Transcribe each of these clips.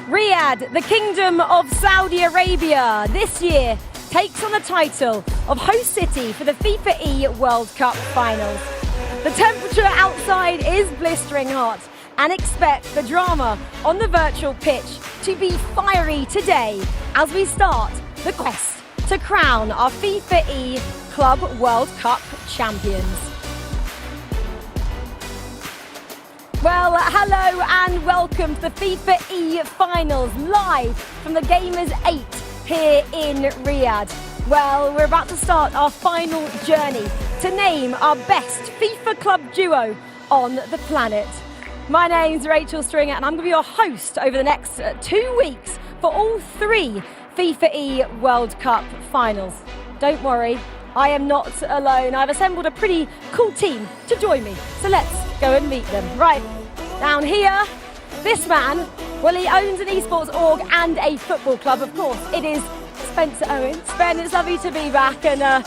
Riyadh, the Kingdom of Saudi Arabia, this year takes on the title of host city for the FIFAe World Cup Finals. The temperature outside is blistering hot, and expect the drama on the virtual pitch to be fiery today as we start the quest to crown our FIFAe Club World Cup champions. Well, hello and welcome to the FIFAe Finals, live from the Gamers 8 here in Riyadh. Well, we're about to start our final journey to name our best FIFA club duo on the planet. My name's Rachel Stringer and I'm going to be your host over the next 2 weeks for all 3 FIFAe World Cup Finals. Don't worry, I am not alone. I've assembled a pretty cool team to join me, so let's go and meet them. Right, down here, this man, well, he owns an esports org and a football club, of course. It is Spencer Owen. Spen, it's lovely to be back, and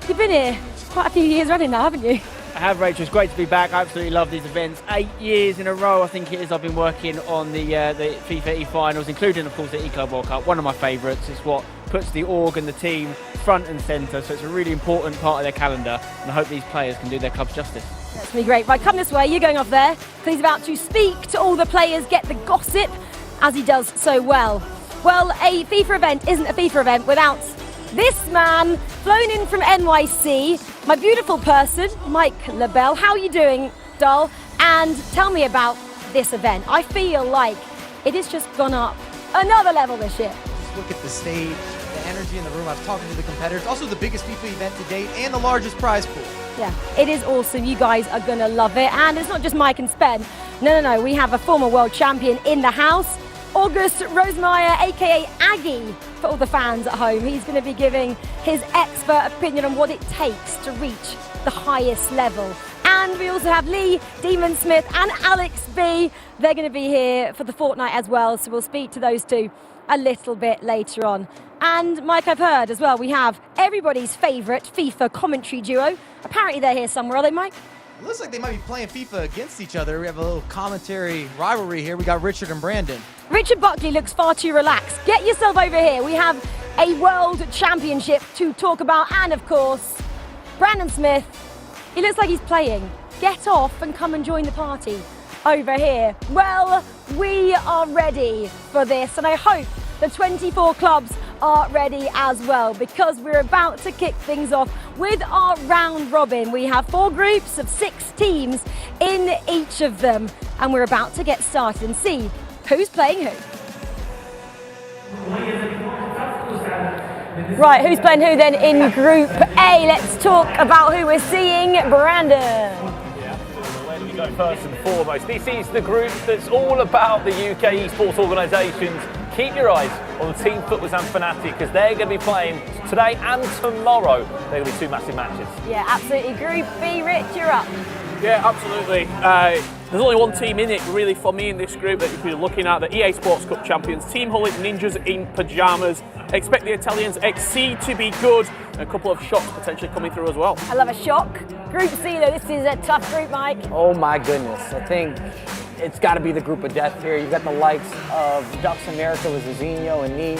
you've been here quite a few years running now, haven't you? I have, Rachel. It's great to be back. I absolutely love these events. 8 years in a row, I think it is, I've been working on the FIFAe Finals, including, of course, the FIFAe Club World Cup. One of my favourites. It's what puts the org and the team front and centre, so it's a really important part of their calendar, and I hope these players can do their clubs justice. That's going to be great. Right, come this way. You're going off there. He's about to speak to all the players, get the gossip, as he does so well. Well, a FIFA event isn't a FIFA event without this man, flown in from NYC, my beautiful person, Mike LaBelle. How are you doing, doll? And tell me about this event. I feel like it has just gone up another level this year. Just look at the stage, the energy in the room. I was talking to the competitors. Also the biggest FIFA event to date and the largest prize pool. Yeah, it is awesome. You guys are going to love it. And it's not just Mike and Spen. No. We have a former world champion in the house. August Rosemeyer, aka Aggie, for all the fans at home. He's going to be giving his expert opinion on what it takes to reach the highest level. And we also have Lee, Demon Smith and Alex B. They're going to be here for the fortnight as well, so we'll speak to those two a little bit later on. And Mike, I've heard as well, we have everybody's favourite FIFA commentary duo. Apparently they're here somewhere, are they, Mike? It looks like they might be playing FIFA against each other. We have a little commentary rivalry here. We got Richard and Brandon. Richard Buckley looks far too relaxed. Get yourself over here. We have a world championship to talk about. And of course, Brandon Smith, he looks like he's playing. Get off and come and join the party over here. Well, we are ready for this. And I hope the 24 clubs are ready as well, because we're about to kick things off with our round robin. We have 4 groups of 6 teams in each of them, and we're about to get started and see who's playing who. Right, who's playing who then in Group A? Let's talk about who we're seeing. Brandon. Where do we go first and foremost? This is the group that's all about the UK esports organisations. Keep your eyes on the Team Footballers and Fnatic, because they're going to be playing today and tomorrow. They're going to be 2 massive matches. Yeah, absolutely. Group B, Rich, you're up. Yeah, absolutely. There's only one team in it really for me in this group that you're looking at, the EA Sports Cup champions, Team Hullet Ninjas in pyjamas. Expect the Italians XC to be good, and a couple of shocks potentially coming through as well. I love a shock. Group C though, this is a tough group, Mike. Oh my goodness, I think it's got to be the group of death here. You've got the likes of Ducks America with Zizinho and Neat,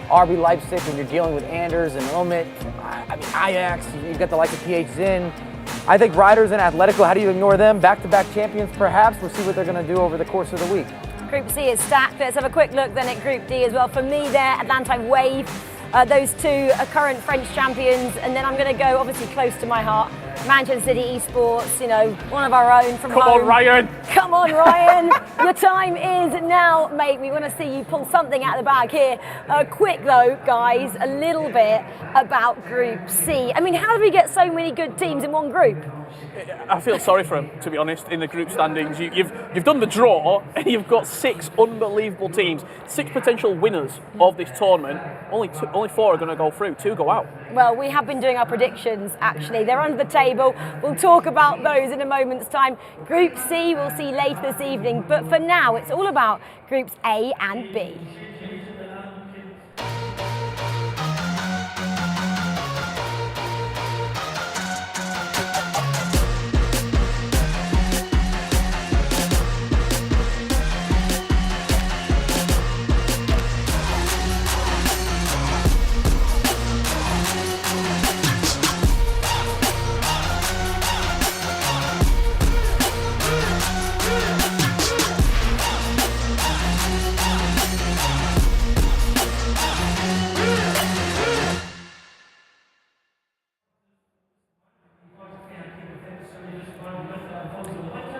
RB Leipzig when you're dealing with Anders and Ilmit. I mean, Ajax, you've got the likes of PH Zin. I think Riders and Atletico, how do you ignore them? Back-to-back champions, perhaps. We'll see what they're going to do over the course of the week. Group C is stacked. Let's have a quick look then at Group D as well. For me there, Atlanta Wave. Those 2 are current French champions. And then I'm going to go, obviously close to my heart, Manchester City Esports, you know, one of our own from home. Come on, Ryan. Come on, Ryan. Your time is now, mate. We want to see you pull something out of the bag here. Quick, though, guys, a little bit about Group C. I mean, how do we get so many good teams in one group? I feel sorry for them, to be honest, in the group standings. You've done the draw, and you've got 6 unbelievable teams, 6 potential winners of this tournament. Only 4 are going to go through, 2 go out. Well, we have been doing our predictions, actually. They're under the table. We'll talk about those in a moment's time. Group C we'll see later this evening, but for now, it's all about Groups A and B.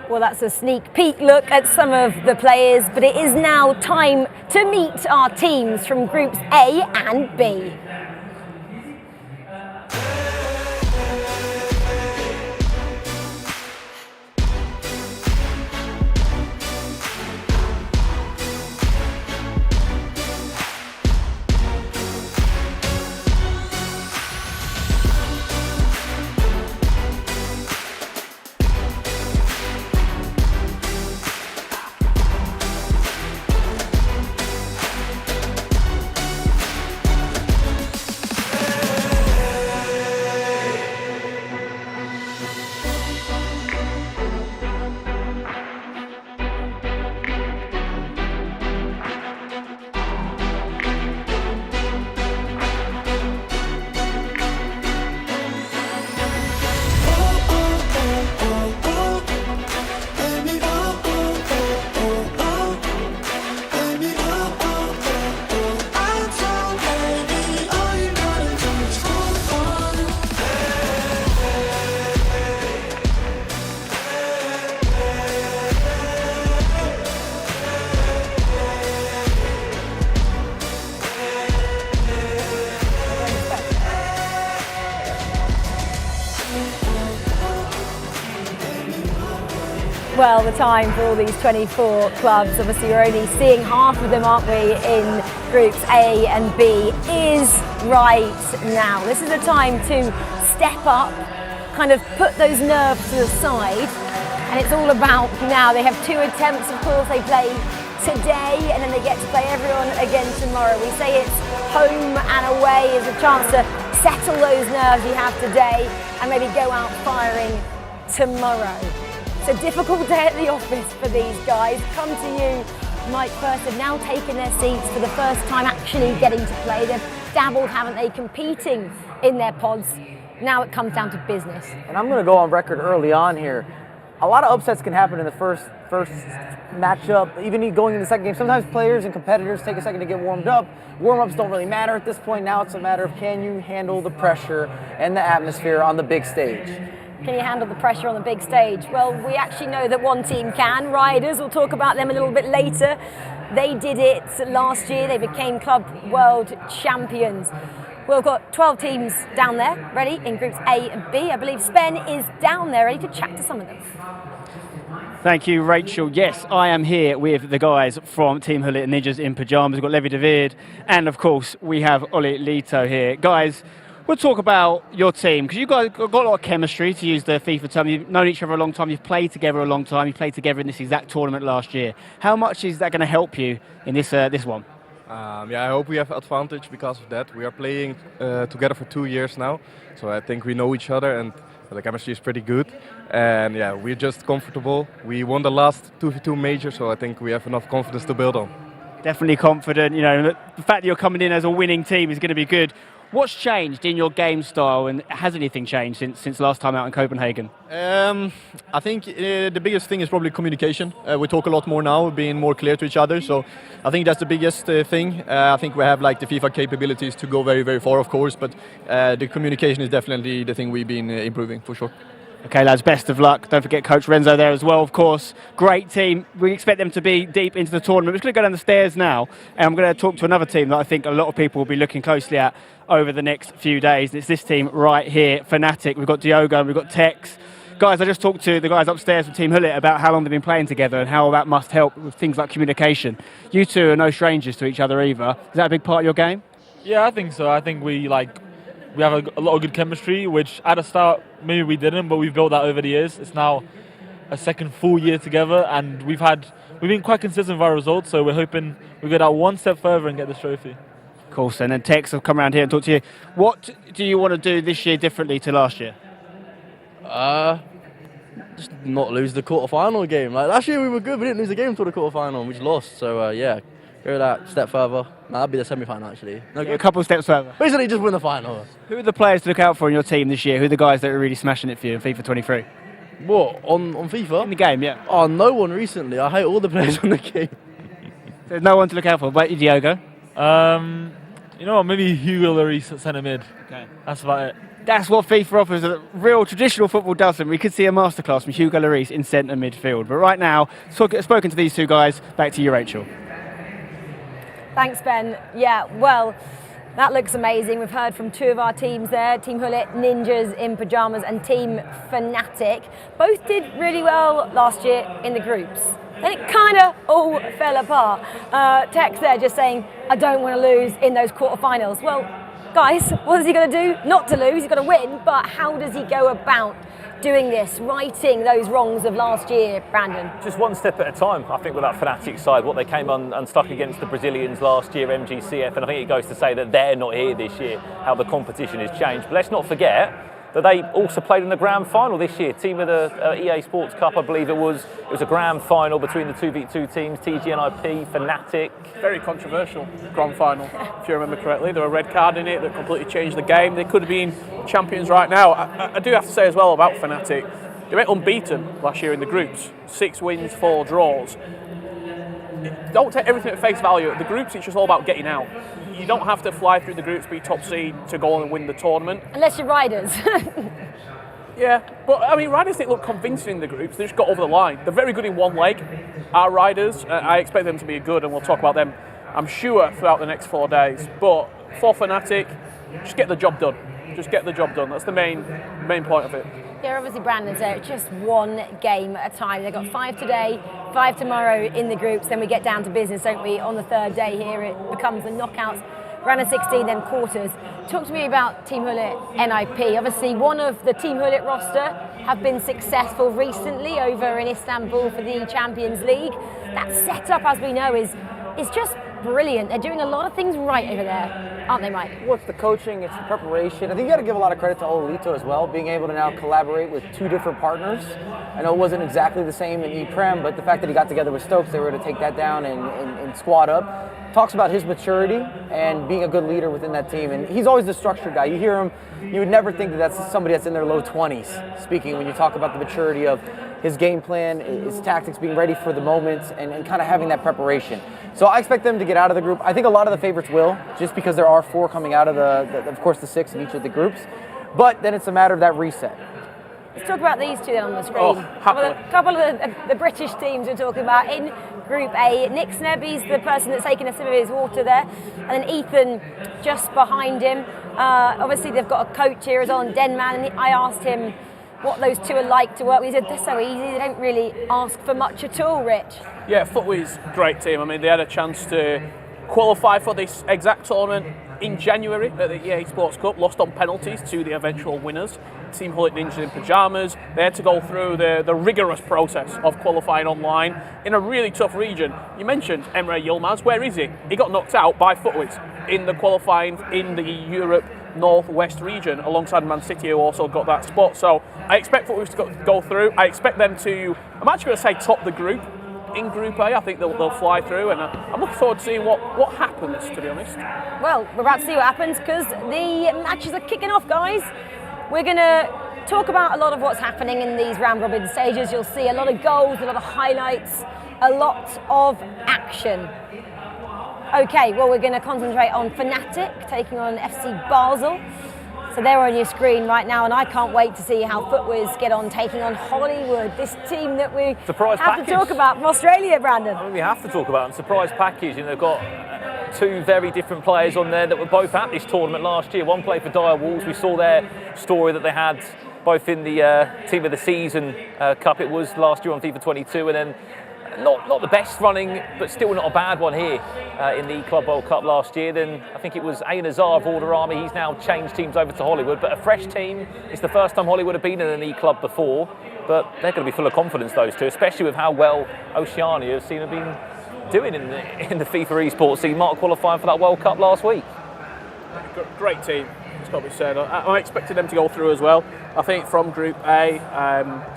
Well, that's a sneak peek look at some of the players, but it is now time to meet our teams from Groups A and B. Well, the time for all these 24 clubs, obviously we're only seeing half of them, aren't we, in groups A and B, is right now. This is a time to step up, kind of put those nerves to the side, and it's all about now. They have 2 attempts, of course. They play today and then they get to play everyone again tomorrow. We say it's home and away is a chance to settle those nerves you have today and maybe go out firing tomorrow. It's a difficult day at the office for these guys. Come to you, Mike first, have now taken their seats for the first time actually getting to play. They've dabbled, haven't they, competing in their pods. Now it comes down to business. And I'm going to go on record early on here. A lot of upsets can happen in the first matchup, even going into the second game. Sometimes players and competitors take a second to get warmed up. Warm-ups don't really matter at this point. Now it's a matter of can you handle the pressure and the atmosphere on the big stage. Can you handle the pressure on the big stage? Well, we actually know that one team can. Riders, we'll talk about them a little bit later. They did it last year. They became Club World Champions. We've got 12 teams down there, ready in groups A and B. I believe Spen is down there, ready to chat to some of them. Thank you, Rachel. Yes, I am here with the guys from Team Hullet Ninjas in Pyjamas. We've got Levi David, and of course, we have Oli Lito here. Guys, we'll talk about your team, because you guys got a lot of chemistry, to use the FIFA term. You've known each other a long time, you've played together a long time, you played together in this exact tournament last year. How much is that going to help you in this one? I hope we have advantage because of that. We are playing together for 2 years now, so I think we know each other and the chemistry is pretty good. And yeah, we're just comfortable. We won the last 2v2 major, so I think we have enough confidence to build on. Definitely confident. You know, the fact that you're coming in as a winning team is going to be good. What's changed in your game style, and has anything changed since last time out in Copenhagen? I think the biggest thing is probably communication. We talk a lot more now, being more clear to each other. So I think that's the biggest thing. I think we have like the FIFA capabilities to go very, very far, of course, but the communication is definitely the thing we've been improving for sure. Okay, lads, best of luck. Don't forget Coach Renzo there as well, of course. Great team. We expect them to be deep into the tournament. We're just going to go down the stairs now, and I'm going to talk to another team that I think a lot of people will be looking closely at over the next few days. It's this team right here, Fnatic. We've got Diogo and we've got Tex. Guys, I just talked to the guys upstairs from Team Hullet about how long they've been playing together and how that must help with things like communication. You two are no strangers to each other either. Is that a big part of your game? Yeah, I think so. I think we have a lot of good chemistry, which at the start maybe we didn't, but we've built that over the years. It's now a second full year together, and we've been quite consistent with our results, so we're hoping we go that one step further and get this trophy. Of course, and then Tex will come around here and talk to you. What do you want to do this year differently to last year? Just not lose the quarter-final game. Like last year we were good, we didn't lose the game until the quarter-final, and we just lost. So yeah, go that step further. That'd be the semi-final actually. No, a couple of steps further. Basically, just win the final. Who are the players to look out for in your team this year? Who are the guys that are really smashing it for you in FIFA 23? What on FIFA? In the game, yeah. Oh, no one recently. I hate all the players on the game. There's no one to look out for. But Diogo. You know what? Maybe Hugo Lloris at centre mid. Okay. That's about it. That's what FIFA offers that real traditional football doesn't. We could see a masterclass from Hugo Lloris in centre midfield. But right now, spoken to these two guys, back to you, Rachel. Thanks, Ben. Yeah, well, that looks amazing. We've heard from two of our teams there, Team Hullet Ninjas in Pyjamas and Team Fnatic. Both did really well last year in the groups. Then it kind of all fell apart. Tex there just saying, I don't want to lose in those quarterfinals. Well, guys, what is he going to do? Not to lose, he's got to win, but how does he go about doing this, righting those wrongs of last year, Brandon? Just one step at a time, I think, with that Fnatic side. What they came unstuck against the Brazilians last year, MGCF, and I think it goes to say that they're not here this year, how the competition has changed. But let's not forget that they also played in the grand final this year. Team of the EA Sports Cup, I believe it was a grand final between the 2v2 teams, TGNIP, Fnatic. Very controversial grand final, if you remember correctly. There were a red card in it that completely changed the game. They could have been champions right now. I do have to say as well about Fnatic, they went unbeaten last year in the groups. 6 wins, 4 draws. Don't take everything at face value. The groups, it's just all about getting out. You don't have to fly through the groups, be top seed to go on and win the tournament. Unless you're Riders. Yeah, but I mean, Riders didn't look convincing in the groups. They just got over the line. They're very good in one leg. Our Riders, I expect them to be good, and we'll talk about them, I'm sure, throughout the next 4 days. But for Fnatic, just get the job done. Just get the job done. That's the main point of it. Yeah, obviously Brandon said it's just one game at a time. They've got 5 today, 5 tomorrow in the groups, then we get down to business, don't we? On the third day here, it becomes the knockouts, round of 16, then quarters. Talk to me about Team Hullet NIP. Obviously, one of the Team Hullet roster have been successful recently over in Istanbul for the Champions League. That setup, as we know, is just brilliant. They're doing a lot of things right over there, aren't they, Mike? Well, it's the coaching, it's the preparation. I think you got to give a lot of credit to Olito as well, being able to now collaborate with 2 different partners. I know it wasn't exactly the same in E-Prem, but the fact that he got together with Stokes, they were able to take that down and squad up. Talks about his maturity and being a good leader within that team. And he's always the structured guy. You hear him, you would never think that that's somebody that's in their low 20s speaking when you talk about the maturity of his game plan, his tactics, being ready for the moments, and kind of having that preparation. So I expect them to get out of the group. I think a lot of the favorites will, just because there are 4 coming out of of course, the 6 in each of the groups. But then it's a matter of that reset. Let's talk about these two then on the screen. Oh, couple of the British teams we're talking about in Group A. Nick Snebby's the person that's taking a sip of his water there, and then Ethan just behind him. Obviously, they've got a coach here as well, and Denman. And I asked him what those two are like to work with. He said they're so easy, they don't really ask for much at all, Rich. Yeah, FIFAe's a great team. I mean, they had a chance to qualify for this exact tournament in January at the EA Sports Cup, lost on penalties to the eventual winners, Team Hullet Ninjas in pyjamas. They had to go through the rigorous process of qualifying online in a really tough region. You mentioned Emre Yilmaz. Where is he? He got knocked out by FIFAe in the qualifying in the Europe Northwest region alongside Man City, who also got that spot. So I expect FIFAe to go through. I expect them to, I'm actually going to say, top the group. In Group A, I think they'll fly through, and I'm looking forward to seeing what happens, to be honest. Well, we're about to see what happens because the matches are kicking off, guys. We're going to talk about a lot of what's happening in these round-robin stages. You'll see a lot of goals, a lot of highlights, a lot of action. Okay, well, we're going to concentrate on Fnatic taking on FC Basel. So they're on your screen right now, and I can't wait to see how FIFAe get on taking on Hollywood, this team that we Surprise have package. to talk about from Australia, Brandon. We have to talk about them. Surprise package, and they've got 2 very different players on there that were both at this tournament last year. One played for Dire Wolves. We saw their story that they had both in the Team of the Season Cup. It was last year on FIFA 22, and then not the best running, but still not a bad one here in the Club World Cup last year. Then I think it was Ayn Azar of Order Army. He's now changed teams over to Hollywood, but a fresh team. It's the first time Hollywood have been in an E-Club before, but they're going to be full of confidence, those two, especially with how well Oceania seem to have been doing in the FIFA esports scene. Mark qualifying for that World Cup last week. Great team, it's got to be said. I'm expecting them to go through as well. I think from Group A.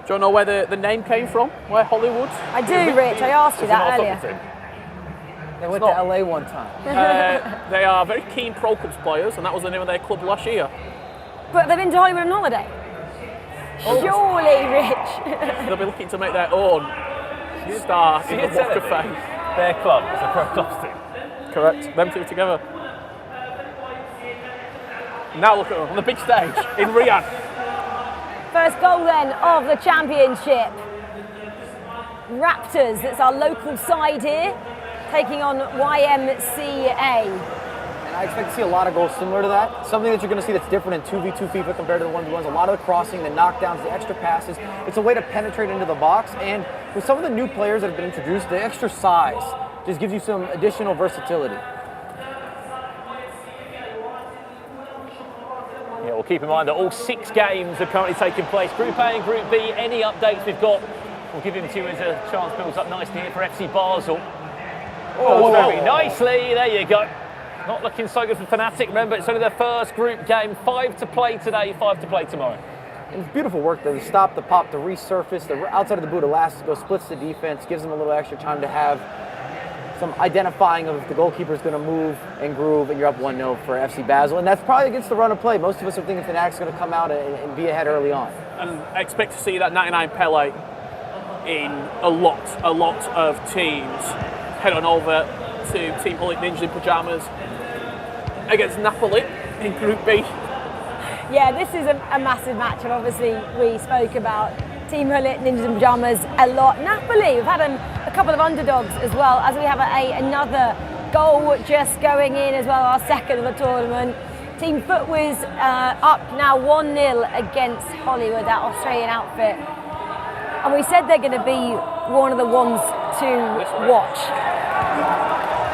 Do you know where the name came from? Where Hollywood? I do, Rich. I asked you that earlier. They went to LA one time. They are very keen Pro Clubs players, and that was the name of their club last year. But they've been to Hollywood on holiday. Surely, Rich. They'll be looking to make their own star in the Walk of Fame. Their club is a Pro Clubs team. Correct. Them two together. Now look at them on the big stage in Riyadh. First goal then of the championship. Raptors, that's our local side here, taking on YMCA. And I expect to see a lot of goals similar to that. Something that you're going to see that's different in 2v2 FIFA compared to the 1v1s. A lot of the crossing, the knockdowns, the extra passes. It's a way to penetrate into the box. And with some of the new players that have been introduced, the extra size just gives you some additional versatility. Yeah, well, keep in mind that all 6 games are currently taking place. Group A and Group B, any updates we've got, we'll give them to you as a chance builds up nicely here for FC Basel. Oh, very nicely, there you go. Not looking so good for Fnatic. Remember, it's only their first group game. 5 to play today, 5 to play tomorrow. And it's beautiful work though. The stop, the pop, the resurface, the outside of the boot Elastico splits the defense, gives them a little extra time to have some identifying of if the goalkeeper is going to move and groove, and you're up 1-0 for FC Basel. And that's probably against the run of play. Most of us are thinking Fnatic's going to come out and be ahead early on. And I expect to see that 99 Pele in a lot of teams. Head on over to Team Hullet Ninjas in pyjamas against Napoli in Group B. Yeah, this is a massive match, and obviously we spoke about Team Hullet Ninjas in pyjamas a lot. Napoli, we've had a couple of underdogs as well, as we have another goal just going in as well, our second of the tournament. Team Foot was up now 1-0 against Hollywood, that Australian outfit. And we said they're going to be one of the ones to watch.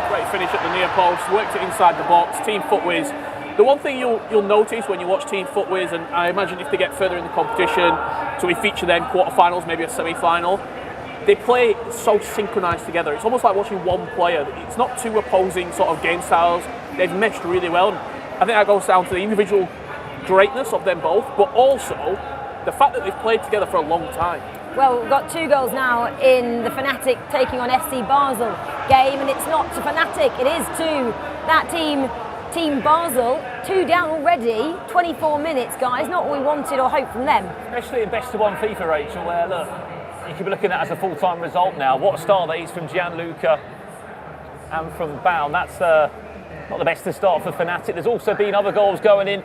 Great finish at the near post, worked it inside the box. Team Footwiz. The one thing you'll notice when you watch Team Footwiz, and I imagine if they get further in the competition, so we feature them quarterfinals, maybe a semi-final, they play so synchronised together. It's almost like watching one player. It's not two opposing sort of game styles. They've meshed really well. I think that goes down to the individual greatness of them both, but also the fact that they've played together for a long time. Well, we've got 2 goals now in the Fnatic taking on FC Basel game, and it's not to Fnatic, it is to that Team Basel. 2 down already, 24 minutes, guys. Not what we wanted or hoped from them. Especially in best of 1 FIFA, Rachel, where look, you could be looking at it as a full-time result now. What a start that is from Gianluca and from Baum. That's not the best to start for Fnatic. There's also been other goals going in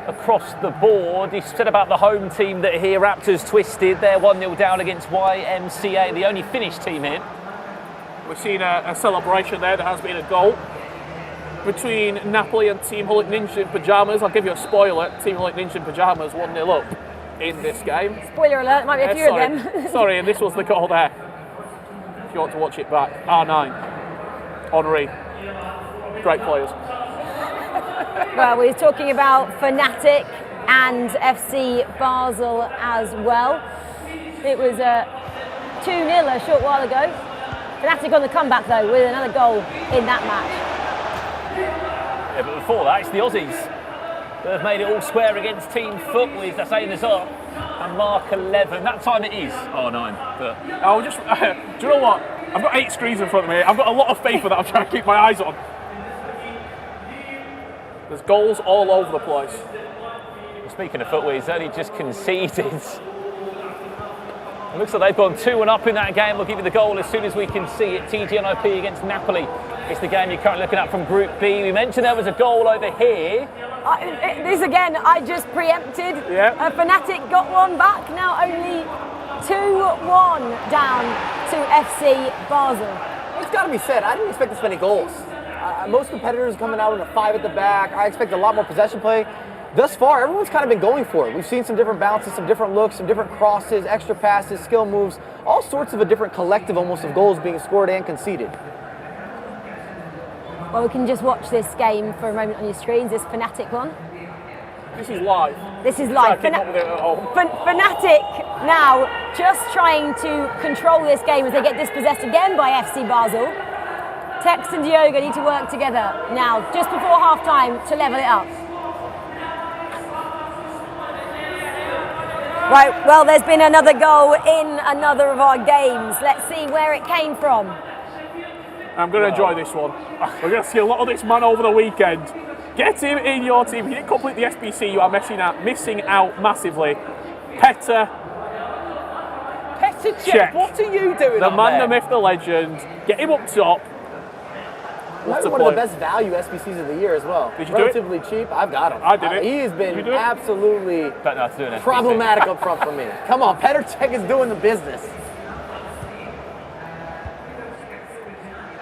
across the board. You said about the home team that are here, Raptors twisted. They're 1-0 down against YMCA, the only Finnish team in. We've seen a celebration there. There has been a goal between Napoli and Team Hulk Ninja in Pyjamas. I'll give you a spoiler. Team Hulk Ninja in Pyjamas 1-0 up in this game. Spoiler alert, might be a few of them. Sorry, and this was the goal there. If you want to watch it back. R9. Henri. Great players. Well, we were talking about Fnatic and FC Basel as well. It was 2-0 a short while ago. Fnatic on the comeback though with another goal in that match. Yeah, but before that, it's the Aussies that have made it all square against Team Footwiz. They're saying this up. And mark 11. That time it is R9. But I'll just. Do you know what? I've got 8 screens in front of me. I've got a lot of FIFA that I'm trying to keep my eyes on. There's goals all over the place. Speaking of Footwiz, only just conceded. It looks like they've gone 2-1 up in that game. We'll give you the goal as soon as we can see it. TGNIP against Napoli. It's the game you're currently looking at from Group B. We mentioned there was a goal over here. This again, I just preempted. Yeah. Fnatic got one back. Now only 2-1 down to FC Basel. It's got to be said, I didn't expect this many goals. Most competitors coming out in a 5 at the back. I expect a lot more possession play. Thus far, everyone's kind of been going for it. We've seen some different bounces, some different looks, some different crosses, extra passes, skill moves, all sorts of a different collective almost of goals being scored and conceded. Well, we can just watch this game for a moment on your screens, this Fnatic one. This is live. This is live. Fnatic now just trying to control this game as they get dispossessed again by FC Basel. Tex and Diogo need to work together now, just before half-time, to level it up. Right, well, there's been another goal in another of our games. Let's see where it came from. I'm going to enjoy this one. We're going to see a lot of this man over the weekend. Get him in your team. If you didn't complete the SBC, you are missing out massively. Petr Cech, what are you doing The up man, there? the myth, the legend. Get him up top. One of the best value SBCs of the year as well. Did you Relatively cheap. I've got him. I did it. He has been Did you do it? absolutely Don't know how to do an SBC. problematic up front for me. Come on, Petr Cech is doing the business.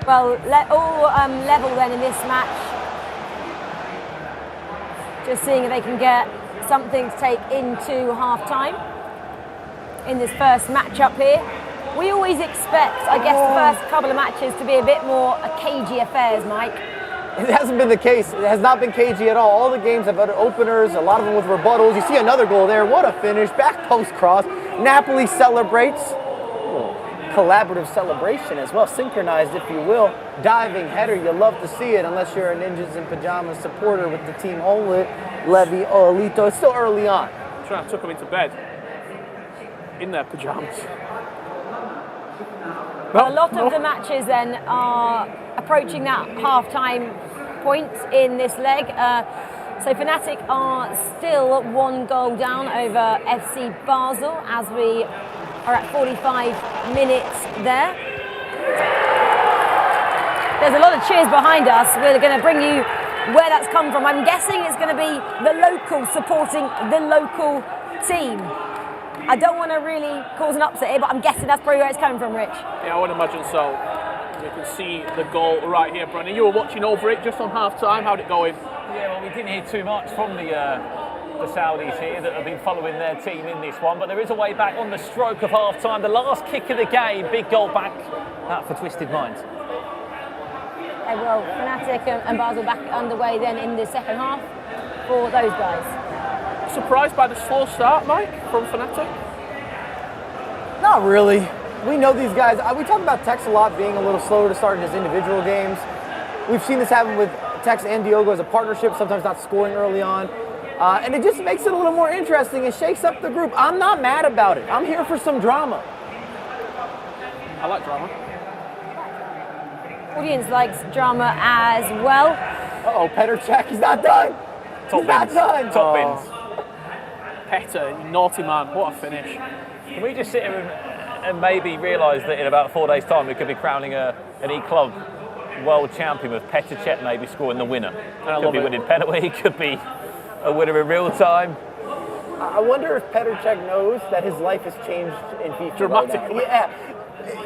Well, all level then in this match. Just seeing if they can get something to take into half-time in this first match-up here. We always expect, I guess, the first couple of matches to be a bit more cagey affairs, Mike. It hasn't been the case. It has not been cagey at all. All the games have had openers, a lot of them with rebuttals. You see another goal there. What a finish. Back post cross. Napoli celebrates. Collaborative celebration as well, synchronized if you will. Diving header, you love to see it unless you're a Ninjas in Pajamas supporter with the team Olet, Levy, Olito. It's still early on. Trying to tuck them into bed in their pyjamas. A lot of the matches then are approaching that half-time point in this leg. So Fnatic are still 1 goal down over FC Basel as we are at 45 minutes there. There's a lot of cheers behind us. We're going to bring you where that's come from. I'm guessing it's going to be the local supporting the local team. I don't want to really cause an upset here, but I'm guessing that's probably where it's coming from, Rich. Yeah, I would imagine so. We can see the goal right here, Brennan. You were watching over it just on half-time. How'd it go in? Yeah, well, we didn't hear too much from the Saudis here that have been following their team in this one, but there is a way back on the stroke of half-time. The last kick of the game, big goal back for Twisted Minds. Well, Fnatic and Basel back underway then in the second half for those guys. Surprised by the slow start, Mike, from Fnatic? Not really. We know these guys. We talk about Tex a lot being a little slower to start in his individual games. We've seen this happen with Tex and Diogo as a partnership, sometimes not scoring early on. And it just makes it a little more interesting. It shakes up the group. I'm not mad about it. I'm here for some drama. I like drama. Audience likes drama as well. Uh-oh, Petr Cech, he's not done. He's not done. Top bins. Petr, you naughty man, what a finish. Can we just sit here and maybe realise that in about 4 days' time we could be crowning an E-Club World Champion with Petr Cech maybe scoring the winner? Could be winning penalty, could be a winner in real time. I wonder if Petr Cech knows that his life has changed in FIFA. Dramatically. Yeah.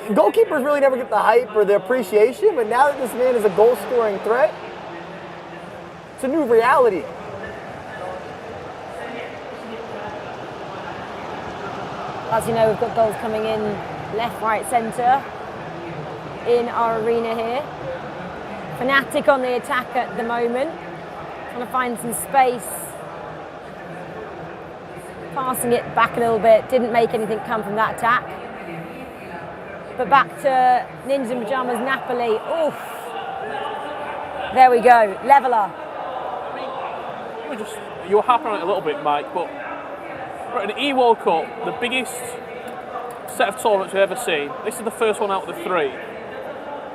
Goalkeepers really never get the hype or the appreciation, but now that this man is a goal-scoring threat, it's a new reality. As you know, we've got goals coming in left, right, centre in our arena here. Fnatic on the attack at the moment, trying to find some space. Passing it back a little bit, didn't make anything come from that attack. But back to Ninjas in Pyjamas Napoli. Oof. There we go, leveller. You were harping on it a little bit, Mike, but for an E-World Cup, the biggest set of tournaments we've ever seen, this is the first one out of the three.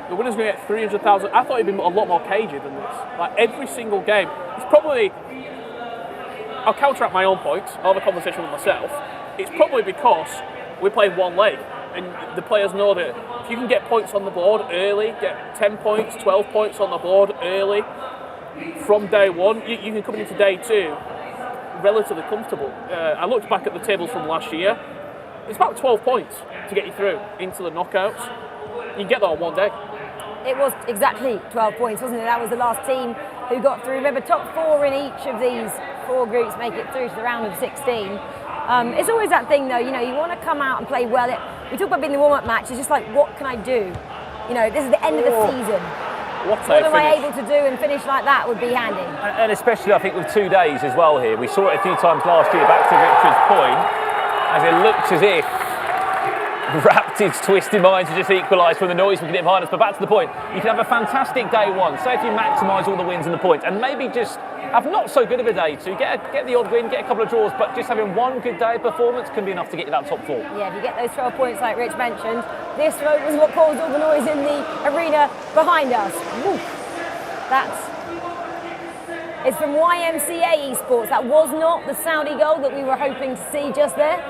The winner's going to get 300,000. I thought it'd be a lot more cagey than this. Like every single game. It's probably, I'll counteract my own points. I'll have a conversation with myself. It's probably because we're playing one leg. And the players know that if you can get points on the board early, get 10 points, 12 points on the board early, from day one, you can come into day two relatively comfortable. I looked back at the tables from last year. It's about 12 points to get you through into the knockouts. You can get that on one day. It was exactly 12 points, wasn't it? That was the last team who got through. Remember, top four in each of these four groups make it through to the round of 16. It's always that thing, though, you know, you want to come out and play well. We talk about being the warm-up match. It's just like, what can I do? You know, this is the end of the season. What am I able to do, and finish like that would be handy. And especially, I think, with 2 days as well here. We saw it a few times last year, back to Richard's point, as it looks as if Raptors Twisted Minds to just equalise from the noise we can get behind us. But back to the point, you can have a fantastic day one. Say if you maximise all the wins and the points, and maybe just have not so good of a day two, get the odd win, get a couple of draws, but just having one good day of performance can be enough to get you that top four. Yeah, if you get those 12 points like Rich mentioned, this was what caused all the noise in the arena behind us. Woo. It's from YMCA Esports. That was not the Saudi goal that we were hoping to see just there,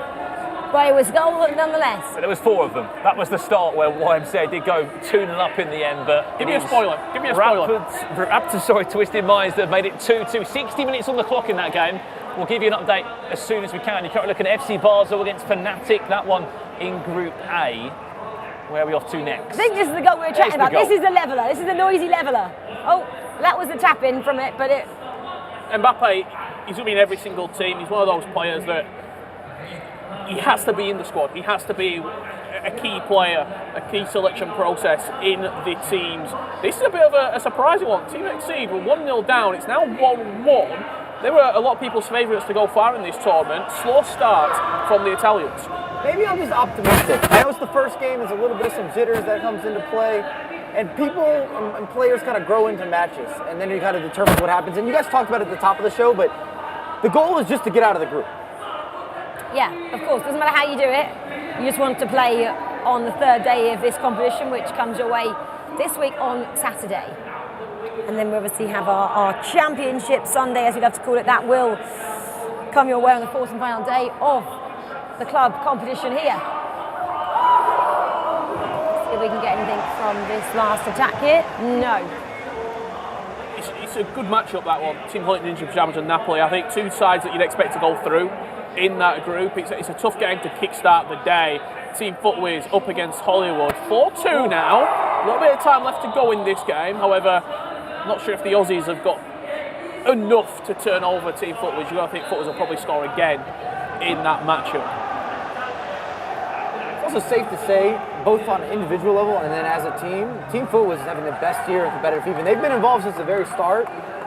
but it was a goal nonetheless. But there was 4 of them. That was the start where YMCA did go 2-0 up in the end, but Give me a spoiler. Raptors, Twisted Minds that have made it 2-2. 60 minutes on the clock in that game. We'll give you an update as soon as we can. You're currently looking at FC Basel against Fnatic, that one in Group A. Where are we off to next? I think this is the goal we were chatting about. This is the leveller. This is the noisy leveller. Oh, that was the tap in from it, but it... Mbappe, he's going to be in every single team. He's one of those players that he has to be in the squad. He has to be a key player, a key selection process in the teams. This is a bit of a surprising one. Team Exceed were 1-0 down. It's now 1-1. They were a lot of people's favourites to go far in this tournament. Slow start from the Italians. Maybe I'm just optimistic. I know it's the first game. There's a little bit of some jitters that comes into play. And people and players kind of grow into matches. And then you kind of determine what happens. And you guys talked about it at the top of the show, but the goal is just to get out of the group. Yeah, of course. Doesn't matter how you do it. You just want to play on the third day of this competition, which comes your way this week on Saturday. And then we obviously have our Championship Sunday, as we'd have to call it. That will come your way on the fourth and final day of the club competition here. Let's see if we can get anything from this last attack here. No. It's a good matchup, that one. Team Holit Ninja Pyjamas and Napoli. I think two sides that you'd expect to go through in that group. It's a tough game to kickstart the day. Team Footwear's up against Hollywood. 4-2 now. A little bit of time left to go in this game. However, I'm not sure if the Aussies have got enough to turn over Team Footwiz. I think Footwiz will probably score again in that matchup. It's also safe to say, both on an individual level and then as a team, Team Footwiz is having the best year in competitive FIFA. They've been involved since the very start,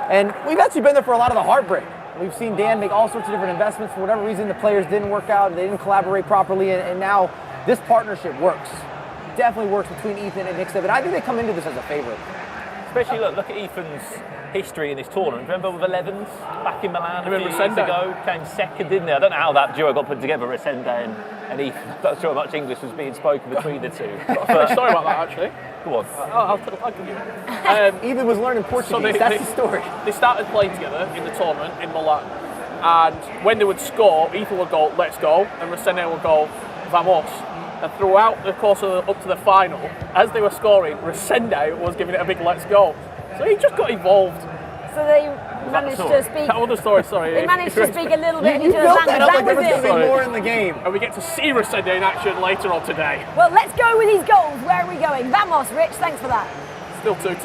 and we've actually been there for a lot of the heartbreak. We've seen Dan make all sorts of different investments. For whatever reason, the players didn't work out, they didn't collaborate properly, and now this partnership works. Definitely works between Ethan and Nick Seven. I think they come into this as a favorite. Especially, look at Ethan's history in this tournament. Remember with 11s back in Milan a few years ago? Came second, didn't they? I don't know how that duo got put together, Resende and Ethan. I'm not sure how much English was being spoken between the two. Sorry about that, actually. Go on. I'll give you. Ethan was learning Portuguese, that's the story. They started playing together in the tournament in Milan. And when they would score, Ethan would go, let's go, and Resende would go, vamos. And throughout the course of up to the final, as they were scoring, Resende was giving it a big let's go. So he just got involved. So they managed to speak. That other story, sorry. They managed to speak a little bit in You each other's built that up like language. there was That was going to it. be more in the game. And we get to see Resende in action later on today. Well, let's go with his goals. Where are we going? Vamos, Rich. Thanks for that. Still 2-2.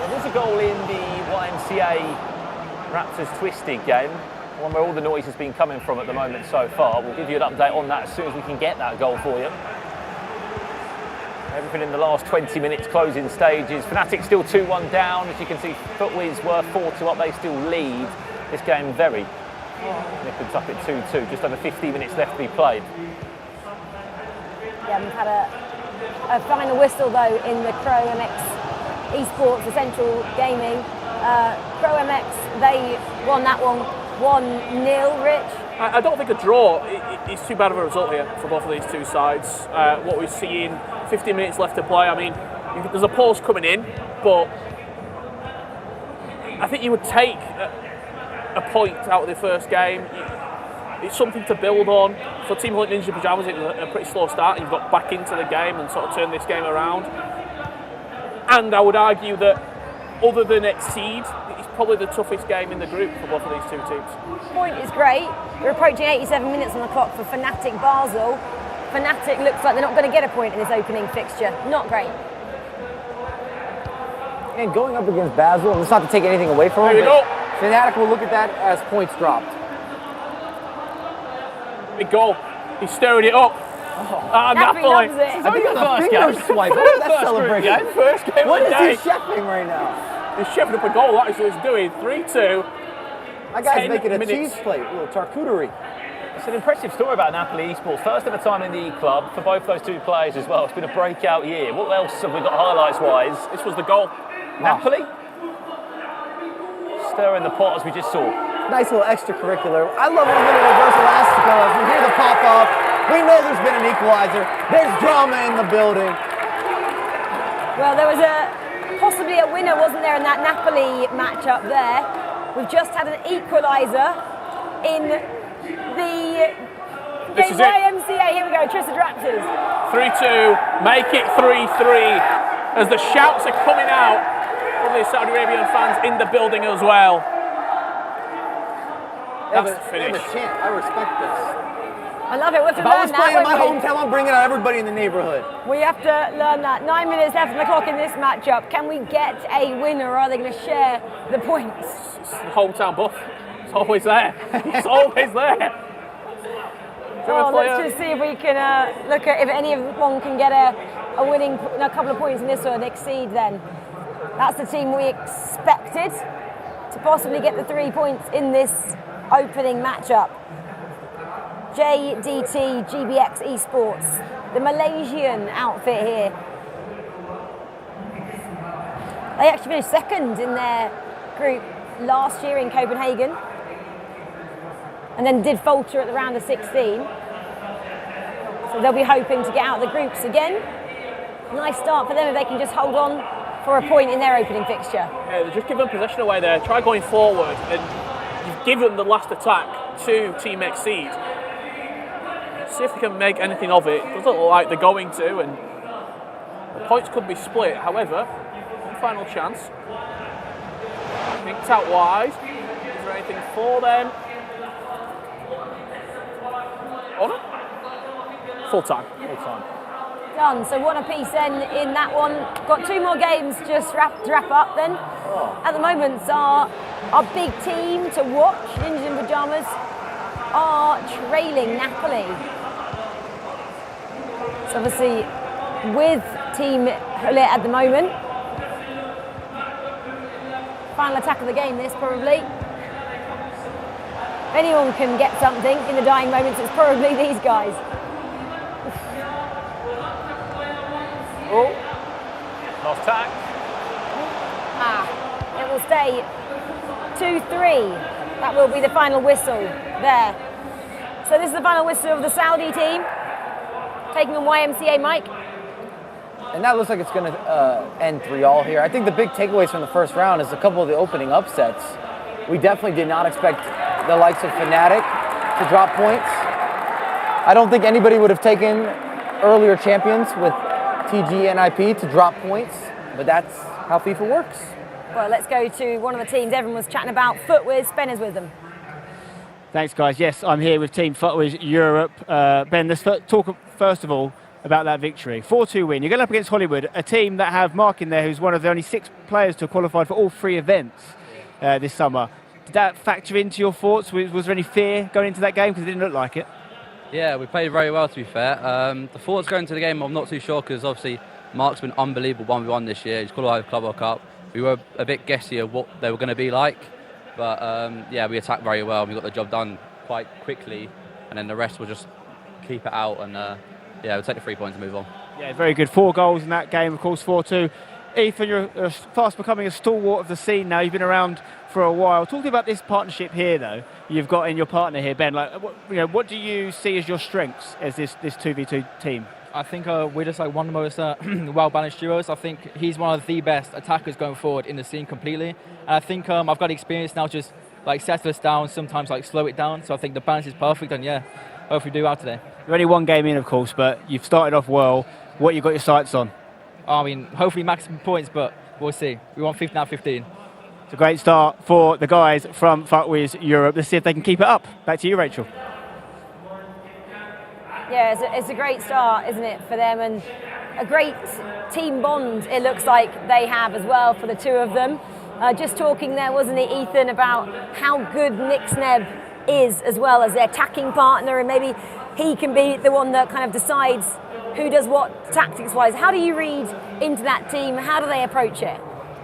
Well, there's a goal in the YMCA Raptors Twisted game, one where all the noise has been coming from at the moment so far. We'll give you an update on that as soon as we can get that goal for you. Everything in the last 20 minutes closing stages. Fnatic still 2-1 down. As you can see, Footwiz were 4-2 up. They still lead this game very. Nippers up at 2-2. Just over 50 minutes left to be played. Yeah, we've had a final whistle though in the Pro MX Esports Essential Gaming. Pro MX, they won that one 1-0, Rich. I don't think a draw is too bad of a result here for both of these two sides. What we're seeing, 15 minutes left to play. I mean, there's a pause coming in, but I think you would take a point out of the first game. It's something to build on. For Team Hulk Ninja Pyjamas, it was a pretty slow start. You've got back into the game and sort of turned this game around. And I would argue that other than Exceed, it's probably the toughest game in the group for both of these two teams. Point is great. We're approaching 87 minutes on the clock for Fnatic Basel. Fnatic looks like they're not going to get a point in this opening fixture. Not great. And going up against Basel, and it's not to take anything away from them, There you go. Fnatic will look at that as points dropped. Big goal. He's stirring it up. Napoli loves it. I think that's a finger swipe. What is that celebration? First game What of is the day. he chefing right now? He's chefing up a goal. That is what he's doing. 3-2. My guy's 10 making a minutes. cheese plate, a little charcuterie. It's an impressive story about Napoli Esports. First ever time in the E-Club for both those two players as well. It's been a breakout year. What else have we got highlights-wise? This was the goal. Napoli? Stirring the pot as we just saw. Nice little extracurricular. I love a little reverse elastico as we hear the pop-up. We know there's been an equalizer. There's drama in the building. Well, there was possibly a winner, wasn't there, in that Napoli matchup there. We've just had an equaliser in the This is it. YMCA. Here we go, Twisted Raptors. 3-2. Make it 3-3. As the shouts are coming out from the Saudi Arabian fans in the building as well. That's the They have finish. a chant. I respect this. I love it. We have to If I was learn playing in my that, won't hometown, I'm bringing out everybody in the neighborhood. we? We have to learn that. 9 minutes left on the clock in this matchup. Can we get a winner, or are they going to share the points? It's the hometown buff. It's always there. It's always there. Oh, let's just see if we can look at if anyone can get a winning, a couple of points in this one, Exceed then. That's the team we expected to possibly get the 3 points in this opening matchup. JDT GBX Esports, the Malaysian outfit here. They actually finished second in their group last year in Copenhagen, and then did falter at the round of 16. So they'll be hoping to get out of the groups again. Nice start for them if they can just hold on for a point in their opening fixture. Yeah, they're just giving possession away there. Try going forward, and you've given the last attack to Team Exceed. See if they can make anything of it. It doesn't look like they're going to, and the points could be split. However, one final chance. Picked out wide. Is there anything for them? Honor? Full time. Full time. Done. So one apiece then in that one. Got 2 more games just to wrap up then. At the moment, our big team to watch, Ninjas in Pyjamas, are trailing Napoli. So obviously with Team Hullet at the moment. Final attack of the game, this probably. If anyone can get something in the dying moments, it's probably these guys. Oh, lost tack. It will stay 2-3. That will be the final whistle there. So this is the final whistle of the Saudi team, taking on YMCA Mike. And that looks like it's going to end 3-all here. I think the big takeaways from the first round is a couple of the opening upsets. We definitely did not expect the likes of Fnatic to drop points. I don't think anybody would have taken earlier champions with TG and IP to drop points, but that's how FIFA works. Well, let's go to one of the teams everyone was chatting about, FUTWIZ. Ben is with them. Thanks, guys. Yes, I'm here with Team FUTWIZ Europe. Ben, let's talk first of all about that victory. 4-2 win. You're going up against Hollywood, a team that have Mark in there, who's one of the only 6 players to have qualified for all 3 events this summer. Did that factor into your thoughts? Was there any fear going into that game? Because it didn't look like it. Yeah, we played very well, to be fair. The thoughts going into the game, I'm not too sure, because obviously Mark's been unbelievable 1v1 this year. He's qualified for Club World Cup. We were a bit guessy of what they were going to be like, but yeah, we attacked very well and we got the job done quite quickly, and then the rest will just keep it out and yeah, we'll take the 3 points and move on. Yeah, very good. 4 goals in that game, of course, 4-2. Ethan, you're fast becoming a stalwart of the scene now. You've been around for a while. Talking about this partnership here, though, you've got in your partner here, Ben. Like, what do you see as your strengths as this 2v2 team? I think we're just like one of the most well-balanced duos. I think he's one of the best attackers going forward in the scene completely. And I think I've got experience now just like settle us down, sometimes like slow it down. So I think the balance is perfect, and yeah, hope we do well today. You're only 1 game in, of course, but you've started off well. What you got your sights on? I mean, hopefully maximum points, but we'll see. We want 15 out of 15. It's a great start for the guys from FUTWIZ Europe. Let's see if they can keep it up. Back to you, Rachel. Yeah, it's a great start, isn't it, for them, and a great team bond it looks like they have as well for the 2 of them. Just talking there, wasn't it, Ethan, about how good Nick Sneb is as well as their attacking partner, and maybe he can be the one that kind of decides who does what tactics-wise. How do you read into that team? How do they approach it?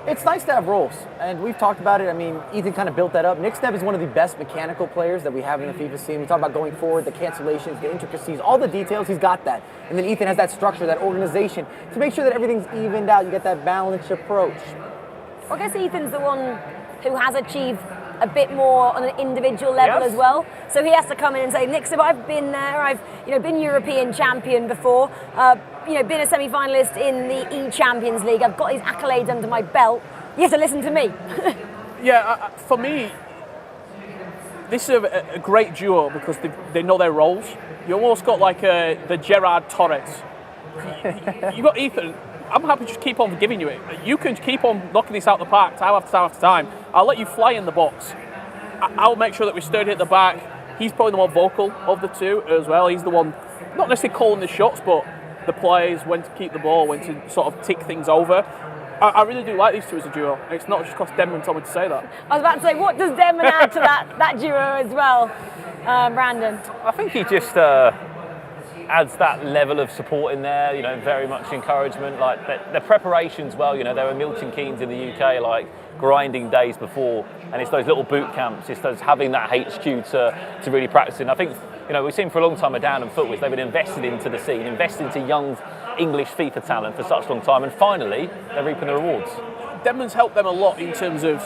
It's nice to have roles, and we've talked about it. I mean, Ethan kind of built that up. Nick Sneb is one of the best mechanical players that we have in the FIFA scene. We talk about going forward, the cancellations, the intricacies, all the details, he's got that. And then Ethan has that structure, that organization, to make sure that everything's evened out. You get that balanced approach. Well, I guess Ethan's the one who has achieved a bit more on an individual level as well. So he has to come in and say, Nick, so I've been there, I've been European champion before, been a semi-finalist in the E-Champions League, I've got these accolades under my belt, you have to listen to me. Yeah, for me, this is a great duo because they know their roles. You almost got like the Gerard Torres. You got Ethan. I'm happy to just keep on giving you it. You can keep on knocking this out the park time after time after time. I'll let you fly in the box. I'll make sure that we're sturdy at the back. He's probably the more vocal of the 2 as well. He's the one, not necessarily calling the shots, but the plays, when to keep the ball, when to sort of tick things over. I really do like these 2 as a duo. It's not just because Denman told me to say that. I was about to say, what does Denman add to that duo as well, Brandon? I think he just adds that level of support in there, very much encouragement. Like their preparations, well, there were Milton Keynes in the UK, like grinding days before, and it's those little boot camps, it's those having that HQ to really practice in. I think, we've seen for a long time with Dan and FUTWIZ, they've been invested into the scene, invested into young English FIFA talent for such a long time, and finally they're reaping the rewards. Denman's helped them a lot in terms of,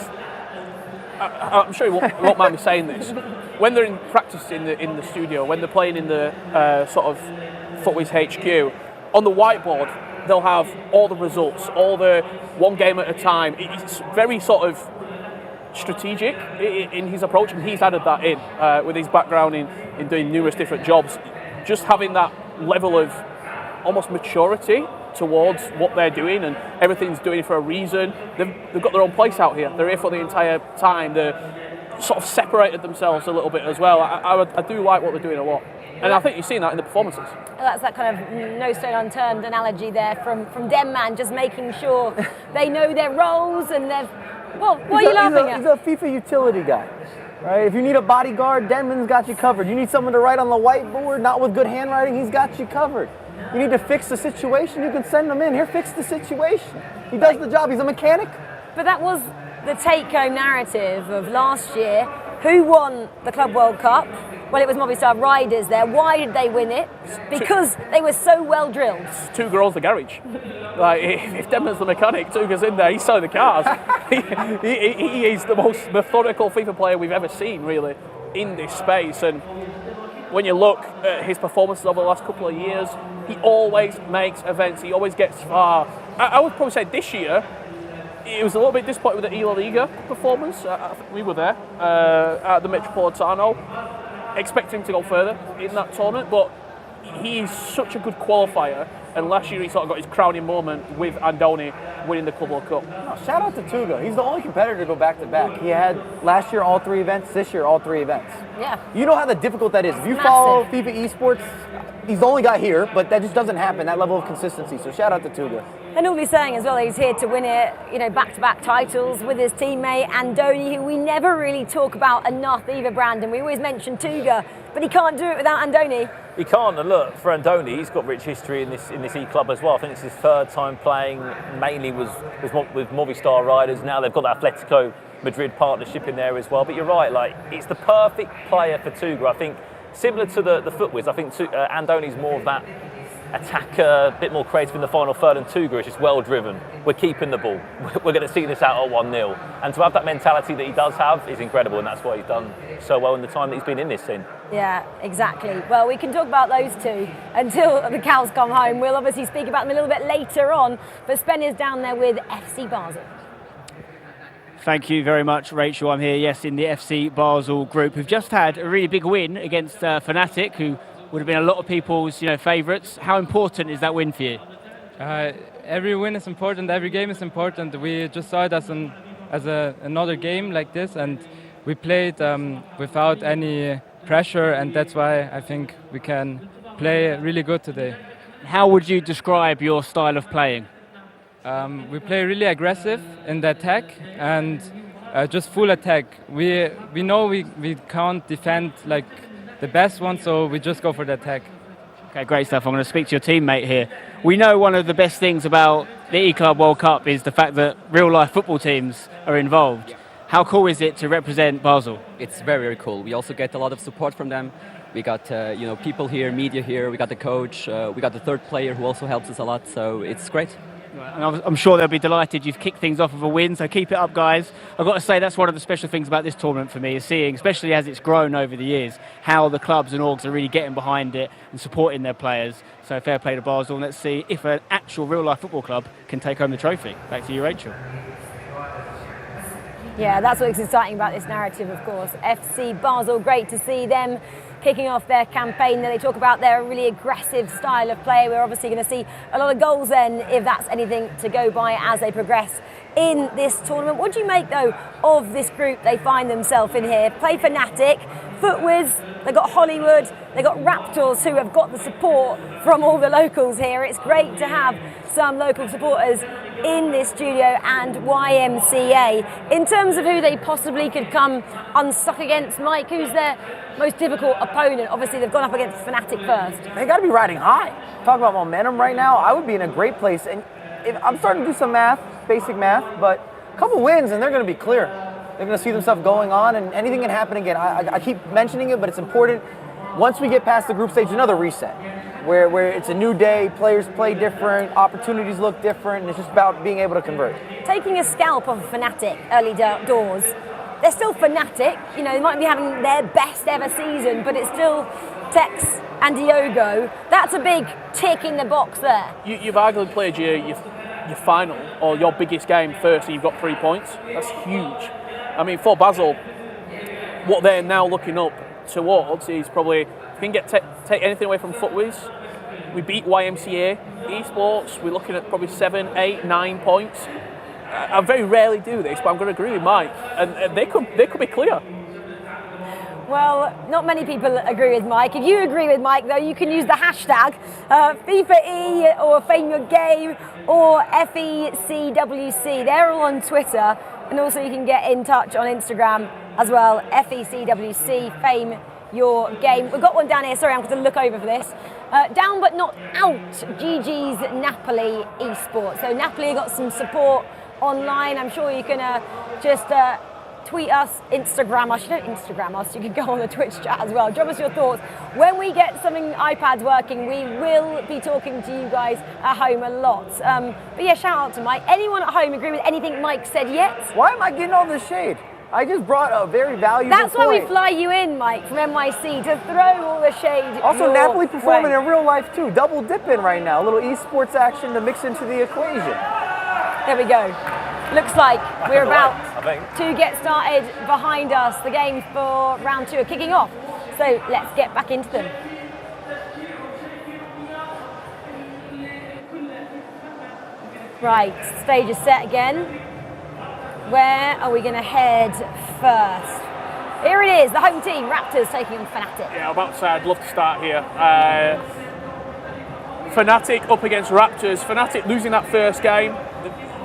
I'm sure you won't mind me saying this, when they're in practice in the studio, when they're playing in the sort of FUTWIZ HQ, on the whiteboard they'll have all the results, all the 1 game at a time. It's very sort of strategic in his approach, and he's added that in with his background in doing numerous different jobs. Just having that level of almost maturity towards what they're doing, and everything's doing it for a reason. They've got their own place out here. They're here for the entire time. They're sort of separated themselves a little bit as well. I do like what they're doing a lot. And I think you've seen that in the performances. That's that kind of no stone unturned analogy there from Dem Man, just making sure they know their roles and they've. Well, what are you laughing at? He's a FIFA utility guy, right? If you need a bodyguard, Denman's got you covered. You need someone to write on the whiteboard, not with good handwriting, he's got you covered. You need to fix the situation, you can send him in. Here, fix the situation. He does the job, he's a mechanic. But that was the take-home narrative of last year. Who won the Club World Cup? Well, it was Movistar Riders there. Why did they win it? Because they were so well drilled. Tuga owns the garage. Like, if Denman's the mechanic, Tuga's in there, he's selling the cars. he is the most methodical FIFA player we've ever seen, really, in this space. And when you look at his performances over the last couple of years, he always makes events, he always gets far. I would probably say this year, it was a little bit disappointed with the La Liga performance. I think we were there at the Metropolitano. Expecting him to go further in that tournament, but he's such a good qualifier, and last year he sort of got his crowning moment with Andoni winning the Club World Cup. Oh, shout out to Tuga. He's the only competitor to go back-to-back. He had last year all 3 events, this year all 3 events. Yeah. You know how difficult that is. If you follow FIFA esports, he's the only guy here, but that just doesn't happen, that level of consistency. So shout out to Tuga. And all he's saying as well, he's here to win it, back-to-back titles with his teammate Andoni, who we never really talk about enough either, Brandon. We always mention Tuga, but he can't do it without Andoni. He can't, and look, for Andoni, he's got rich history in this E-Club as well. I think it's his 3rd time playing, mainly with Movistar Riders. Now they've got the Atletico Madrid partnership in there as well. But you're right, like, it's the perfect player for Tuga. I think, similar to the Footwiz, I think Andoni's more of that attacker, a bit more creative in the final third, and Tuga is just well driven. We're keeping the ball. We're going to see this out at 1-0. And to have that mentality that he does have is incredible, and that's what he's done so well in the time that he's been in this scene. Yeah, exactly. Well, we can talk about those two until the cows come home. We'll obviously speak about them a little bit later on, but Sven is down there with FC Basel. Thank you very much, Rachel. I'm here, yes, in the FC Basel group, who've just had a really big win against Fnatic, who would have been a lot of people's favourites. How important is that win for you? Every win is important, every game is important. We just saw it as another game like this, and we played without any pressure, and that's why I think we can play really good today. How would you describe your style of playing? We play really aggressive in the attack and just full attack. We know we can't defend like the best one, so we just go for the attack. Okay, great stuff. I'm going to speak to your teammate here. We know one of the best things about the E-Club World Cup is the fact that real-life football teams are involved. How cool is it to represent Basel? It's very, very cool. We also get a lot of support from them. We got people here, media here, we got the coach, we got the 3rd player who also helps us a lot, so it's great. And I'm sure they'll be delighted you've kicked things off with a win, so keep it up, guys. I've got to say that's one of the special things about this tournament for me, is seeing, especially as it's grown over the years, how the clubs and orgs are really getting behind it and supporting their players. So fair play to Basel, and let's see if an actual real-life football club can take home the trophy. Back to you, Rachel. Yeah, that's what's exciting about this narrative, of course. FC Basel, great to see them kicking off their campaign. They talk about their really aggressive style of play. We're obviously going to see a lot of goals then, if that's anything to go by, as they progress in this tournament. What do you make, though, of this group they find themselves in here? Play Fnatic, Footwiz, they've got Hollywood, they've got Raptors, who have got the support from all the locals here. It's great to have some local supporters in this studio, and YMCA. In terms of who they possibly could come unstuck against, Mike, who's their most difficult opponent? Obviously, they've gone up against Fnatic first. They got to be riding high. Talk about momentum right now. I would be in a great place. And I'm starting to do some math, basic math, but a couple wins and they're going to be clear. They're going to see themselves going on, and anything can happen again. I keep mentioning it, but it's important. Once we get past the group stage, another reset. Where it's a new day, players play different, opportunities look different, and it's just about being able to convert. Taking a scalp of Fnatic early doors, they're still Fnatic. They might be having their best ever season, but it's still Tex and Diogo. That's a big tick in the box there. You've arguably played your final or your biggest game first, and you've got 3 points. That's huge. I mean, for Basel, what they're now looking up towards is probably, if we can take anything away from Footwiz, we beat YMCA esports, we're looking at probably 7, 8, 9 points. I very rarely do this, but I'm going to agree with Mike, and they could be clear. Well, not many people agree with Mike. If you agree with Mike, though, you can use the hashtag FIFAe or Fame Your Game or FECWC. They're all on Twitter, and also you can get in touch on Instagram as well. FECWC, Fame Your Game. We've got one down here. Sorry, I'm going to look over for this. Down but not out, GG's Napoli esports. So Napoli got some support online. I'm sure you can just tweet us, Instagram us. You don't Instagram us, you can go on the Twitch chat as well. Drop us your thoughts. When we get something iPads working, we will be talking to you guys at home a lot. But yeah, shout out to Mike. Anyone at home agree with anything Mike said yet? Why am I getting all this shade? I just brought a very valuable That's why we fly you in, Mike, from NYC, to throw all the shade. Also, Napoli performing in real life too. Double dipping right now. A little esports action to mix into the equation. There we go. Looks like we're about to get started behind us. The games for round 2 are kicking off. So let's get back into them. Right, stage is set again. Where are we going to head first? Here it is, the home team, Raptors taking on Fnatic. Yeah, I'm about to say I'd love to start here. Fnatic up against Raptors. Fnatic losing that first game.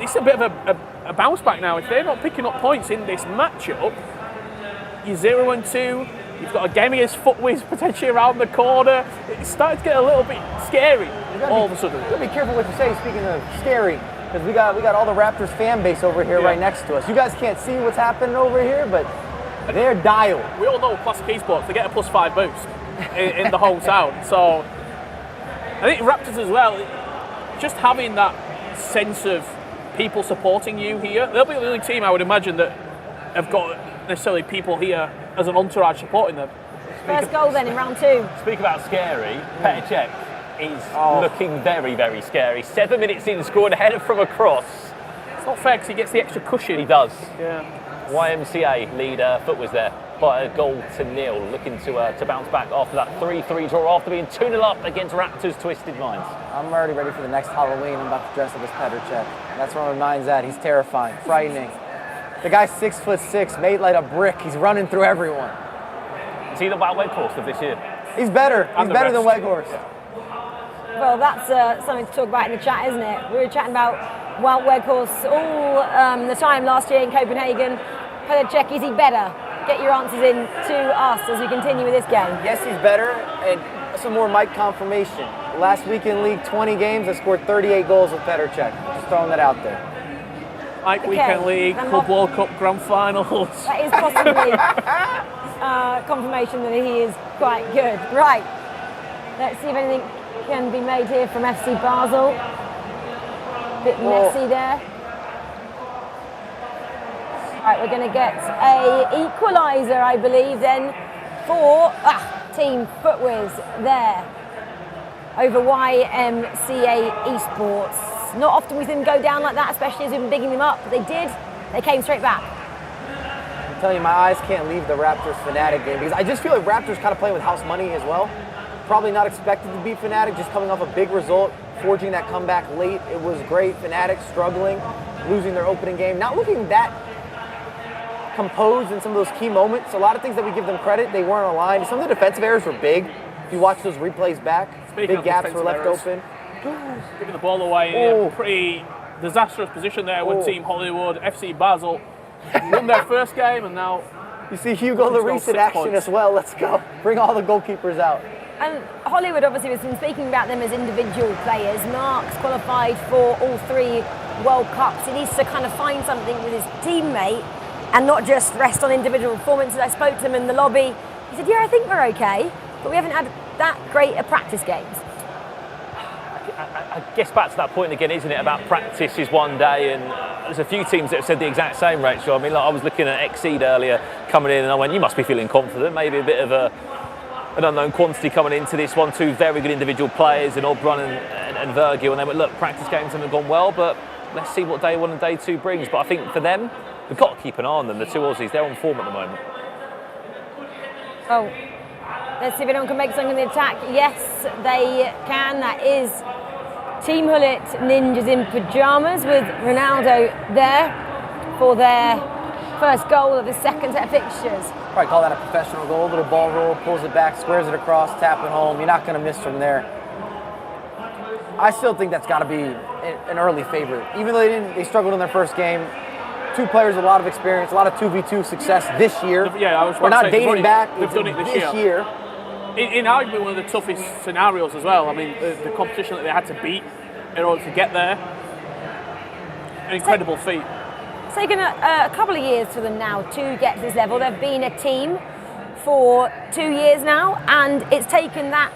It's a bit of a bounce back now. If they're not picking up points in this matchup, you're 0-2. You've got a game against FUTWIZ potentially around the corner. It's starting to get a little bit scary all of a sudden. You gotta be careful what you say, speaking of scary, because we got all the Raptors fan base over here right next to us. You guys can't see what's happening over here, but they're dialed. We all know Classic Esports, they get a +5 boost in the whole town. So I think Raptors as well, just having that sense of people supporting you here. They'll be the only team I would imagine that have got necessarily people here as an entourage supporting them. First goal then in round 2. Speak about scary, Petr Cech is looking very, very scary. 7 minutes in, scored a header from across. It's not fair because he gets the extra cushion. He does. Yeah. YMCA lead FUTWIZ there by a goal to nil, looking to bounce back after that 3-3 draw after being 2-0 up against Raptors' Twisted Minds. I'm already ready for the next Halloween. I'm about to dress up as Petr Cech. That's where my mind's at. He's terrifying, frightening. The guy's 6'6", made like a brick. He's running through everyone. Is he the Wild Weghorst of this year? He's better. He's better than Weghorst. Well, that's something to talk about in the chat, isn't it? We were chatting about Wild Weghorst all the time last year in Copenhagen. Petr Cech, is he better? Get your answers in to us as we continue with this game. Yes, he's better, and some more Mike confirmation. Last week in League, 20 games, I scored 38 goals with Petr Cech. Just throwing that out there. Mike, Weekend League, Club World Cup Grand Finals. That is possibly confirmation that he is quite good. Right, let's see if anything can be made here from FC Basel. Bit messy there. Right, we're going to get a equaliser, I believe, then for Team FUTWIZ there over YMCA Esports. Not often we see them go down like that, especially as we've been bigging them up, but they did. They came straight back. I'm telling you, my eyes can't leave the Raptors Fnatic game because I just feel like Raptors kind of playing with house money as well. Probably not expected to beat Fnatic, just coming off a big result, forging that comeback late. It was great. Fnatic struggling, losing their opening game, not looking that composed in some of those key moments. A lot of things that we give them credit, they weren't aligned. Some of the defensive errors were big. If you watch those replays back, big gaps were left open. Giving the ball away in a pretty disastrous position there with Team Hollywood. FC Basel won their first game and now... You see Hugo Lloris in action as well. Let's go. Bring all the goalkeepers out. And Hollywood obviously has been speaking about them as individual players. Mark's qualified for all 3 World Cups. He needs to kind of find something with his teammate and not just rest on individual performances. I spoke to him in the lobby. He said, yeah, I think we're okay, but we haven't had that great at practice games. I guess back to that point again, isn't it, about practice is one day, and there's a few teams that have said the exact same, Rachel. I mean, like, I was looking at Exceed earlier coming in and I went, you must be feeling confident, maybe a bit of an unknown quantity coming into this one. 2 very good individual players in Obrun and Virgil, and they went, look, practice games haven't gone well, but let's see what day 1 and day 2 brings. But I think for them, we've got to keep an eye on them. The 2 Aussies, they're on form at the moment. Oh, let's see if anyone can make something in the attack. Yes, they can. That is Team Hullet Ninjas in pyjamas with Ronaldo there for their first goal of the second set of fixtures. probably call that a professional goal. A little ball roll, pulls it back, squares it across, tap it home. You're not going to miss from there. I still think that's got to be an early favorite. Even though they struggled in their first game, two players with a lot of experience, a lot of 2v2 success this year. Yeah, I was We're not dating back. They've done it this year. In arguably one of the toughest scenarios as well. I mean, the competition that they had to beat in order to get there. An incredible feat. It's taken a couple of years for them now to get to this level. They've been a team for 2 years now, and it's taken that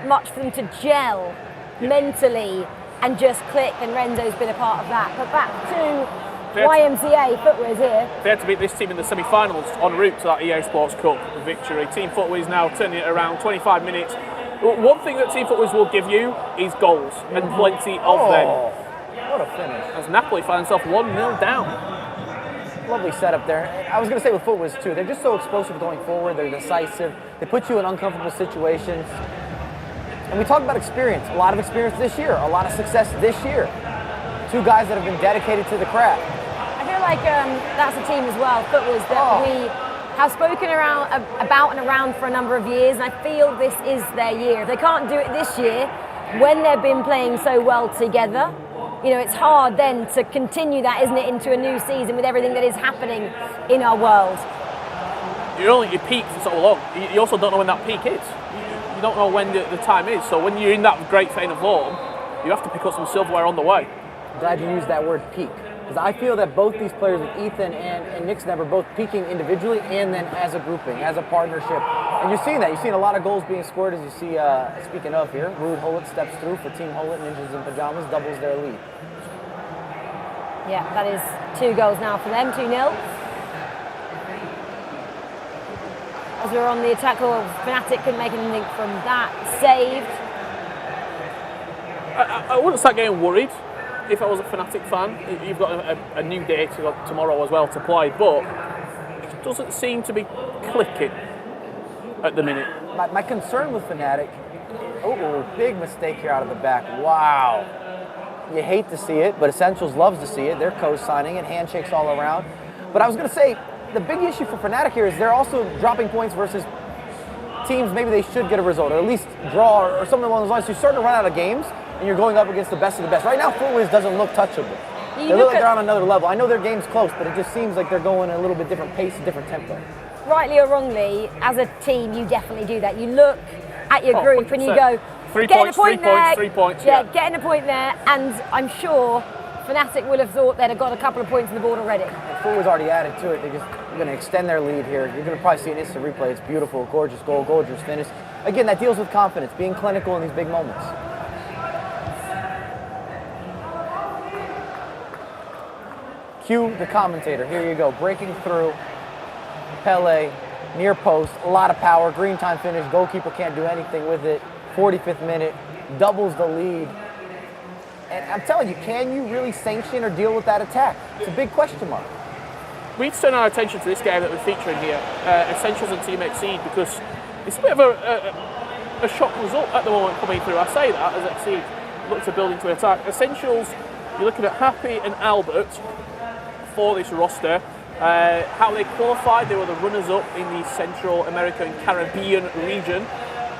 much for them to gel mentally and just click, and Renzo's been a part of that. But back to YMCA, Footwear's here. They had to beat this team in the semi-finals en route to that EA Sports Cup victory. Team Footwear's now turning it around 25 minutes. One thing that Team Footwear's will give you is goals, and plenty of them. What a finish. As Napoli find himself 1-0 down. Lovely setup there. I was going to say with Footwear's too, they're just so explosive going forward, they're decisive, they put you in uncomfortable situations. And we talk about experience, a lot of experience this year, a lot of success this year. Two guys that have been dedicated to the craft. I feel like that's a team as well, Footwear's, that we have spoken about and around for a number of years, and I feel this is their year. If they can't do it this year, when they've been playing so well together, you know, it's hard then to continue that, isn't it, into a new season with everything that is happening in our world. You're only at your peak for so long. You also don't know when that peak is. You don't know when the time is. So when you're in that great vein of form, you have to pick up some silverware on the way. Glad you used that word peak. Because I feel that both these players, Ethan and Nixon, are both peaking individually and then as a grouping, as a partnership. And you're seeing that. You're seeing a lot of goals being scored, as you see, speaking of here. Ruud Gullit steps through for Team Gullit, Ninjas in Pajamas, doubles their lead. Yeah, that is 2 goals now for them, 2-0. As we're on the attack, or Fnatic couldn't make anything from that. Saved. I wouldn't start getting worried if I was a Fnatic fan. You've got a new day tomorrow as well to play, but it doesn't seem to be clicking at the minute. My concern with Fnatic, big mistake here out of the back. Wow. You hate to see it, but Essentials loves to see it. They're co-signing it, handshakes all around. But I was going to say, the big issue for Fnatic here is they're also dropping points versus teams maybe they should get a result, or at least draw, or something along those lines. So you're starting to run out of games, and you're going up against the best of the best. Right now, Footwear doesn't look touchable. They look like they're on another level. I know their game's close, but it just seems like they're going at a little bit different pace, different tempo. Rightly or wrongly, as a team, you definitely do that. You look at your group 100%. And you go, 3 points, 3 points, 3 points. Yeah, getting a point there, and I'm sure Fnatic will have thought they'd have got a couple of points on the board already. Footwear's already added to it. They're going to extend their lead here. You're going to probably see an instant replay. It's beautiful, gorgeous goal, gorgeous finish. Again, that deals with confidence, being clinical in these big moments. Cue the commentator. Here you go. Breaking through. Pele, near post, a lot of power. Green time finish. Goalkeeper can't do anything with it. 45th minute. Doubles the lead. And I'm telling you, can you really sanction or deal with that attack? It's a big question mark. We need to turn our attention to this game that we're featuring here, Essentials and Team Exceed, because it's a bit of a shock result at the moment coming through. I say that as Exceed look to build into an attack. Essentials, you're looking at Happy and Albert for this roster. How they qualified, they were the runners-up in the Central America and Caribbean region.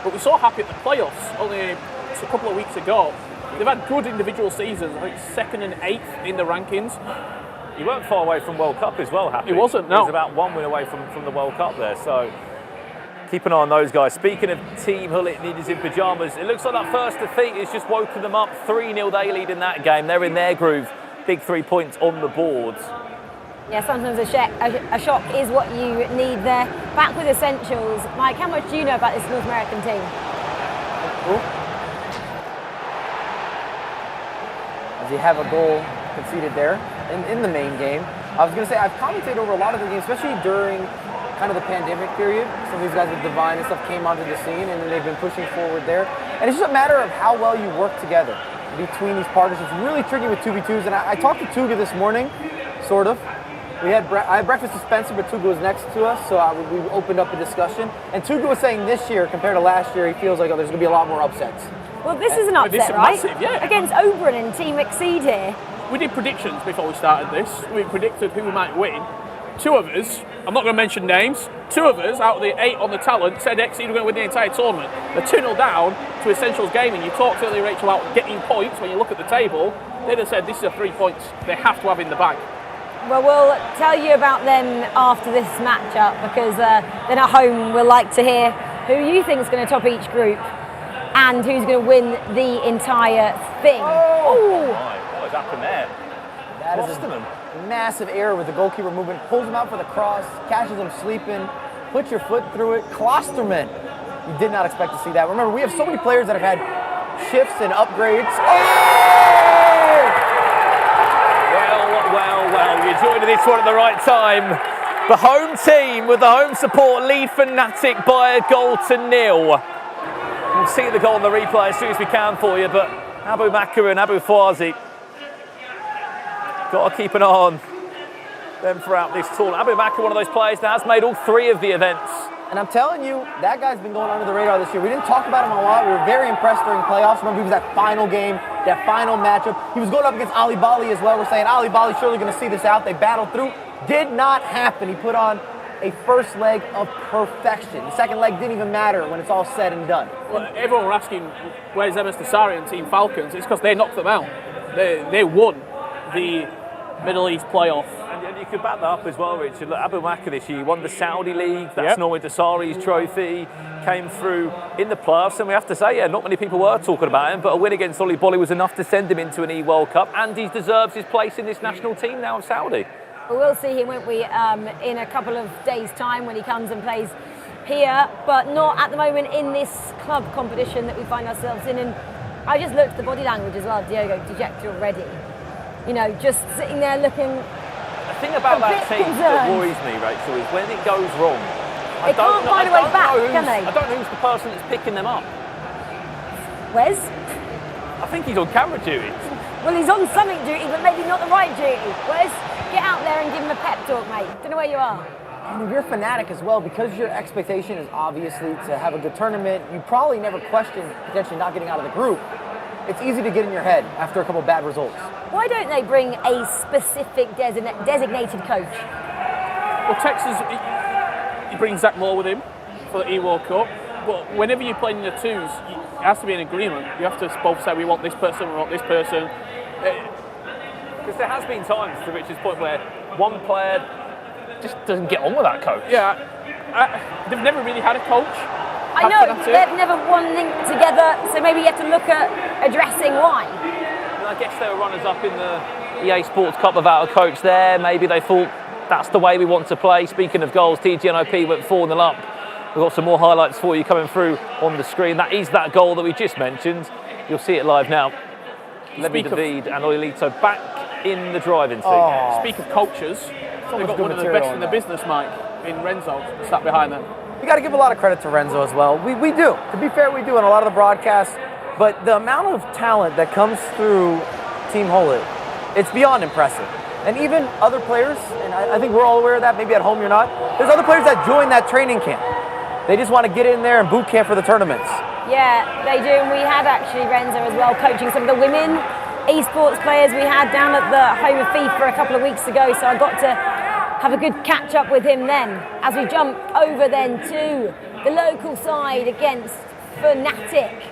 But we saw Happy at the playoffs only a couple of weeks ago. They've had good individual seasons, I think 2nd and 8th in the rankings. He weren't far away from World Cup as well, Happy. He wasn't, no. He was about 1 win away from the World Cup there, so keep an eye on those guys. Speaking of Team Gullit Ninjas in Pajamas, it looks like that first defeat has just woken them up. 3-0 they lead in that game. They're in their groove. Big 3 points on the board. Yeah, sometimes a shock is what you need there. Back with Essentials. Mike, how much do you know about this North American team? As you have a goal conceded there in the main game. I was going to say, I've commentated over a lot of the games, especially during kind of the pandemic period. Some of these guys with Divine and stuff came onto the scene, and they've been pushing forward there. And it's just a matter of how well you work together between these partnerships. It's really tricky with 2v2s, and I talked to Tuga this morning, sort of. I had breakfast with Spencer, but Tuga was next to us, so we opened up a discussion. And Tuga was saying this year, compared to last year, he feels like there's going to be a lot more upsets. Well, this is an upset, right? Massive, yeah. Against Oberon and Team Exceed here. We did predictions before we started this. We predicted who might win. 2 of us I'm not going to mention names. 2 of us out of the 8 on the talent said XC were going to win the entire tournament. They're 2-0 down to Essentials Gaming. You talked earlier, Rachel, about getting points. When you look at the table, they'd have said this is a 3 points they have to have in the bag. Well, we'll tell you about them after this matchup, because then at home we'll like to hear who you think is going to top each group and who's going to win the entire thing. Oh! What has happened there? That is a massive error with the goalkeeper movement. Pulls him out for the cross, catches him sleeping, puts your foot through it. Klosterman, you did not expect to see that. Remember, we have so many players that have had shifts and upgrades. Well, you're joining this one at the right time. The home team with the home support lead Fnatic by a goal to 0. We'll see the goal on the replay as soon as we can for you, but Abu Makar and Abu Fawzi got to keep an eye on them throughout this tournament. Abu Makar, one of those players that has made all 3 of the events. And I'm telling you, that guy's been going under the radar this year. We didn't talk about him a lot. We were very impressed during playoffs. Remember, he was that final game, that final matchup. He was going up against Ali Bali as well. We're saying Ali Bali's surely going to see this out. They battled through. Did not happen. He put on a first leg of perfection. The second leg didn't even matter when it's all said and done. Well, everyone were asking, where's MS Dasari and Team Falcons? It's because they knocked them out. They won the Middle East playoff. And you could back that up as well, Richard. Look, Abu Makar this year won the Saudi League. That's normally Dasari's trophy. Came through in the playoffs, and we have to say, yeah, not many people were talking about him, but a win against Ali Bali was enough to send him into an E-World Cup, and he deserves his place in this national team now of Saudi. We'll see him, won't we, in a couple of days' time when he comes and plays here, but not at the moment in this club competition that we find ourselves in. And I just looked at the body language as well, Diogo, dejected already. You know, just sitting there looking. The thing about that team that worries me, Rachel, is when it goes wrong, They can't find a way back, can they? I don't know who's the person that's picking them up. Wes? I think he's on camera duty. Well, he's on something duty, but maybe not the right duty. Wes, get out there and give him a pep talk, mate. Don't know where you are. And if you're a Fnatic as well, because your expectation is obviously to have a good tournament, you probably never question potentially not getting out of the group. It's easy to get in your head after a couple bad results. Why don't they bring a specific designated coach? Well, Texas, he brings Zach Moore with him for the E-World Cup. But whenever you're playing in the 2s, it has to be an agreement. You have to both say, we want this person, we want this person. Because there has been times, to Richard's point, where one player just doesn't get on with that coach. Yeah, they've never really had a coach. I know, they've never won linked together, so maybe you have to look at addressing why. And I guess they were runners-up in the EA Sports Cup without a coach there. Maybe they thought that's the way we want to play. Speaking of goals, TGNOP went 4-0 up. We've got some more highlights for you coming through on the screen. That is that goal that we just mentioned. You'll see it live now. Levy David and Oilito back in the driving seat. Speak of coaches, they've got one of the best in the business, Mike, in Renzo, sat behind them. We got to give a lot of credit to Renzo as well. We do. To be fair, we do in a lot of the broadcasts. But the amount of talent that comes through Team Holit, it's beyond impressive. And even other players, and I think we're all aware of that, maybe at home you're not, there's other players that join that training camp. They just want to get in there and boot camp for the tournaments. Yeah, they do. And we had actually Renzo as well coaching some of the women esports players we had down at the home of FIFA a couple of weeks ago. So I got to have a good catch up with him then, as we jump over then to the local side against Fnatic.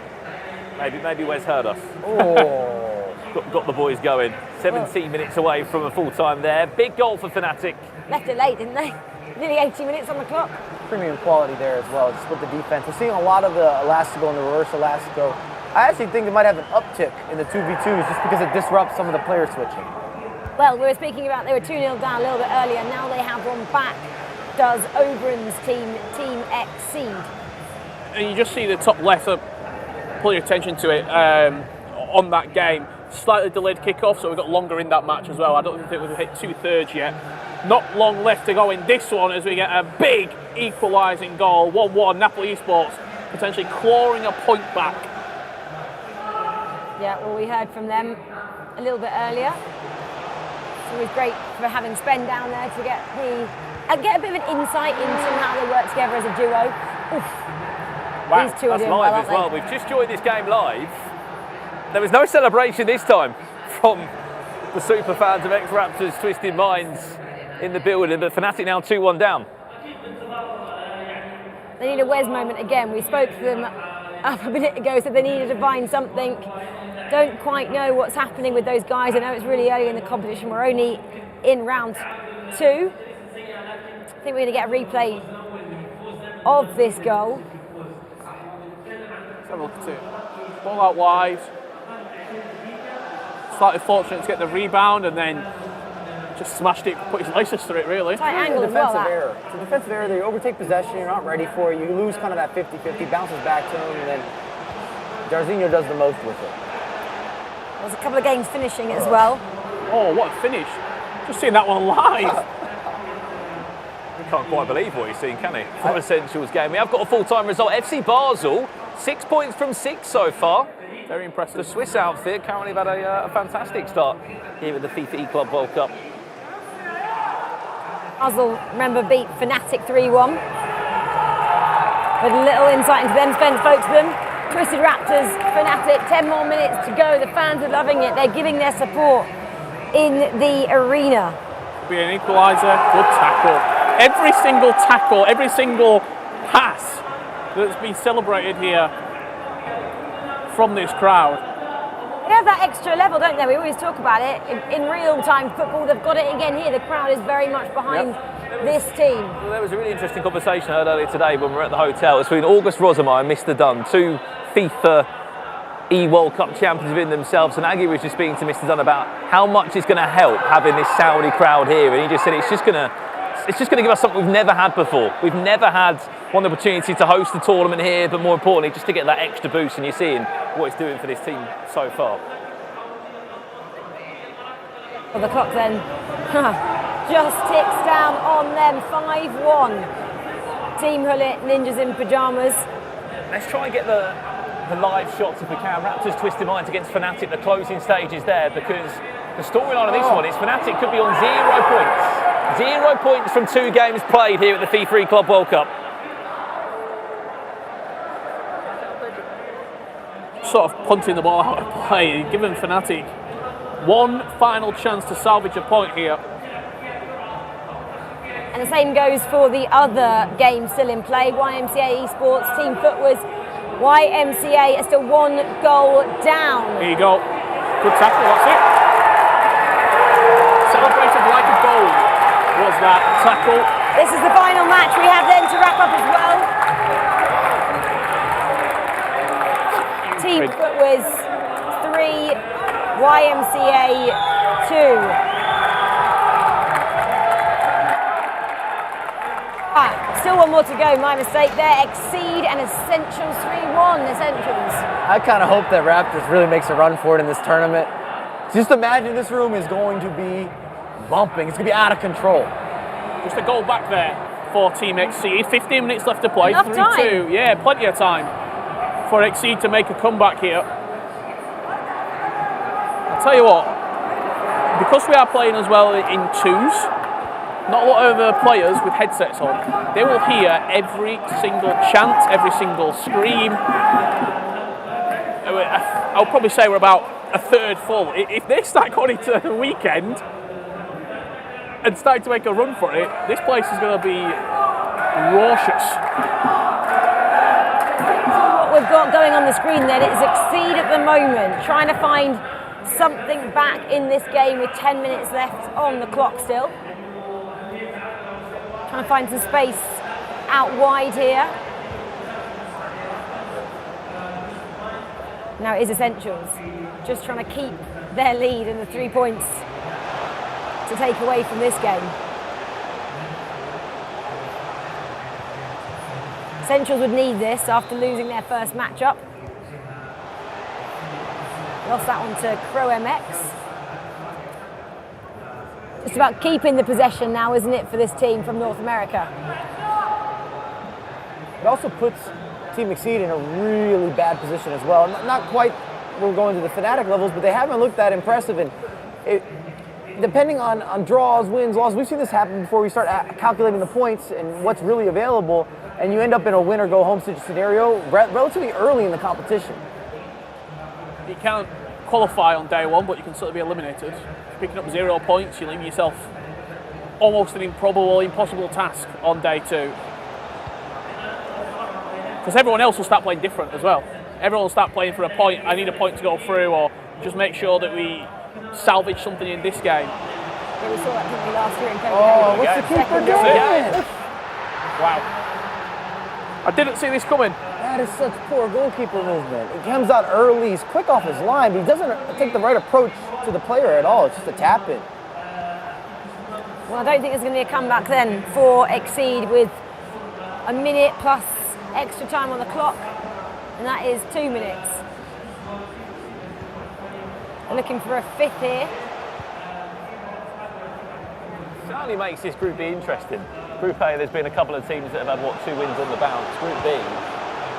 Maybe Wes heard us. Oh. got the boys going. 17 minutes away from a full time there. Big goal for Fnatic. Left it late, didn't they? Nearly 80 minutes on the clock. Premium quality there as well, just with the defense. We're seeing a lot of the Elastico and the reverse Elastico. I actually think they might have an uptick in the 2v2s just because it disrupts some of the player switching. Well, we were speaking about they were 2-0 down a little bit earlier. Now they have one back. Does Oberon's Team Exceed. And you just see the top left, pull your attention to it on that game. Slightly delayed kickoff, so we've got longer in that match as well. I don't think we've hit 2/3 yet. Not long left to go in this one as we get a big equalising goal. 1-1, Napoli Esports potentially clawing a point back. Yeah, well, we heard from them a little bit earlier. It's always great for having Spen down there to get a bit of an insight into how they work together as a duo. Oof. Wow, These two are that's doing live well, as aren't well. they? We've just joined this game live. There was no celebration this time from the super fans of X-Raptors Twisted Minds in the building, but Fnatic now 2-1 down. They need a Wes moment again. We spoke to them up a minute ago, said they needed to find something. Don't quite know what's happening with those guys. I know it's really early in the competition. We're only in round 2. I think we're going to get a replay of this goal. Let's have a look at it. Ball out wide. Slightly fortunate to get the rebound and then just smashed it, put his laces through it really. Tight angle as well, that. Error. It's a defensive error. They overtake possession. You're not ready for it. You lose kind of that 50-50, bounces back to him, and then Jarzinho does the most with it. There's a couple of games finishing as well. Oh, what a finish. Just seeing that one live. He can't quite believe what he's seen, can he? From Essentials game. We have got a full-time result. FC Basel, 6 points from 6 so far. Very impressive. The Swiss outfit currently have had a fantastic start here at the FIFAe Club World Cup. Basel, remember, beat Fnatic 3-1. With a little insight into them, Spence spoke to them. Twisted Raptors, Fnatic, 10 more minutes to go. The fans are loving it. They're giving their support in the arena. Be an equaliser, good tackle. Every single tackle, every single pass that's been celebrated here from this crowd. They have that extra level, don't they? We always talk about it. In real-time football, they've got it again here. The crowd is very much behind this team. Well, there was a really interesting conversation I heard earlier today when we were at the hotel between August Rosemeyer and Mr. Dunn, 2 FIFA World Cup champions within themselves, and Aggie was just speaking to Mr. Dunn about how much it's going to help having this Saudi crowd here, and he just said it's just going to give us something we've never had before. We've never had one opportunity to host the tournament here, but more importantly, just to get that extra boost, and you're seeing what it's doing for this team so far. Well, the clock then just ticks down on them, 5-1. Team Hullet, Ninjas in Pyjamas. Let's try and get the live shots if we can. Raptors twisted minds against Fnatic. The closing stage is there because the storyline of this one is Fnatic could be on 0 points. 0 points from 2 games played here at the FIFAe Club World Cup. Sort of punting the ball out of play, giving Fnatic one final chance to salvage a point here. And the same goes for the other game still in play. YMCA Esports, Team Footwas. YMCA are still 1 goal down. Here you go. Good tackle, that's it. Celebrated like a goal was that tackle. This is the final match we have then to wrap up as well. Team Footwas 3, YMCA 2. Still 1 more to go, my mistake there. Exceed and Essentials 3-1, Essentials. I kind of hope that Raptors really makes a run for it in this tournament. Just imagine this room is going to be bumping. It's going to be out of control. Just a goal back there for Team Exceed. 15 minutes left to play. 3-2. Yeah, plenty of time for Exceed to make a comeback here. I'll tell you what, because we are playing as well in twos, not a lot of players with headsets on, they will hear every single chant, every single scream. I'll probably say we're about a third full. If they start going into the weekend and start to make a run for it, this place is going to be raucous. What we've got going on the screen then is Exceed at the moment, trying to find something back in this game with 10 minutes left on the clock still. Trying to find some space out wide here. Now it is Essentials, just trying to keep their lead and the 3 points to take away from this game. Essentials would need this after losing their first matchup. Lost that one to Crow MX. It's about keeping the possession now, isn't it, for this team from North America? It also puts Team Exceed in a really bad position as well. Not quite we're going to the Fnatic levels, but they haven't looked that impressive. And depending on draws, wins, losses, we've seen this happen before we start calculating the points and what's really available, and you end up in a win-or-go-home scenario relatively early in the competition. You can't qualify on day one, but you can sort of be eliminated. Picking up 0 points, you leave yourself almost an impossible task on day 2. Because everyone else will start playing different as well. Everyone will start playing for a point. I need a point to go through, or just make sure that we salvage something in this game. Yeah, we saw that, didn't we, last year in Oh, Copenhagen? what's the keeper That's doing? Wow. I didn't see this coming. That is such poor goalkeeper movement. He comes out early, he's quick off his line, but he doesn't take the right approach to the player at all. It's just a tap in. Well, I don't think there's going to be a comeback then for Exceed with a minute plus extra time on the clock, and that is 2 minutes. We're looking for a 5th here. Certainly makes this Group B interesting. Group A, there's been a couple of teams that have had, 2 wins on the bounce. Group B,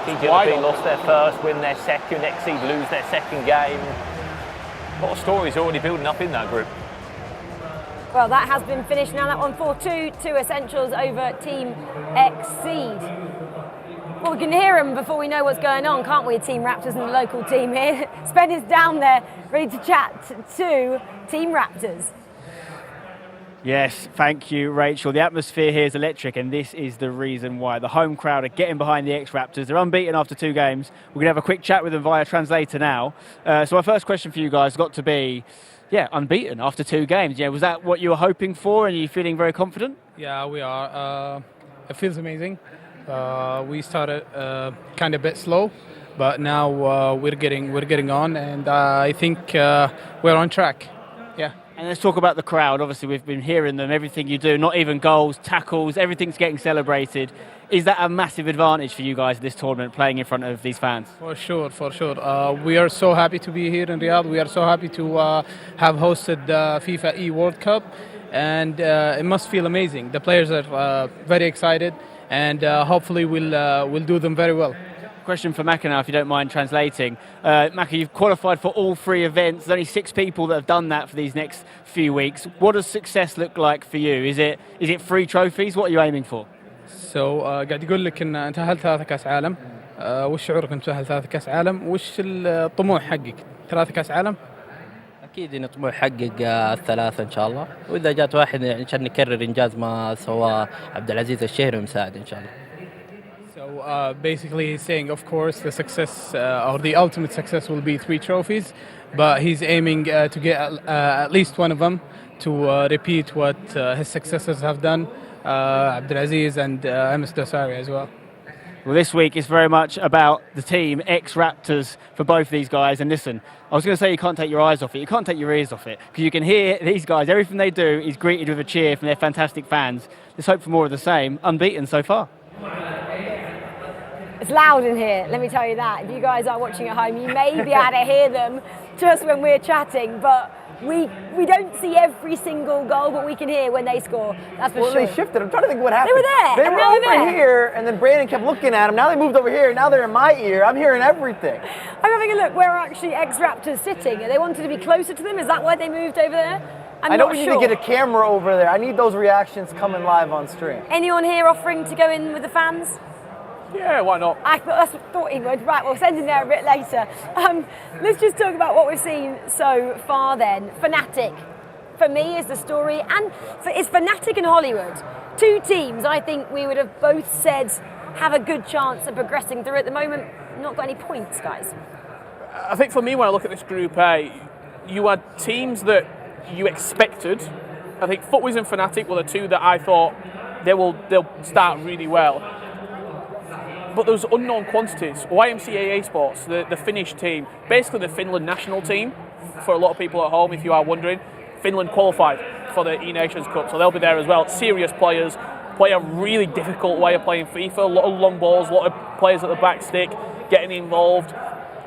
TGLP lost their first, win their second, Exceed lose their second game. A lot of stories already building up in that group. Well, that has been finished now. That one 4-2, 2 Essentials over Team Exceed. Well, we can hear them before we know what's going on, can't we, Team Raptors and the local team here. Spen is down there, ready to chat to Team Raptors. Yes, thank you, Rachel. The atmosphere here is electric, and this is the reason why. The home crowd are getting behind the ex-Raptors. They're unbeaten after 2 games. We're going to have a quick chat with them via translator now. So my first question for you guys has got to be, unbeaten after 2 games. Yeah, was that what you were hoping for, and are you feeling very confident? Yeah, we are. It feels amazing. We started kind of a bit slow, but now we're getting on, and I think we're on track. Yeah. And let's talk about the crowd. Obviously, we've been hearing them, everything you do, not even goals, tackles, everything's getting celebrated. Is that a massive advantage for you guys in this tournament, playing in front of these fans? For sure. We are so happy to be here in Riyadh. We are so happy to have hosted the FIFAe World Cup, and it must feel amazing. The players are very excited, and hopefully we'll do them very well. Question for Maka now, if you don't mind translating. Maka, you've qualified for all 3 events. There's only 6 people that have done that for these next few weeks. What does success look like for you? Is it 3 trophies? What are you aiming for? So قاعد يقول لك ان انت تأهلت 3 كاس عالم. وش شعورك انت تأهل 3 كاس عالم؟ وش الطموح حقك؟ 3 كاس عالم؟ اكيد ان طموح حقق 3 ان شاء الله، واذا جات واحد يعني عشان نكرر انجاز ما سواه عبد العزيز الشهري ونساعد ان شاء الله. So basically he's saying, of course, the success or the ultimate success will be 3 trophies, but he's aiming to get at least one of them to repeat what his successors have done, Abdulaziz and MS Dosari as well. Well, this week is very much about the team, ex-Raptors, for both these guys. And listen, I was going to say you can't take your eyes off it, you can't take your ears off it, because you can hear these guys, everything they do is greeted with a cheer from their fantastic fans. Let's hope for more of the same. Unbeaten so far. It's loud in here, let me tell you that. If you guys are watching at home, you may be able to hear them just when we're chatting, but we don't see every single goal, but we can hear when they score, that's for sure. Well, they shifted. I'm trying to think what happened. They were there. They were over here, and then Brandon kept looking at them. Now they moved over here, now they're in my ear. I'm hearing everything. I'm having a look where are actually ex-Raptors sitting. They wanted to be closer to them, is that why they moved over there? I know we need to get a camera over there. I need those reactions coming live on stream. Anyone here offering to go in with the fans? Yeah, why not? I thought he would. Right, we'll send him there a bit later. Let's just talk about what we've seen so far then. Fnatic, for me, is the story, and it's Fnatic and Hollywood. 2 teams I think we would have both said have a good chance of progressing through. At the moment, not got any points, guys. I think for me, when I look at this Group A, you had teams that you expected. I think Footwiz and Fnatic were the 2 that I thought they'll start really well. But those unknown quantities. YMCA Sports, the Finnish team, basically the Finland national team, for a lot of people at home, if you are wondering. Finland qualified for the E-Nations Cup, so they'll be there as well. Serious players, play a really difficult way of playing FIFA, a lot of long balls, a lot of players at the back stick, getting involved.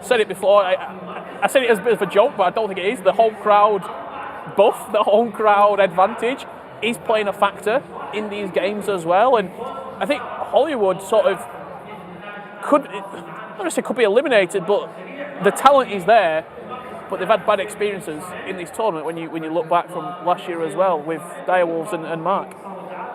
Said it before, I said it as a bit of a joke, but I don't think it is. The home crowd buff, the home crowd advantage is playing a factor in these games as well. And I think Hollywood sort of could be eliminated, but the talent is there. But they've had bad experiences in this tournament when you look back from last year as well with Direwolves and Mark.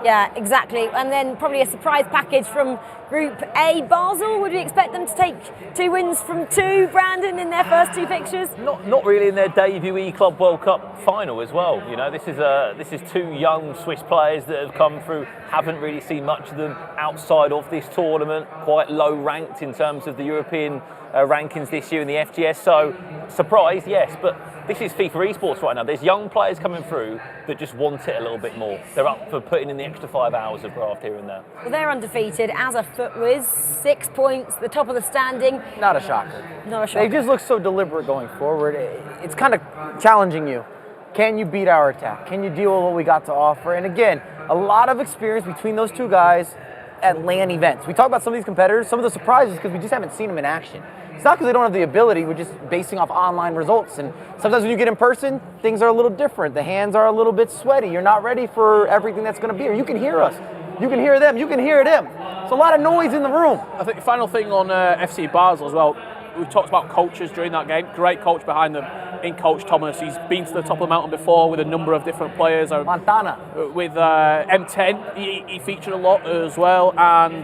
Yeah, exactly. And then probably a surprise package from Group A. Basel, would we expect them to take 2 wins from 2, Brandon, in their first 2 fixtures? Not really in their debut E-Club World Cup final as well. You know, this is 2 young Swiss players that have come through, haven't really seen much of them outside of this tournament, quite low ranked in terms of the European rankings this year in the FGS. So, surprise, yes, but this is FIFA esports right now. There's young players coming through that just want it a little bit more. They're up for putting in the extra 5 hours of graft here and there. Well, they're undefeated as a FUTWIZ, 6 points, the top of the standing. Not a shocker. Not a shocker. They just look so deliberate going forward. It's kind of challenging you. Can you beat our attack? Can you deal with what we got to offer? And again, a lot of experience between those 2 guys at LAN events. We talk about some of these competitors, some of the surprises because we just haven't seen them in action. It's not because they don't have the ability, we're just basing off online results. And sometimes when you get in person, things are a little different. The hands are a little bit sweaty. You're not ready for everything that's going to be here. You can hear us. You can hear them. You can hear them. It's a lot of noise in the room. I think the final thing on FC Basel as well, we've talked about coaches during that game. Great coach behind them in Coach Thomas. He's been to the top of the mountain before with a number of different players. Montana. With M10, he featured a lot as well. And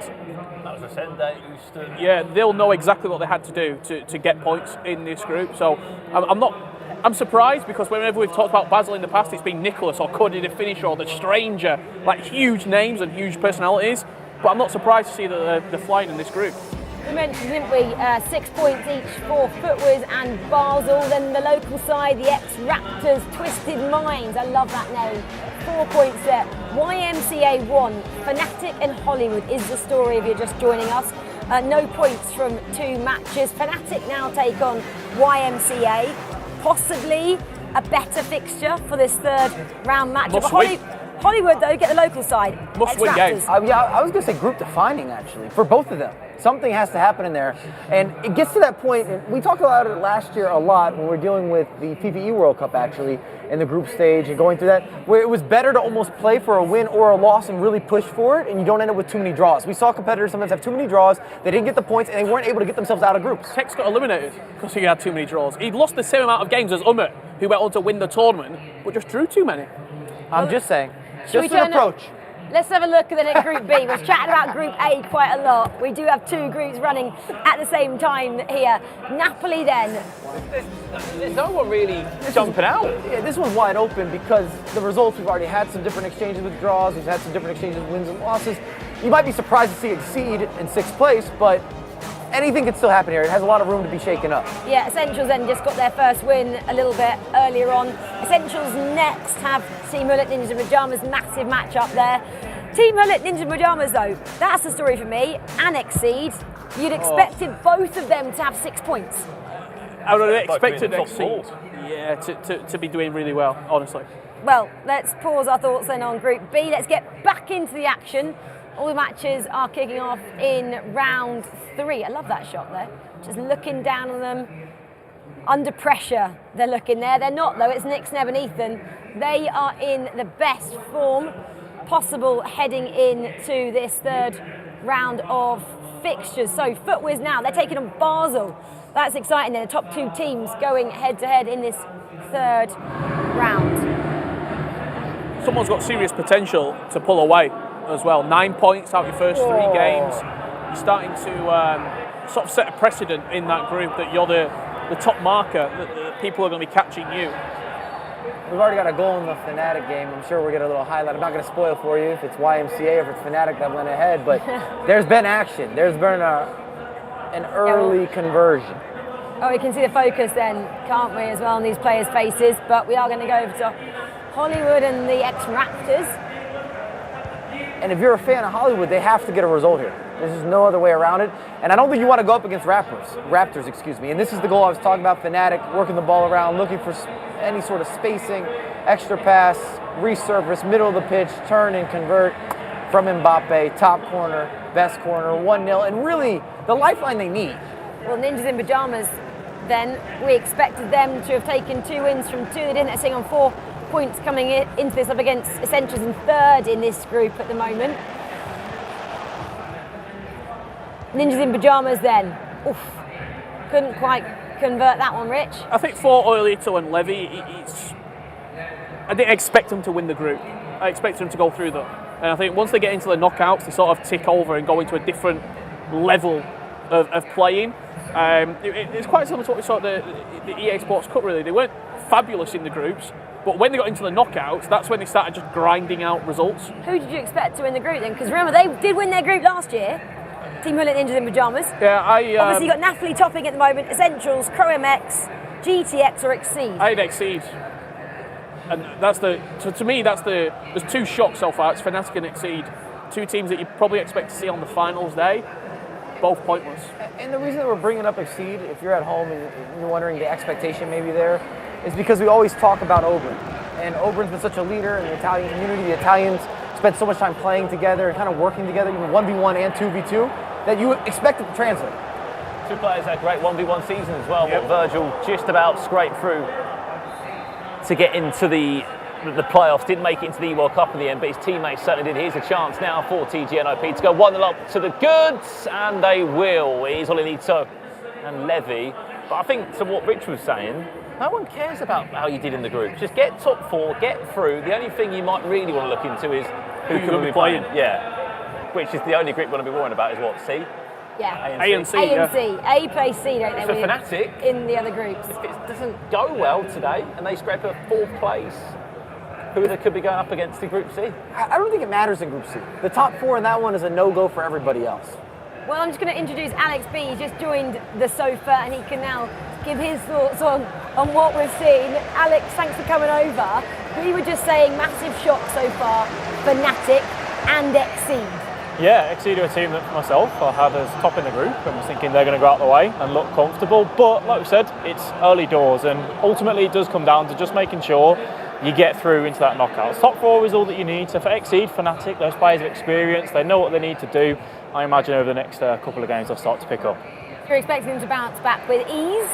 that was a Sende who stood. Yeah, they'll know exactly what they had to do to get points in this group. So I'm surprised because whenever we've talked about Basel in the past, it's been Nicholas or Cody the Finisher or the Stranger, like huge names and huge personalities. But I'm not surprised to see that they're flying in this group. We mentioned, didn't we, 6 points each for FUTWIZ and Basel. Then the local side, the ex-Raptors, Twisted Minds. I love that name. 4 points there. YMCA 1, Fnatic and Hollywood is the story if you're just joining us. No points from 2 matches. Fnatic now take on YMCA. Possibly a better fixture for this 3rd round matchup. Hollywood, though, get the local side. Must-win game. Yeah, I was going to say group defining, actually, for both of them. Something has to happen in there. And it gets to that point, and we talked about it last year a lot when we were dealing with the FIFAe World Cup, actually, in the group stage and going through that, where it was better to almost play for a win or a loss and really push for it, and you don't end up with too many draws. We saw competitors sometimes have too many draws, they didn't get the points, and they weren't able to get themselves out of groups. Tex got eliminated because he had too many draws. He'd lost the same amount of games as Umut, who went on to win the tournament, but just drew too many. I'm just saying. Just an approach. Let's have a look then at Group B. We've chatted about Group A quite a lot. We do have 2 groups running at the same time here. Napoli then. There's no one really jumping out. Yeah, this one's wide open because the results, we've already had some different exchanges with draws, we've had some different exchanges with wins and losses. You might be surprised to see it exceed in 6th place, but anything can still happen here. It has a lot of room to be shaken up. Yeah, Essentials then just got their first win a little bit earlier on. Essentials next have Team Hullet Ninjas and Pajamas, massive match up there. Team Hullet Ninjas and Pajamas though, that's the story for me, and Exceed. You'd expected both of them to have 6 points. I would have expected Exceed, yeah, to be doing really well, honestly. Well, let's pause our thoughts then on Group B. Let's get back into the action. All the matches are kicking off in round 3. I love that shot there. Just looking down on them. Under pressure, they're looking there. They're not, though. It's Nick, Sneb and Ethan. They are in the best form possible heading into this 3rd round of fixtures. So FUTWIZ now, they're taking on Basel. That's exciting. They're the top 2 teams going head-to-head in this 3rd round. Someone's got serious potential to pull away as well. 9 points out of your first 3 games. You're starting to sort of set a precedent in that group that you're the top marker, that people are going to be catching you. We've already got a goal in the Fnatic game. I'm sure we'll get a little highlight. I'm not going to spoil for you if it's YMCA or if it's Fnatic that went ahead, but there's been action. There's been an early conversion. Oh, we can see the focus then, can't we, as well on these players' faces, but we are going to go over to Hollywood and the ex-Raptors. And if you're a fan of Hollywood, they have to get a result here. There's just no other way around it. And I don't think you want to go up against Raptors, excuse me. And this is the goal I was talking about, Fnatic, working the ball around, looking for any sort of spacing, extra pass, resurface, middle of the pitch, turn and convert from Mbappe, top corner, best corner, 1-0, and really the lifeline they need. Well, Ninjas in Pajamas, then, we expected them to have taken 2 wins from 2. They didn't. They're sitting on 4 points coming into this up against Essentials in 3rd in this group at the moment. Ninjas in Pajamas then. Oof. Couldn't quite convert that one, Rich. I think for Oilito and Levy, I didn't expect them to win the group. I expected them to go through And I think once they get into the knockouts, they sort of tick over and go into a different level of playing. It's quite similar to what we saw at the EA Sports Cup, really. They weren't fabulous in the groups, but when they got into the knockouts, that's when they started just grinding out results. Who did you expect to win the group then? Because remember, they did win their group last year. Team Hullet Ninjas in Pyjamas. Yeah, obviously you've got Napoli topping at the moment, Essentials, Pro MX, GTX or Exceed. I had Exceed. And to me, there's two shocks so far. It's Fnatic and Exceed. Two teams that you probably expect to see on the finals day. Both pointless. And the reason that we're bringing up Exceed, if you're at home and you're wondering the expectation maybe there, is because we always talk about Oberyn. And Oberyn's been such a leader in the Italian community. The Italians spent so much time playing together and kind of working together, even 1v1 and 2v2, that you expect it to translate. Two players had a great 1v1 season as well. Yep. Virgil just about scraped through to get into the playoffs. Didn't make it into the World Cup in the end, but his teammates certainly did. Here's a chance now for TGNOP to go 1-0 up to the goods, and they will. It is Olenito and Levy. But I think to what Rich was saying, no one cares about how you did in the group. Just get top four, get through. The only thing you might really want to look into is who can we be playing. Yeah. Which is the only group we're going to be worrying about is what, C? Yeah. A and C. A and C. A plays C, don't they? For Fnatic, in the other groups. If it doesn't go well today and they scrape a fourth place, who they could be going up against in Group C? I don't think it matters in Group C. The top four in that one is a no-go for everybody else. Well, I'm just going to introduce Alex B. He's just joined the sofa and he can now give his thoughts on what we're seeing. Alex, thanks for coming over. We were just saying massive shock so far, Fnatic and Exceed. Yeah, Exceed are a team that myself I had as top in the group and was thinking they're going to go out the way and look comfortable. But like we said, it's early doors and ultimately it does come down to just making sure you get through into that knockout. Top four is all that you need. So for Exceed, Fnatic, those players have experience, they know what they need to do. I imagine over the next couple of games they'll start to pick up. You're expecting them to bounce back with ease?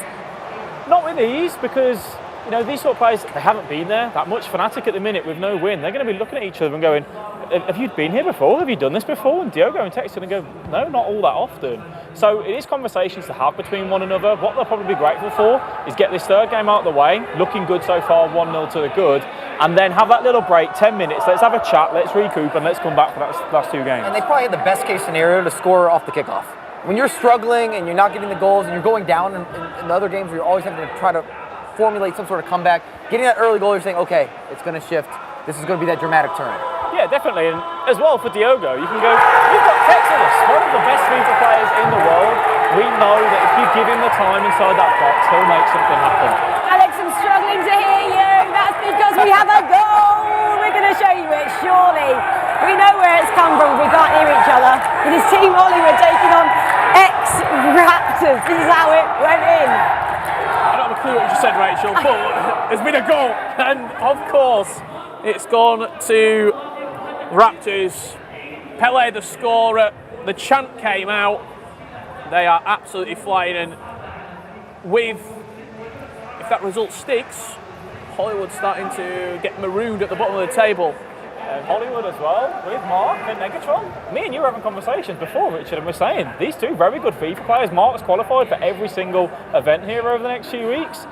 Not with ease, because you know these sort of players, they haven't been there that much. Fnatic at the minute with no win, they're going to be looking at each other and going, have you been here before? Have you done this before? And Diogo and Tex are going to go, no, not all that often. So it is conversations to have between one another. What they'll probably be grateful for is get this third game out of the way, looking good so far, 1-0 to the good, and then have that little break, 10 minutes, let's have a chat, let's recoup, and let's come back for that last two games. And they probably had the best case scenario to score off the kickoff. When you're struggling and you're not getting the goals and you're going down in the other games where you're always having to try to formulate some sort of comeback, getting that early goal, you're saying, okay, it's going to shift. This is going to be that dramatic turn. Yeah, definitely. And as well for Diogo, you can go, you've got Texas, one of the best FIFA players in the world. We know that if you give him the time inside that box, he'll make something happen. Alex, I'm struggling to hear you. That's because we have a goal. We're going to show you it, surely. We know where it's come from. We can't hear each other. It is Team Hollywood taking on ex-Raptors. This is how it went in. I don't have a clue what you just said, Rachel, but there's been a goal. And of course, it's gone to Raptors. Pele, the scorer. The chant came out. They are absolutely flying, and if that result sticks, Hollywood's starting to get marooned at the bottom of the table. And Hollywood as well, with Mark and Negatron. Me and you were having conversations before, Richard, and we're saying these two very good FIFA players. Mark's qualified for every single event here over the next few weeks.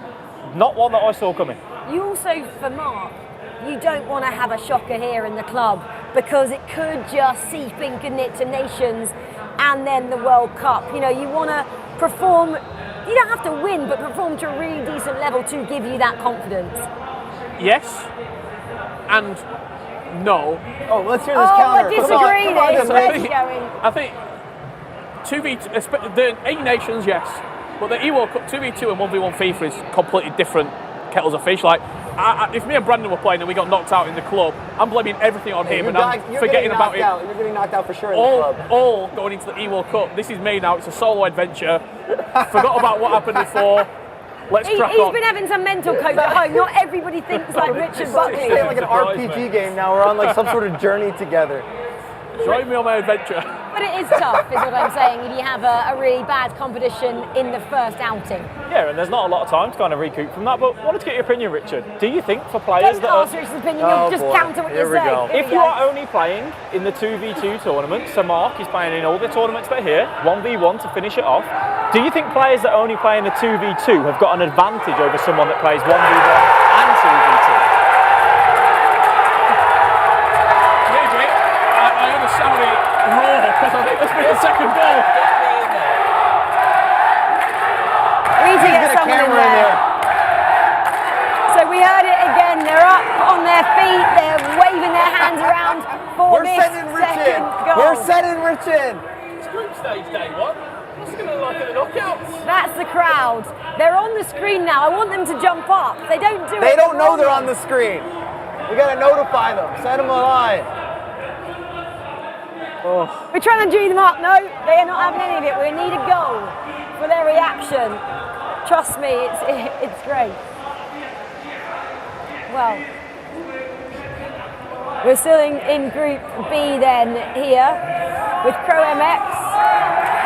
Not one that I saw coming. You also, for Mark, you don't want to have a shocker here in the club because it could just seep in, couldn't it, to Nations and then the World Cup. You know, you want to perform, you don't have to win, but perform to a really decent level to give you that confidence. Yes, and no. Oh, let's hear this counter. I disagree. I think 2v2, the 8 Nations, yes, but the E-World Cup 2v2 and 1v1 FIFA is completely different kettles of fish. Like, if me and Brandon were playing and we got knocked out in the club, I'm blaming everything on him and I'm forgetting about it. You're getting knocked out for sure in the club. All going into the E-World Cup. This is me now. It's a solo adventure. Forgot about what happened before. Let's crack on. He's been having some mental coach at home. Not everybody thinks like Richard Buckley. It's like an RPG game now. We're on like some sort of journey together. Join me on my adventure. But it is tough, is what I'm saying, if you have a really bad competition in the first outing. Yeah, and there's not a lot of time to kind of recoup from that, but I wanted to get your opinion, Richard. Do you think for players that ask Richard's opinion, you'll just counter what you're saying. If you are only playing in the 2v2 tournament, so Mark is playing in all the tournaments that are here, 1v1 to finish it off, do you think players that only play in the 2v2 have got an advantage over someone that plays 1v1 and 2v2? Saudi roar because I think this will be the second goal. We need to get someone in there. So we heard it again. They're up on their feet. They're waving their hands around for this second goal. We're sending Rich in. It's group stage day one. What's it going to look like at the knockouts? That's the crowd. They're on the screen now. I want them to jump up. They don't do it. They don't know they're on the screen. We got to notify them. Send them a line. Oh. We're trying to G them up. No, they are not having any of it. We need a goal for their reaction. Trust me, it's great. Well, we're still in Group B then here with Pro MX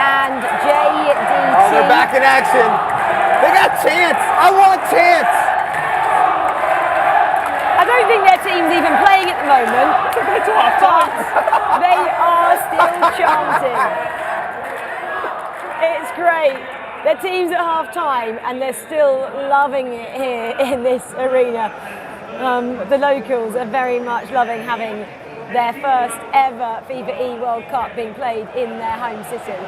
and JDT. Oh, they're back in action. They got Chance. I want Chance. I don't think their team's even playing at the moment, but they are still chanting. It's great. Their team's at half-time and they're still loving it here in this arena. The locals are very much loving having their first ever FIFAe World Cup being played in their home city.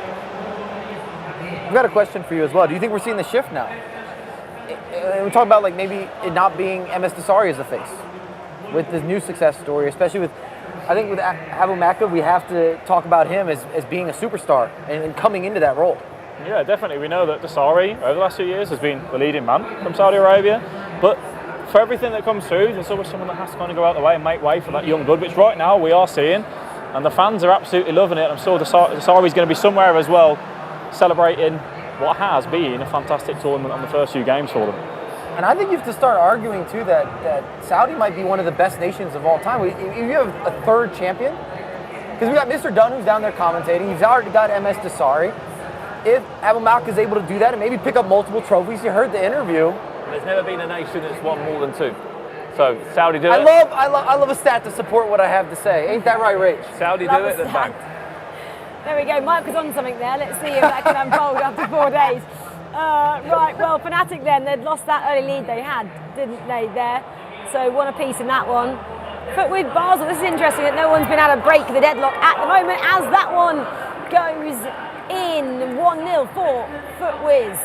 I've got a question for you as well. Do you think we're seeing the shift now? We talk about like maybe it not being MS Desari as the face with this new success story, especially with, I think with Abu Maka, we have to talk about him as being a superstar and coming into that role. Yeah, definitely. We know that Desari over the last few years has been the leading man from Saudi Arabia, but for everything that comes through, there's always someone that has to kind of go out the way and make way for that young blood, which right now we are seeing, and the fans are absolutely loving it. I'm sure Desari's going to be somewhere as well, celebrating what has been a fantastic tournament on the first few games for them. And I think you have to start arguing too that Saudi might be one of the best nations of all time. If you have a third champion, because we got Mr. Dunn who's down there commentating, he's already got MS Desari. If Abu Maka is able to do that and maybe pick up multiple trophies, you heard the interview. There's never been a nation that's won more than 2. So Saudi do it. I love a stat to support what I have to say. Ain't that right, Rach? Saudi do it, then bang. There we go. Mike was on something there. Let's see if that can unfold after 4 days. Right, well, Fnatic then, they'd lost that early lead they had, didn't they, there? So one apiece in that one. But with Basel, this is interesting that no one's been able to break the deadlock at the moment as that one goes in 1-0 for FUTWIZ.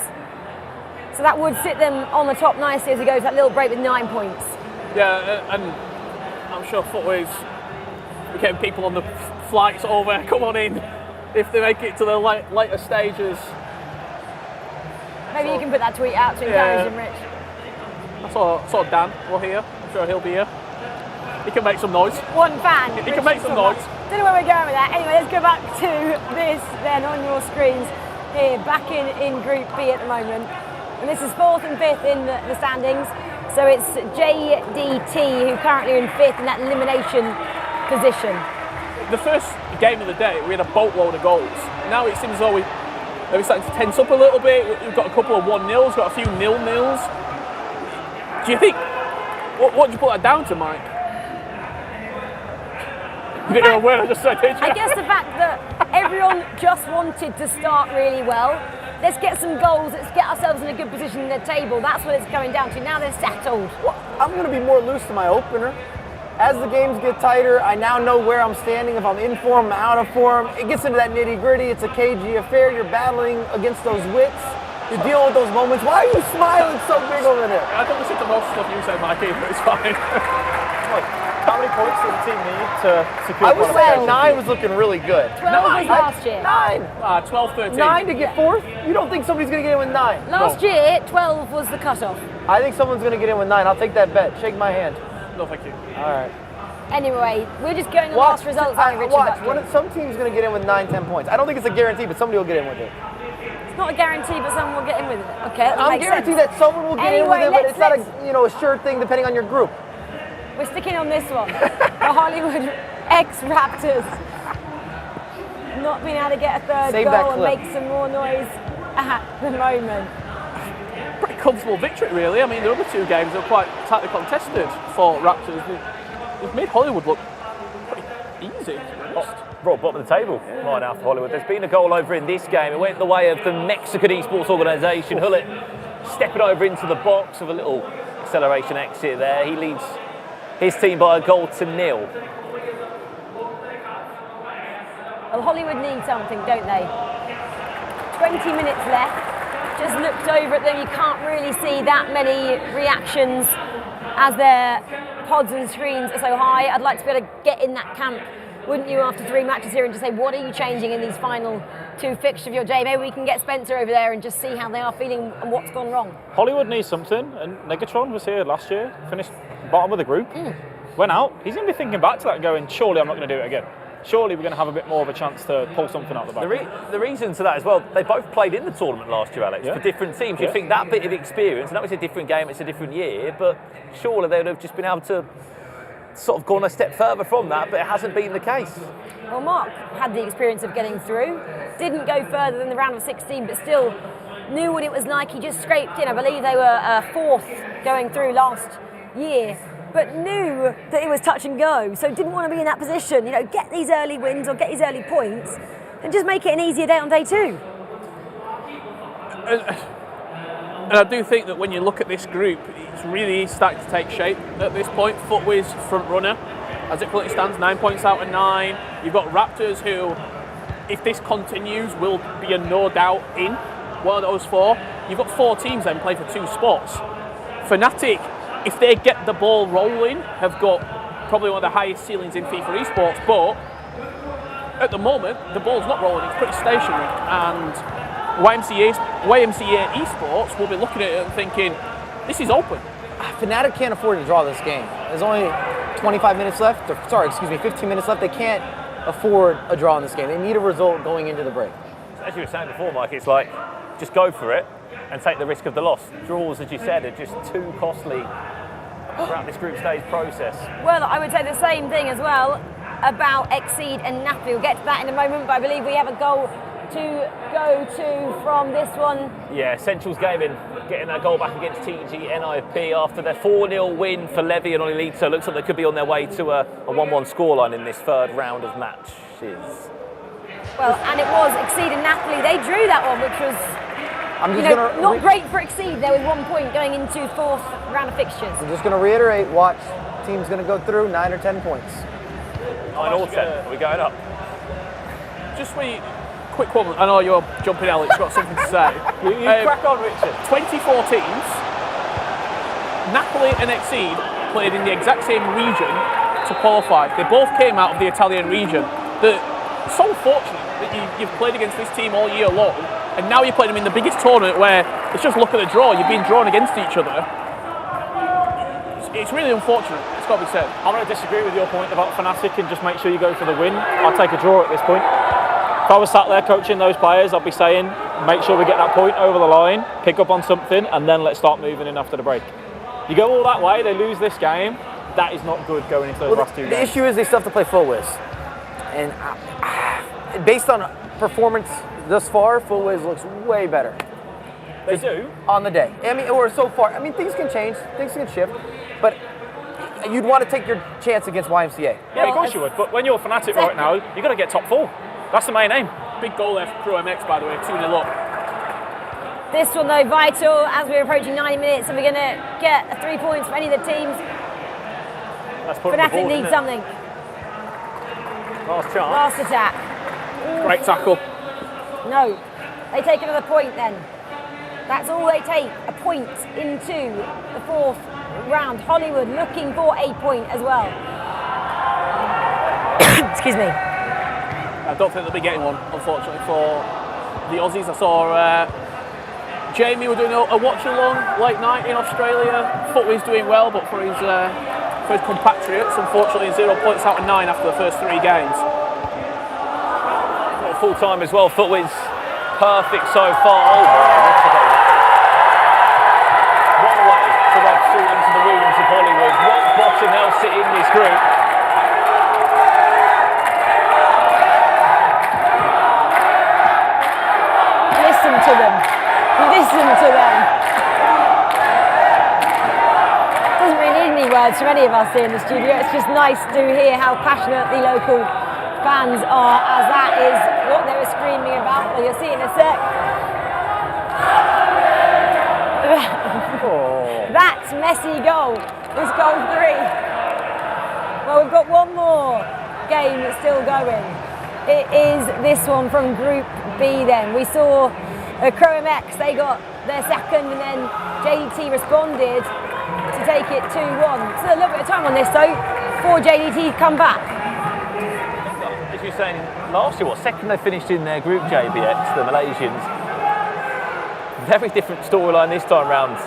So that would sit them on the top nicely as he goes that little break with 9 points. Yeah, and I'm sure FUTWIZ are getting people on the flights over, come on in, if they make it to the later stages. Maybe you can put that tweet out to encourage him, Rich. I saw Dan here. I'm sure he'll be here. He can make some noise. One fan. He can make some noise. Don't know where we're going with that. Anyway, let's go back to this then on your screens here, back in Group B at the moment. And this is 4th and 5th in the standings. So it's JDT who currently are in 5th in that elimination position. The first game of the day, we had a boatload of goals. Now it seems as though we're starting to tense up a little bit. We've got a couple of 1-0s, got a few 0-0s. Do you think, what do you put that down to, Mike? You didn't hear a word I just said, did you? I guess the fact that everyone just wanted to start really well. Let's get some goals, let's get ourselves in a good position in the table. That's what it's coming down to. Now they're settled. Well, I'm going to be more loose to my opener. As the games get tighter, I now know where I'm standing, if I'm in form, out of form. It gets into that nitty-gritty. It's a cagey affair. You're battling against those wits. You're dealing with those moments. Why are you smiling so big over there? I don't listen to most stuff you say, Mikey, but it's fine. How many points does the team need to secure I was saying 9 was looking really good. 12 was last year. 9. 12, 13. 9 to get 4th? You don't think somebody's going to get in with 9? Last year, 12 was the cutoff. I think someone's going to get in with 9. I'll take that bet. Shake my hand. No, thank you. All right. Anyway, we're just going on last results. Some team's going to get in with 9, 10 points. I don't think it's a guarantee, but somebody will get in with it. It's not a guarantee, but someone will get in with it. Okay, I'm guaranteed that someone will get in with it, but it's not a sure thing depending on your group. We're sticking on this one. The Hollywood ex-Raptors not being able to get a third goal and make some more noise at the moment. Pretty comfortable victory, really. I mean, the other 2 games are quite tightly contested for Raptors. They've made Hollywood look pretty easy, to be honest. Brought bottom of the table right now for Hollywood. There's been a goal over in this game. It went the way of the Mexican esports organisation. Hullet stepping over into the box with a little acceleration exit there. He leads his team by a goal to 0. Well, Hollywood need something, don't they? 20 minutes left. Just looked over at them. You can't really see that many reactions as their pods and screens are so high. I'd like to be able to get in that camp, wouldn't you, after 3 matches here, and just say, what are you changing in these final 2 fixtures of your day? Maybe we can get Spencer over there and just see how they are feeling and what's gone wrong. Hollywood needs something, and Negatron was here last year, finished bottom of the group, went out. He's going to be thinking back to that and going, surely I'm not going to do it again. Surely we're going to have a bit more of a chance to pull something out of the back. The reason to that as well, they both played in the tournament last year, Alex, for different teams. You'd think that bit of experience, and that was a different game, it's a different year, but surely they would have just been able to sort of gone a step further from that, but it hasn't been the case. Well, Mark had the experience of getting through, didn't go further than the round of 16, but still knew what it was like. He just scraped in. I believe they were fourth going through last year, but knew that it was touch and go, so didn't want to be in that position. You know, get these early wins or get these early points and just make it an easier day on day 2. And I do think that when you look at this group, it's really starting to take shape at this point. FIFAe's front runner, as it currently stands, 9 points out of 9. You've got Raptors, who, if this continues, will be a no doubt in one of those 4. You've got 4 teams then play for 2 spots. Fnatic, if they get the ball rolling, have got probably one of the highest ceilings in FIFA esports, but at the moment, the ball's not rolling, it's pretty stationary. And YMCA esports will be looking at it and thinking, this is open. Fnatic can't afford to draw this game. There's only 25 minutes left, 15 minutes left. They can't afford a draw in this game. They need a result going into the break. As you were saying before, Mike, it's like, just go for it and take the risk of the loss. Draws, as you said, are just too costly throughout this group stage process. Well, I would say the same thing as well about Exceed and Napoli. We'll get to that in a moment, but I believe we have a goal to go to from this one. Yeah, Essentials Gaming getting that goal back against TG NIP after their 4-0 win for Levy and Olilito. Looks like they could be on their way to a 1-1 scoreline in this third round of matches. Well, and it was Exceed and Napoli. They drew that one, which was not great for Exceed. There was 1 point going into 4th round of fixtures. I'm just going to reiterate, watch team's going to go through 9 or 10 points. 9 or 10, are we going up? Just quick one, I know you're jumping out, you've got something to say. you crack on, Richard. 24 teams, Napoli and Exceed played in the exact same region to qualify. They both came out of the Italian region. It's so fortunate that you've played against this team all year long, and now you're playing them in the biggest tournament where it's just look at the draw, you've been drawn against each other. It's really unfortunate, it's got to be said. I'm going to disagree with your point about Fnatic and just make sure you go for the win. I'll take a draw at this point. If I was sat there coaching those players, I'd be saying, make sure we get that point over the line, pick up on something, and then let's start moving in after the break. You go all that way, they lose this game, that is not good going into those last 2 games. The issue is they still have to play FIFAe. And based on performance thus far, FIFAe looks way better. They do? On the day. I mean, or so far. I mean, things can change, things can shift, but you'd want to take your chance against YMCA. Yeah, of course you would, but when you're Fnatic right now, you've got to get top 4. That's the main aim. Big goal there for Pro MX, by the way, 2-0 up. This one, though, vital as we're approaching 90 minutes, and we're going to get 3 points for any of the teams. Fnatic needs something. Last chance. Last attack. Great tackle. No. They take another point then. That's all they take, a point into the 4th round. Hollywood looking for a point as well. Excuse me. I don't think they'll be getting one, unfortunately, for the Aussies. I saw Jamie were doing a watch-along late night in Australia. FIFAe's doing well, but for his compatriots, unfortunately, 0 points out of 9 after the first 3 games. Full time as well. FIFAe's perfect so far. Oh my, one way to rub salt into the wounds of Hollywood. What bottom else sit in this group? Listen to them. Listen to them. Doesn't really need any words from any of us here in the studio. It's just nice to hear how passionate the local fans are, as that is what they were screaming about. Well, you'll see in a sec. That Messi goal was goal 3. Well, we've got one more game that's still going. it is this one from Group B then. We saw CroMX, they got their second, and then JDT responded to take it 2-1. Still a little bit of time on this though, for JDT to come back. As you were saying, last year, second they finished in their group, JBX, the Malaysians. Very different storyline this time round,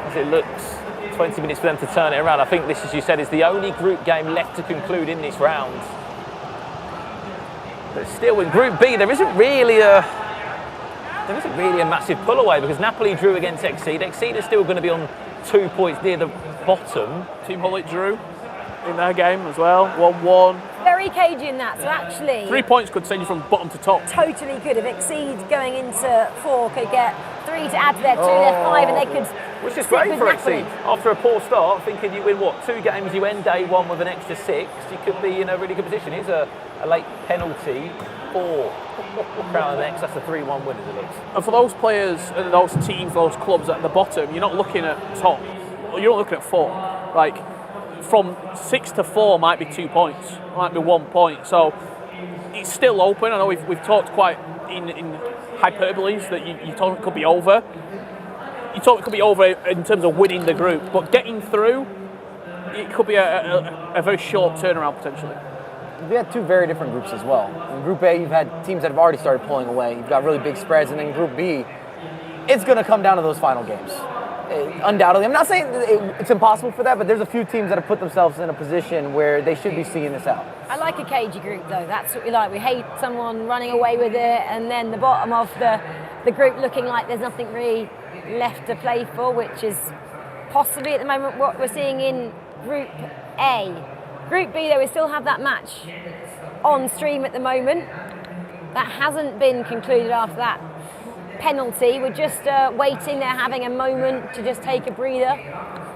as it looks. 20 minutes for them to turn it around. I think this, as you said, is the only group game left to conclude in this round. But still, in Group B, there isn't really a massive pull away, because Napoli drew against Exceed. Exceed is still going to be on 2 points near the bottom. Team Hullet drew in their game as well, 1-1. Very cagey in that, so actually 3 points could send you from bottom to top. Totally could. If Exceed going into 4 could get 3 to add to their 2, their 5, and they could. Which is great for Exceed. After a poor start, thinking you win 2 games, you end day 1 with an extra 6, you could be in a really good position. Here's a late penalty for Crown X. That's a 3-1 win as it looks. And for those players, those teams, those clubs at the bottom, you're not looking at top. You're not looking at 4. Like, from 6 to 4 might be 2 points, might be 1 point. So it's still open. I know we've talked quite in hyperboles that you thought it could be over. You thought it could be over in terms of winning the group, but getting through, it could be a very short turnaround potentially. We had 2 very different groups as well. In Group A, you've had teams that have already started pulling away. You've got really big spreads, and then Group B, it's going to come down to those final games. Undoubtedly, I'm not saying it's impossible for that, but there's a few teams that have put themselves in a position where they should be seeing this out. I like a cagey group though. That's what we like. We hate someone running away with it, and then the bottom of the group looking like there's nothing really left to play for, which is possibly at the moment what we're seeing in Group A. Group B though, we still have that match on stream at the moment. That hasn't been concluded after that penalty. We're just waiting. They're having a moment to just take a breather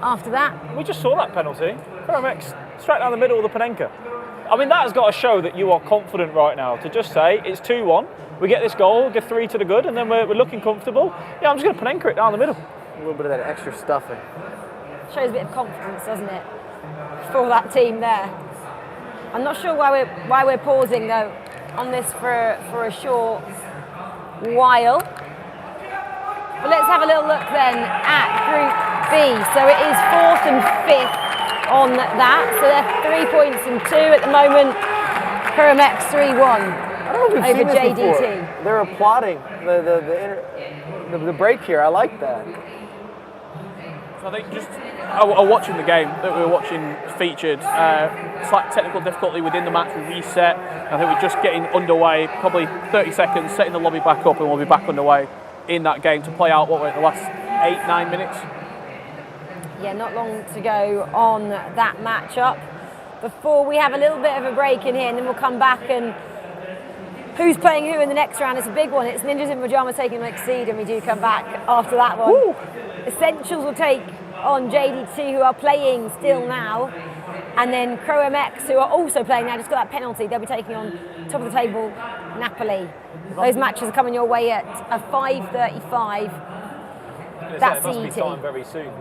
after that. We just saw that penalty. CroMX straight down the middle of the Panenka. I mean, that has got to show that you are confident right now to just say it's 2-1. We get this goal, get 3 to the good, and then we're looking comfortable. Yeah, I'm just going to Panenka it down the middle. A little bit of that extra stuffing. Shows a bit of confidence, doesn't it, for that team there. I'm not sure why we're pausing though on this for a short while. But let's have a little look then at Group B. So it is 4th and 5th on that. So they're 3 points and 2 at the moment. CroMX 3-1 over JDT. They're applauding the break here. I like that. So I think just watching the game that we were watching featured, slight technical difficulty within the match. We reset. I think we're just getting underway. Probably 30 seconds, setting the lobby back up, and we'll be back underway in that game to play out what were the last 8-9 minutes. Yeah, not long to go on that matchup before we have a little bit of a break in here, and then we'll come back and who's playing who in the next round. It's a big one. It's Ninjas in Pajamas taking Exceed, and we do come back after that one. Woo! Essentials will take on JDT, who are playing still now, and then CroMX, who are also playing now, just got that penalty. They'll be taking on top of the table Napoli. Those matches are coming your way at a 5:35. That's it must be time very soon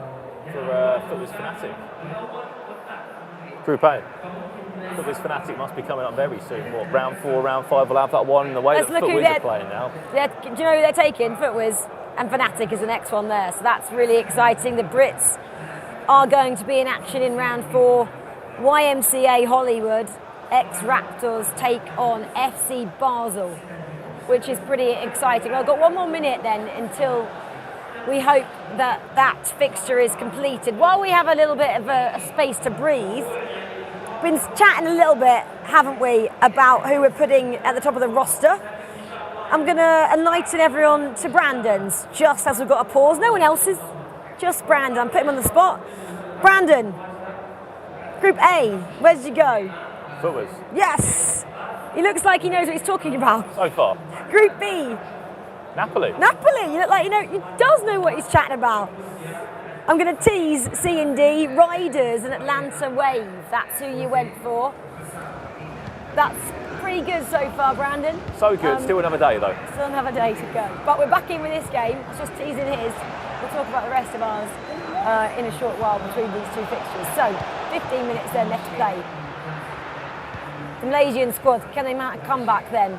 for Footwiz Fnatic. Group A. Footwiz Fnatic must be coming up very soon. What, round 4, round 5 will have that one in the way that Footwiz are playing now. Do you know who they're taking? Footwiz and Fnatic is the next one there. So that's really exciting. The Brits are going to be in action in round 4. YMCA Hollywood, ex-Raptors, take on FC Basel, which is pretty exciting. I've got 1 more minute then until we hope that fixture is completed. While we have a little bit of a space to breathe, been chatting a little bit, haven't we, about who we're putting at the top of the roster. I'm going to enlighten everyone to Brandon's, just as we've got a pause. No one else's, just Brandon. I'm putting him on the spot. Brandon, Group A, where did you go? Footwiz. Yes! He looks like he knows what he's talking about. So far. Group B. Napoli. Napoli, you look like he does know what he's chatting about. I'm going to tease C&D, Riders and Atlanta Wave. That's who you went for. That's pretty good so far, Brandon. So good. Still another day, though. Still another day to go. But we're back in with this game. It's just teasing his. We'll talk about the rest of ours in a short while between these 2 fixtures. So, 15 minutes then left to play. the Malaysian squad, can they mount a comeback then?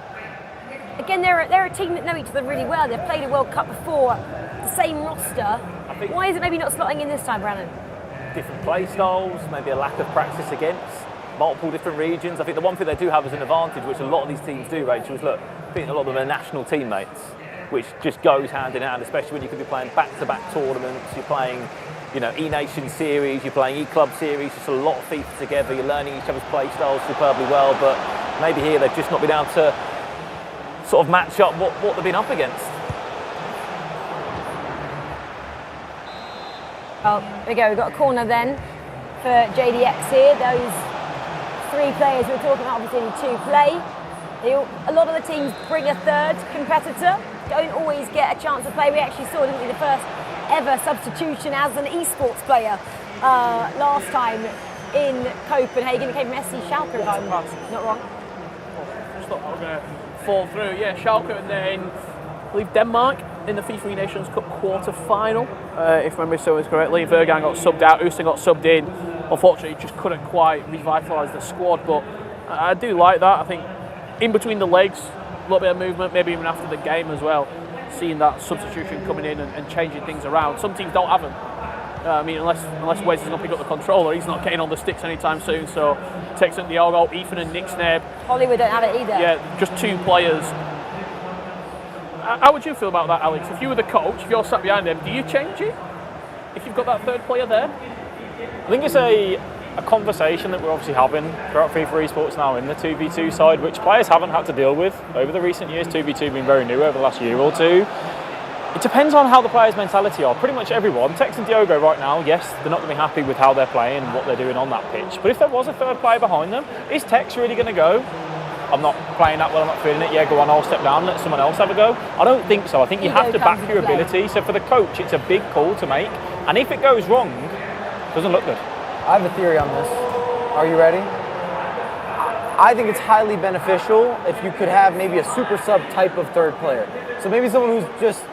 Again, they're a team that know each other really well. They've played a World Cup before, the same roster. Why is it maybe not slotting in this time, Brandon? Different play styles, maybe a lack of practice against multiple different regions. I think the one thing they do have as an advantage, which a lot of these teams do, Rachel, is look, I think a lot of them are national teammates, which just goes hand in hand, especially when you could be playing back-to-back tournaments, you're playing, you know, E-Nation series, you're playing E-Club series, just a lot of FIFA together, you're learning each other's play styles superbly well, but maybe here they've just not been able to sort of match up what they've been up against. Well, there we go, we've got a corner then for JDX here. Those three players we're talking about obviously need to play. A lot of the teams bring a third competitor, don't always get a chance to play. We actually saw, didn't we, the first ever substitution as an esports player last time in Copenhagen. It came from SC Schalke, if I'm not wrong. Just thought I was going to fall through. Yeah, Schalke and then I believe Denmark in the FIFA Nations Cup quarter-final, if memory serves correctly. Vergan got subbed out, Houston got subbed in. Unfortunately, just couldn't quite revitalise the squad, but I do like that. I think in between the legs, a little bit of movement, maybe even after the game as well, seeing that substitution coming in and changing things around. Some teams don't have them. I mean, unless Wes is not picking up the controller, he's not getting on the sticks anytime soon. So, Texan Diogo, Ethan and Nick Sneb. Hollywood don't have it either. Yeah, just two players. How would you feel about that, Alex? If you were the coach, if you're sat behind them, do you change it? If you've got that third player there? I think it's a conversation that we're obviously having throughout FIFA esports now in the 2v2 side, which players haven't had to deal with over the recent years. 2v2 being very new over the last year or two. It depends on how the players' mentality are. Pretty much everyone, Tex and Diogo right now, yes, they're not going to be happy with how they're playing and what they're doing on that pitch. But if there was a third player behind them, is Tex really going to go, I'm not playing that well, I'm not feeling it, yeah, go on, I'll step down, let someone else have a go? I don't think so. I think you have to back your ability. So for the coach, it's a big call to make. And if it goes wrong, it doesn't look good. I have a theory on this. Are you ready? I think it's highly beneficial if you could have maybe a super sub type of third player. So maybe someone who's just,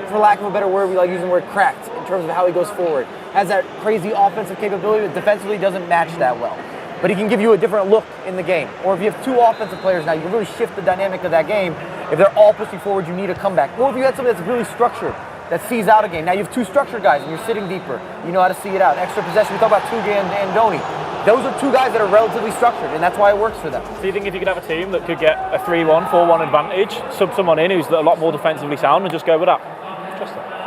for lack of a better word, we like using the word cracked in terms of how he goes forward. Has that crazy offensive capability, but defensively doesn't match that well. But he can give you a different look in the game. Or if you have two offensive players now, you can really shift the dynamic of that game. If they're all pushing forward, you need a comeback. Or if you had somebody that's really structured, that sees out a game. Now you have two structured guys and you're sitting deeper. You know how to see it out. Extra possession, we talk about Tuga and Doni. Those are two guys that are relatively structured, and that's why it works for them. So you think if you could have a team that could get a 3-1, 4-1 advantage, sub someone in who's a lot more defensively sound and just go with that?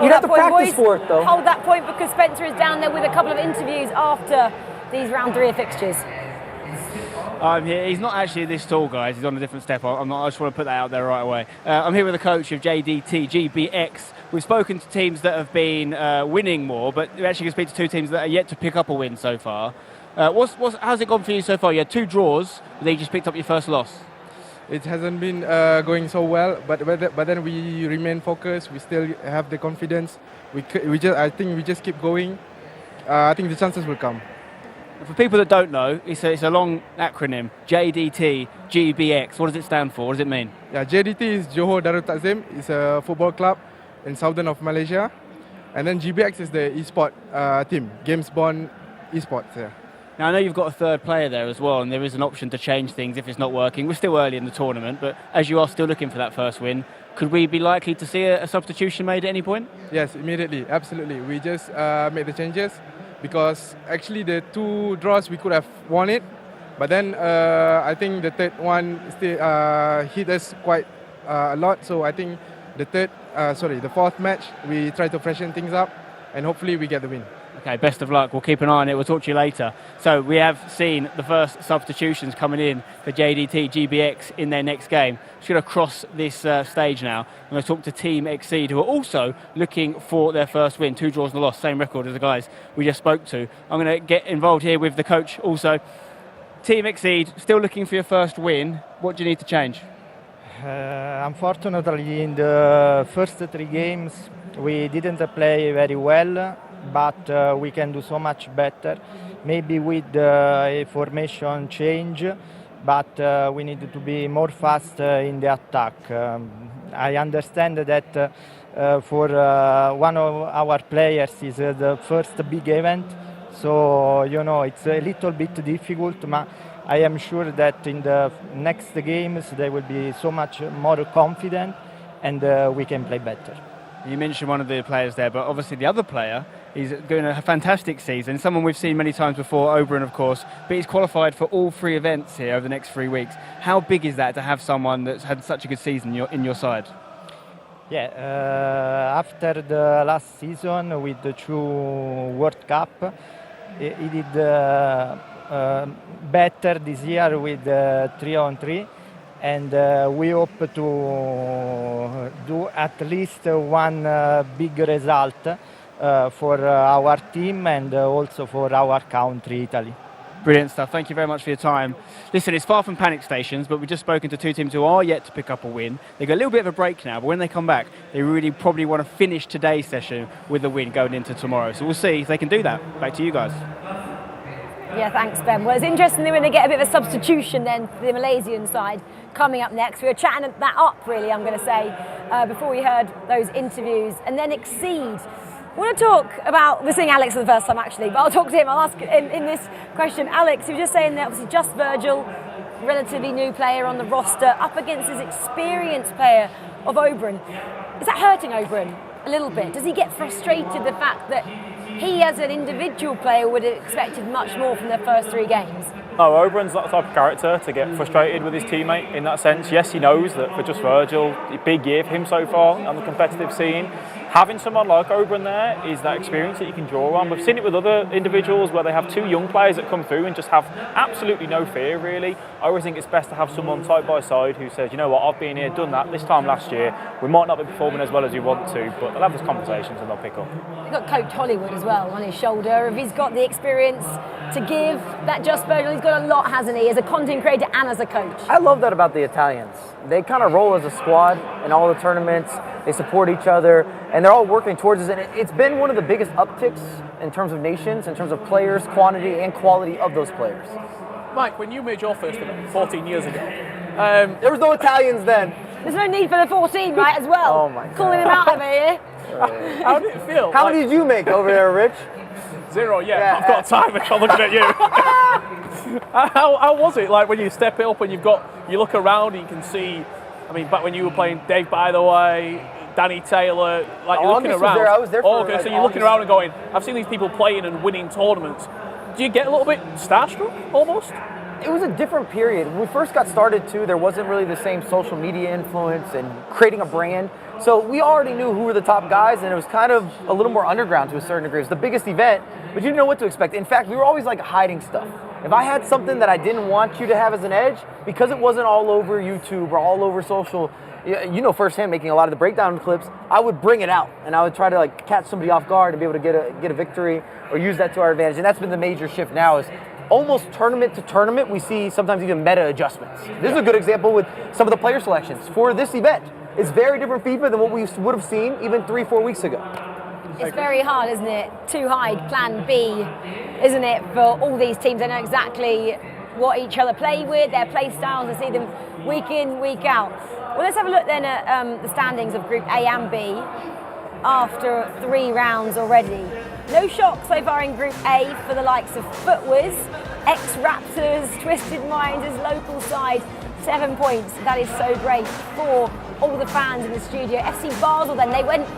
You'd have to practice for it, though. Hold that point, because Spencer is down there with a couple of interviews after these round 3 of fixtures. He's not actually this tall, guys. He's on a different step. I just want to put that out there right away. I'm here with the coach of JDT, GBX. We've spoken to teams that have been winning more, but we're actually going to speak to two teams that are yet to pick up a win so far. How's it gone for you so far? You had 2 draws, but then you just picked up your first loss. It hasn't been going so well, but then we remain focused. We still have the confidence. I think we just keep going. I think the chances will come. For people that don't know, it's a long acronym, JDT, GBX. What does it stand for? What does it mean? Yeah, JDT is Johor Darul Takzim. It's a football club in southern of Malaysia. And then GBX is the esport team, Games Born Esports. Yeah. Now, I know you've got a third player there as well, and there is an option to change things if it's not working. We're still early in the tournament, but as you are still looking for that first win, could we be likely to see a substitution made at any point? Yes, immediately, absolutely. We just made the changes because actually the 2 draws we could have won it, but then I think the third one still hit us quite a lot. So I think the fourth match we try to freshen things up, and hopefully we get the win. Okay, best of luck. We'll keep an eye on it. We'll talk to you later. So we have seen the first substitutions coming in for JDT, GBX in their next game. Just going to cross this stage now. I'm going to talk to Team Exceed, who are also looking for their first win. 2 draws and a loss, same record as the guys we just spoke to. I'm going to get involved here with the coach also. Team Exceed, still looking for your first win. What do you need to change? Unfortunately, in the first 3 games, we didn't play very well, but we can do so much better. Maybe with a formation change, but we need to be more fast in the attack. I understand that for one of our players is the first big event, so it's a little bit difficult. I am sure that in the next games they will be so much more confident and we can play better. You mentioned one of the players there, but obviously the other player is doing a fantastic season. Someone we've seen many times before, Oberon, of course, but he's qualified for all 3 events here over the next 3 weeks. How big is that to have someone that's had such a good season in your side? Yeah, after the last season with the 2 World Cup, he did better this year with 3-on-3. And we hope to do at least one big result for our team and also for our country, Italy. Brilliant stuff. Thank you very much for your time. Listen, it's far from panic stations, but we've just spoken to 2 teams who are yet to pick up a win. They've got a little bit of a break now, but when they come back, they really probably want to finish today's session with a win going into tomorrow. So we'll see if they can do that. Back to you guys. Yeah, thanks, Ben. Well, it's interesting that we're going to get a bit of a substitution then for the Malaysian side coming up next. We were chatting that up, really, I'm going to say, before we heard those interviews. And then Exceed. I want to talk about, we're seeing Alex for the first time, actually, but I'll talk to him. I'll ask him in this question. Alex, you were just saying that obviously just Virgil, relatively new player on the roster, up against his experienced player of Oberon. Is that hurting Oberon a little bit? Does he get frustrated the fact that he, as an individual player, would have expected much more from their first 3 games? No, Oberon's not the type of character to get frustrated with his teammate in that sense. Yes, he knows that for just Virgil, a big year for him so far on the competitive scene. Having someone like Oberon there is that experience that you can draw on. We've seen it with other individuals where they have 2 young players that come through and just have absolutely no fear, really. I always think it's best to have someone side by side who says, you know what, I've been here, done that this time last year. We might not be performing as well as we want to, but they'll have those conversations and they'll pick up. You've got Coach Hollywood as well on his shoulder. If he's got the experience to give that just Virgil, he's got a lot, hasn't he, as a content creator and as a coach? I love that about the Italians. They kind of roll as a squad in all the tournaments. They support each other, and they're all working towards this. And it's been one of the biggest upticks in terms of nations, in terms of players, quantity, and quality of those players. Mike, when you made your first event 14 years ago, there was no Italians then. There's no need for the 14, right, as well? Oh my God. Calling him out over here. How did it feel? How many did you make over there, Rich? 0, yeah. I've got time, I'm looking at you. How was it, like, when you step it up and you look around and you can see, I mean, back when you were playing Dave, by the way, Danny Taylor, like, you're looking around. I was there for so you're looking around and going, I've seen these people playing and winning tournaments. Do you get a little bit starstruck, almost? It was a different period. When we first got started, too, there wasn't really the same social media influence and creating a brand. So we already knew who were the top guys, and it was kind of a little more underground to a certain degree. It was the biggest event, but you didn't know what to expect. In fact, we were always like hiding stuff. If I had something that I didn't want you to have as an edge, because it wasn't all over YouTube or all over social, you know firsthand, making a lot of the breakdown clips, I would bring it out, and I would try to like catch somebody off guard and be able to get a victory or use that to our advantage. And that's been the major shift now is almost tournament to tournament, we see sometimes even meta adjustments. This is a good example with some of the player selections for this event. It's very different FIFA than what we would have seen even 3-4 weeks ago. It's very hard, isn't it, to hide plan B, isn't it, for all these teams. They know exactly what each other play with, their play styles, and see them week in, week out. Well, let's have a look then at the standings of Group A and B after 3 rounds already. No shock so far in Group A for the likes of Footwiz, ex-Raptors, Twisted Minds, his local side, 7 points. That is so great for all the fans in the studio. FC Basel then, they went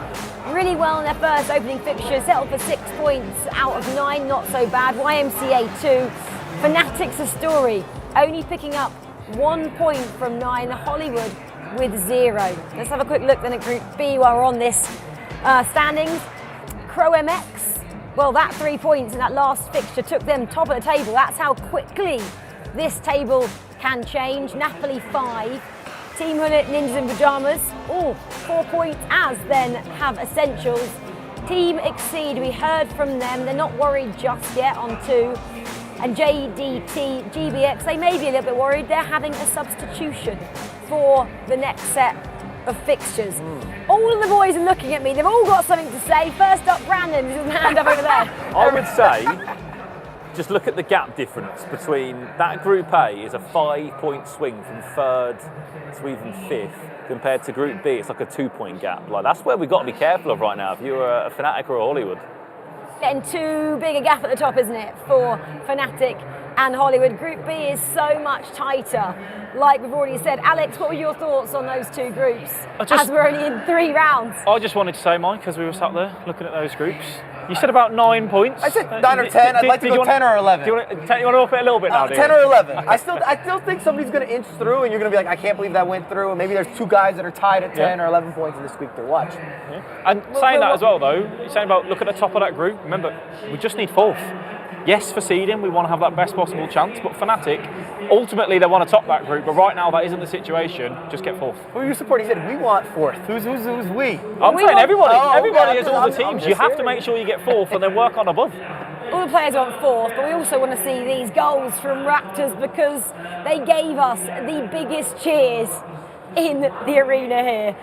really well in their first opening fixture, settled for 6 points out of 9, not so bad. YMCA 2, Fanatics a story, only picking up 1 point from 9. Hollywood with 0. Let's have a quick look then at Group B while we're on this standings. Crow MX, well, that 3 points in that last fixture took them top of the table. That's how quickly this table can change. Napoli 5, Team Hullet Ninjas in Pajamas, 4 points, as then have Essentials. Team Exceed, we heard from them, they're not worried just yet on 2. And JDT, GBX, they may be a little bit worried. They're having a substitution for the next set of fixtures. All of the boys are looking at me. They've all got something to say. First up, Brandon, with his hand up over there. I would say, just look at the gap difference between that Group A is a 5-point swing from 3rd to even 5th, compared to Group B, it's like a 2-point gap. Like, that's where we've got to be careful of right now if you're a Fanatic or a Hollywood. Getting too big a gap at the top, isn't it, for Fnatic and Hollywood. Group B is so much tighter, like we've already said. Alex, what were your thoughts on those two groups, as we're only in 3 rounds? I just wanted to say, Mike, as we were sat there looking at those groups, you said about 9 points. I said 9 or 10. I'd like to go 10 or 11. Do you want to up it a little bit now, 10 or 11. I still think somebody's going to inch through, and you're going to be like, I can't believe that went through. And maybe there's 2 guys that are tied at 10 or 11 points in the squeak through. Watch. Yeah. And saying that as well, though, you're saying about look at the top of that group. Remember, we just need 4th. Yes, for seeding, we want to have that best possible chance, but Fnatic, ultimately they want to top that group, but right now that isn't the situation. Just get 4th. Who are you supporting? He said, we want 4th. Who's we? I'm saying everybody. Everybody is all the I'm teams. You have to make sure you get 4th and then work on above. All the players want 4th, but we also want to see these goals from Raptors because they gave us the biggest cheers in the arena here.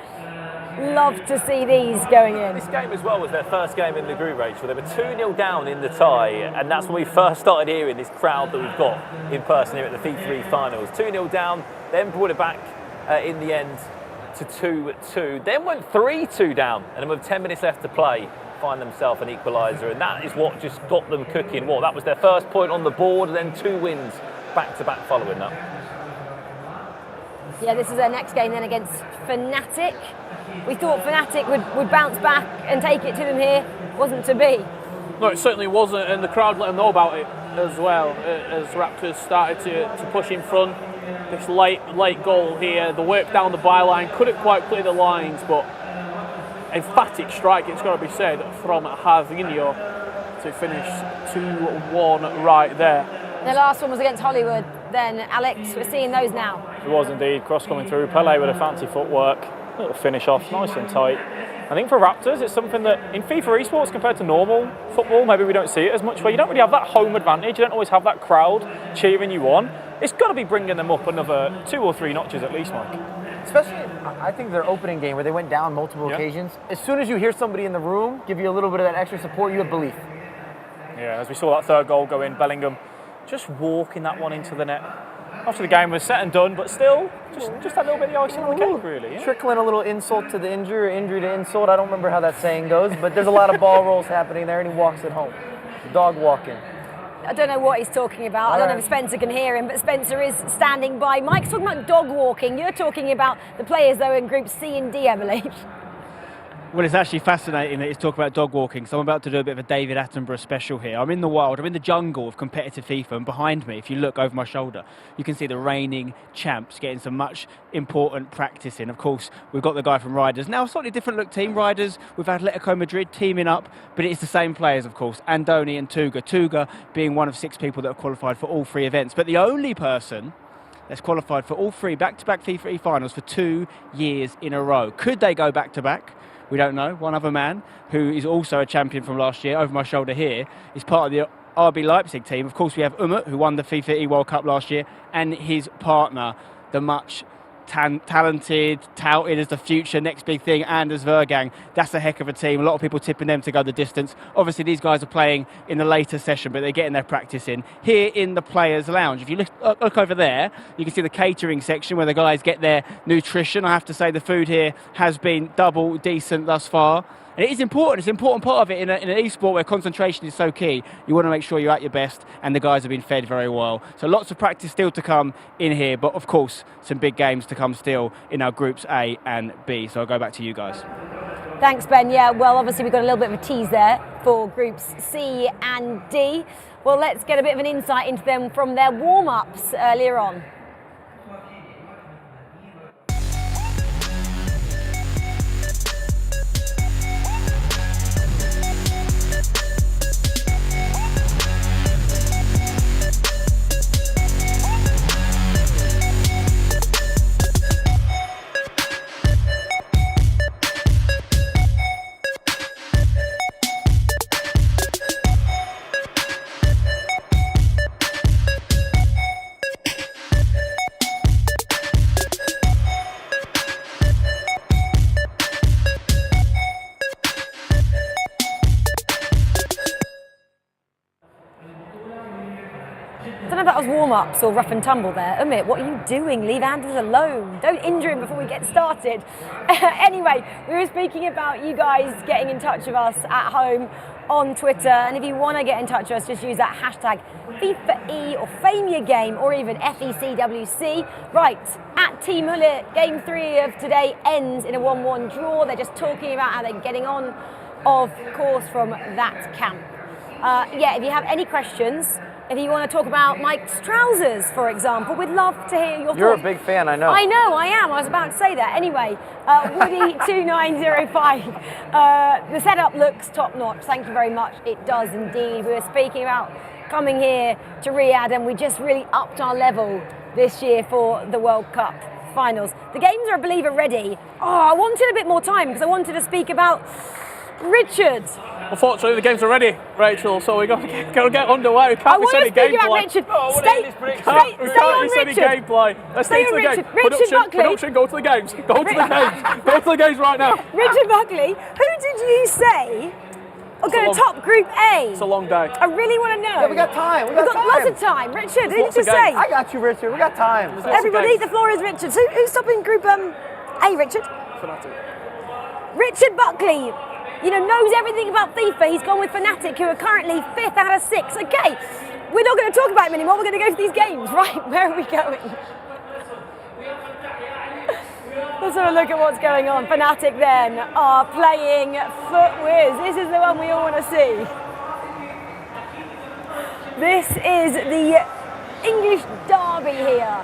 Love to see these going in. This game as well was their first game in the group, Rachel. They were 2-0 down in the tie, and that's when we first started hearing this crowd that we've got in person here at the FIFAe Finals. 2-0 down, then brought it back in the end to 2-2, then went 3-2 down, and then with 10 minutes left to play, find themselves an equaliser, and that is what just got them cooking. Well, that was their first point on the board, and then 2 wins back-to-back following that. Yeah, this is their next game then against Fnatic. We thought Fnatic would bounce back and take it to them here. Wasn't to be. No, it certainly wasn't, and the crowd let them know about it as well, as Raptors started to push in front. This late goal here, the work down the byline, couldn't quite clear the lines, but emphatic strike, it's got to be said, from Jairzinho to finish 2-1 right there. The last one was against Hollywood. Then, Alex, we're seeing those now. It was indeed. Cross coming through. Pele with a fancy footwork. Little finish off, nice and tight. I think for Raptors, it's something that in FIFA esports compared to normal football, maybe we don't see it as much, where you don't really have that home advantage. You don't always have that crowd cheering you on. It's got to be bringing them up another 2 or 3 notches at least, Mike. Especially, I think their opening game where they went down multiple occasions. As soon as you hear somebody in the room give you a little bit of that extra support, you have belief. Yeah, as we saw that 3rd goal go in, Bellingham just walking that one into the net. After the game was set and done, but still, just a little bit of the icing on the cake, really. Yeah? Trickling a little insult to the injury, or injury to insult. I don't remember how that saying goes, but there's a lot of ball rolls happening there, and he walks it home. Dog walking. I don't know what he's talking about. I don't know if Spencer can hear him, but Spencer is standing by. Mike's talking about dog walking. You're talking about the players, though, in groups C and D, I believe. Well, it's actually fascinating that he's talking about dog walking, so I'm about to do a bit of a David Attenborough special here. I'm in the wild, I'm in the jungle of competitive FIFA, and behind me, if you look over my shoulder, you can see the reigning champs getting some much important practice in. Of course, we've got the guy from Riders. Now, a slightly different look team. Riders, we've had Atletico Madrid teaming up, but it's the same players, of course, Andoni and Tuga. Tuga being one of 6 people that have qualified for all 3 events, but the only person that's qualified for all 3 back-to-back FIFAe Finals for 2 years in a row. Could they go back-to-back? We don't know. One other man who is also a champion from last year, over my shoulder here, is part of the RB Leipzig team. Of course, we have Umut, who won the FIFAe World Cup last year, and his partner, the much talented, touted as the future next big thing, Anders Vergang. That's a heck of a team. A lot of people tipping them to go the distance. Obviously, these guys are playing in the later session, but they're getting their practice in. Here in the Players' Lounge, if you look over there, you can see the catering section where the guys get their nutrition. I have to say the food here has been double decent thus far. And it is important. It's an important part of it in an e-sport where concentration is so key. You want to make sure you're at your best, and the guys have been fed very well. So lots of practice still to come in here, but of course, some big games to come still in our groups A and B. So I'll go back to you guys. Thanks, Ben. Yeah, well, obviously we've got a little bit of a tease there for groups C and D. Well, let's get a bit of an insight into them from their warm-ups earlier on. I don't know if that was warm-ups or rough and tumble there. Umit, what are you doing? Leave Anders alone. Don't injure him before we get started. Anyway, we were speaking about you guys getting in touch with us at home on Twitter, and if you want to get in touch with us, just use that hashtag FIFAe or Famia Game or even FECWC. Right, at Team Hullet, Game 3 of today ends in a 1-1 draw. They're just talking about how they're getting on, of course, from that camp. Yeah, if you have any questions, if you want to talk about Mike's trousers, for example, we'd love to hear your thoughts. You're a big fan, I know. I know, I am. I was about to say that. Anyway, Woody2905. The setup looks top-notch. Thank you very much. It does indeed. We were speaking about coming here to Riyadh, and we just really upped our level this year for the World Cup finals. The games are, I believe, ready. Oh, I wanted a bit more time because I wanted to speak about Richard. Unfortunately, the games are ready, Rachel, so we've got to get underway. We can't miss any gameplay. Richard. Gameplay. Let's stay to the game. Production, go to the games. Go to the games. Go to the games right now. Richard Buckley, who did you say are going to top Group A? It's a long day. I really want to know. Yeah, we got time. We've got lots of time. Richard, who did you say? I got you, Richard. We got time. Everybody, the floor is Richard's. Who's topping Group A, Richard? Richard Buckley. Knows everything about FIFA. He's gone with Fnatic, who are currently 5th out of 6. Okay, we're not going to talk about him anymore. We're going to go to these games. Right, where are we going? Let's have a look at what's going on. Fnatic then are playing FUTWIZ. This is the one we all want to see. This is the English derby here.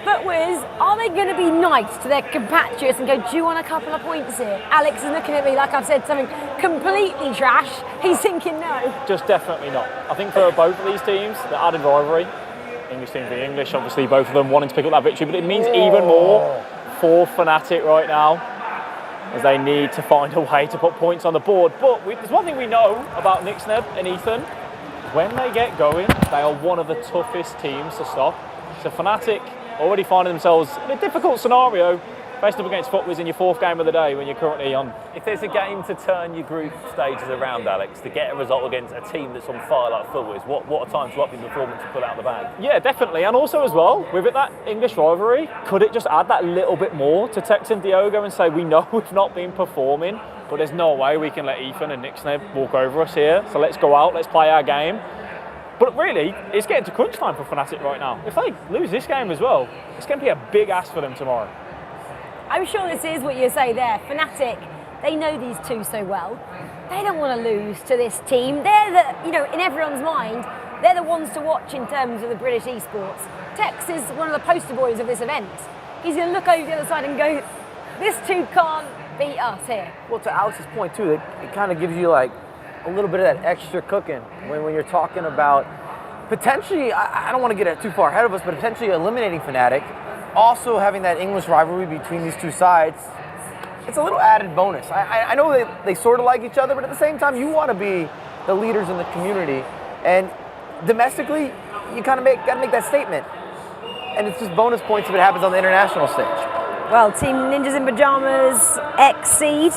FUTWIZ, are they going to be nice to their compatriots and go, do you want a couple of points here? Alex is looking at me like I've said something completely trash. He's thinking no. Just definitely not. I think for both of these teams, the added rivalry, English team v English, obviously both of them wanting to pick up that victory, but it means even more for Fnatic right now, as they need to find a way to put points on the board. But there's one thing we know about Nixneb and Ethan. When they get going, they are one of the toughest teams to stop. So Fnatic already finding themselves in a difficult scenario, facing up against FUTWIZ in your 4th game of the day when you're currently on. If there's a game to turn your group stages around, Alex, to get a result against a team that's on fire like FUTWIZ, what a time to up your performance to pull out the bag. Yeah, definitely. And also as well, with it, that English rivalry, could it just add that little bit more to Tex and Diogo and say, we know we've not been performing, but there's no way we can let Ethan and Nixneb walk over us here. So let's go out, let's play our game. But really, it's getting to crunch time for Fnatic right now. If they lose this game as well, it's going to be a big ask for them tomorrow. I'm sure this is what you say there. Fnatic, they know these two so well. They don't want to lose to this team. They're the, in everyone's mind, they're the ones to watch in terms of the British esports. Tex is one of the poster boys of this event. He's going to look over the other side and go, this two can't beat us here. Well, to Alex's point too, it kind of gives you like a little bit of that extra cooking when you're talking about potentially, I don't want to get it too far ahead of us, but potentially eliminating Fnatic, also having that English rivalry between these two sides. It's a little added bonus. I know they sort of like each other, but at the same time, you want to be the leaders in the community. And domestically, you kind of got to make that statement. And it's just bonus points if it happens on the international stage. Well, Team Ninjas in Pajamas, Exceed.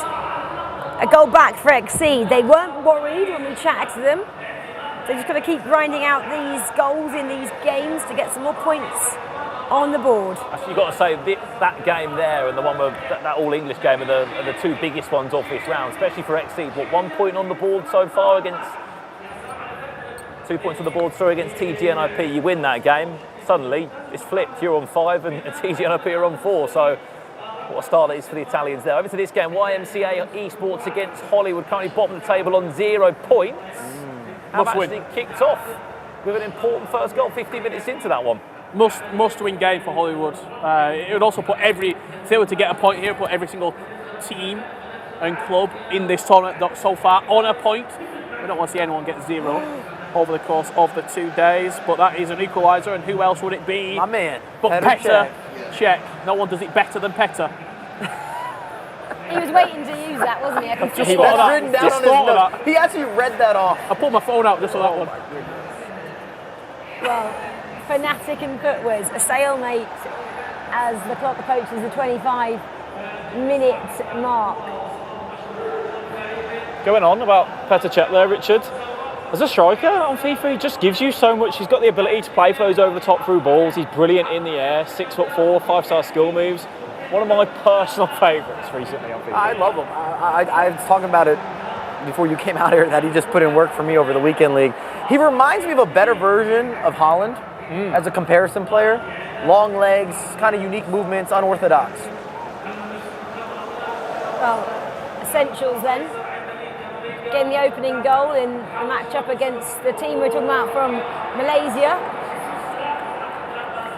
A goal back for Exceed. They weren't worried when we chatted to them. They're just going to keep grinding out these goals in these games to get some more points on the board. Actually, you've got to say that game there and the one with that all-English game are the two biggest ones of this round, especially for Exceed. 1 point on the board so far against 2 points on the board through against TGNIP. You win that game, suddenly it's flipped. You're on 5 and TGNIP are on 4. So what a start it is for the Italians there. Over to this game, YMCA Esports against Hollywood, currently bottom of the table on 0 points. Have actually kicked off with an important first goal 15 minutes into that one. Must win game for Hollywood. It would also put if they were to get a point here, put every single team and club in this tournament so far on a point. We don't want to see anyone get 0 over the course of the 2 days, but that is an equaliser, and who else would it be? My man. But Petter. Check. No one does it better than Petter. He was waiting to use that, wasn't he? I could That's written down on his notes. He actually read that off. I pulled my phone out just for that one. Well, Fnatic and FUTWIZ, a stalemate as the clock approaches the 25-minute mark. Going on about Petr Cech there, Richard. As a striker on FIFA, he just gives you so much. He's got the ability to play flows over the top through balls. He's brilliant in the air, 6'4", 5-star skill moves. One of my personal favourites recently on FIFA. I love him. I was talking about it before you came out here, that he just put in work for me over the weekend league. He reminds me of a better version of Haaland as a comparison player. Long legs, kind of unique movements, unorthodox. Well, essentials then. Getting the opening goal in the match-up against the team we're talking about from Malaysia.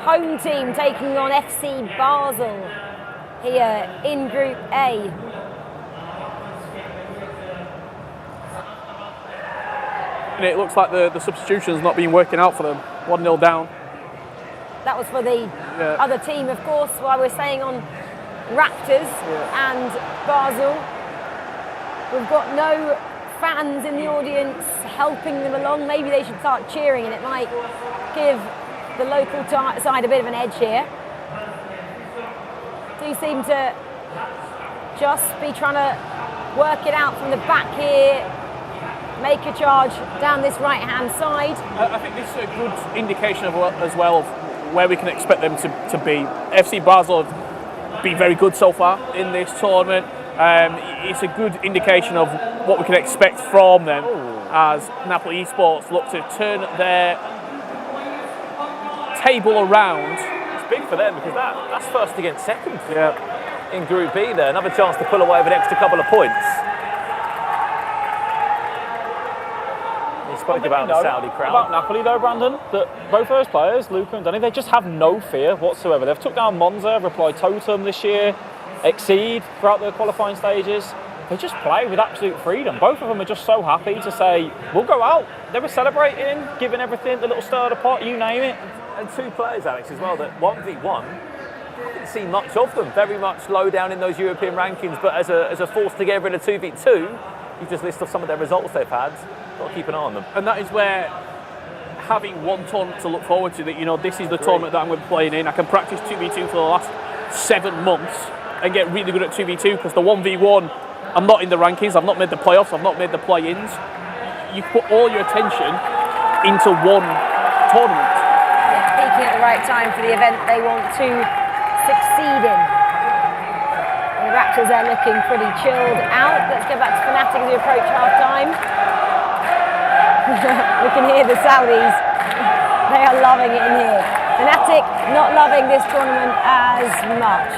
Home team taking on FC Basel here in Group A. And it looks like the substitution's not been working out for them. 1-0 down. That was for the other team, of course, while we're staying on Raptors and Basel. We've got no fans in the audience helping them along. Maybe they should start cheering, and it might give the local side a bit of an edge here. Do seem to just be trying to work it out from the back here, make a charge down this right-hand side. I think this is a good indication as well of where we can expect them to be. FC Basel have been very good so far in this tournament. It's a good indication of what we can expect from them as Napoli Esports look to turn their table around. It's big for them because that's first against second in Group B there. Another chance to pull away with an extra couple of points. You spoke about the Saudi crowd. About Napoli though, Brandon, that both those players, Luca and Danny, they just have no fear whatsoever. They've took down Monza, replied Totem this year, Exceed throughout the qualifying stages. They just play with absolute freedom. Both of them are just so happy to say, we'll go out. They were celebrating, giving everything, the little stir of the pot, you name it. And two players, Alex, as well, that 1v1, I didn't see much of them. Very much low down in those European rankings, but as a force together in a 2v2, you just list off some of their results they've had. Got to keep an eye on them. And that is where having one tournament to look forward to, that, you know, this is the tournament that I'm going to be playing in. I can practice 2v2 for the last 7 months and get really good at 2v2, because the 1v1, I'm not in the rankings, I've not made the playoffs, I've not made the play-ins. You put all your attention into one tournament. Yeah, peaking at the right time for the event they want to succeed in. And the Raptors are looking pretty chilled out. Let's go back to Fnatic as we approach half-time. We can hear the Saudis. They are loving it in here. Fnatic not loving this tournament as much.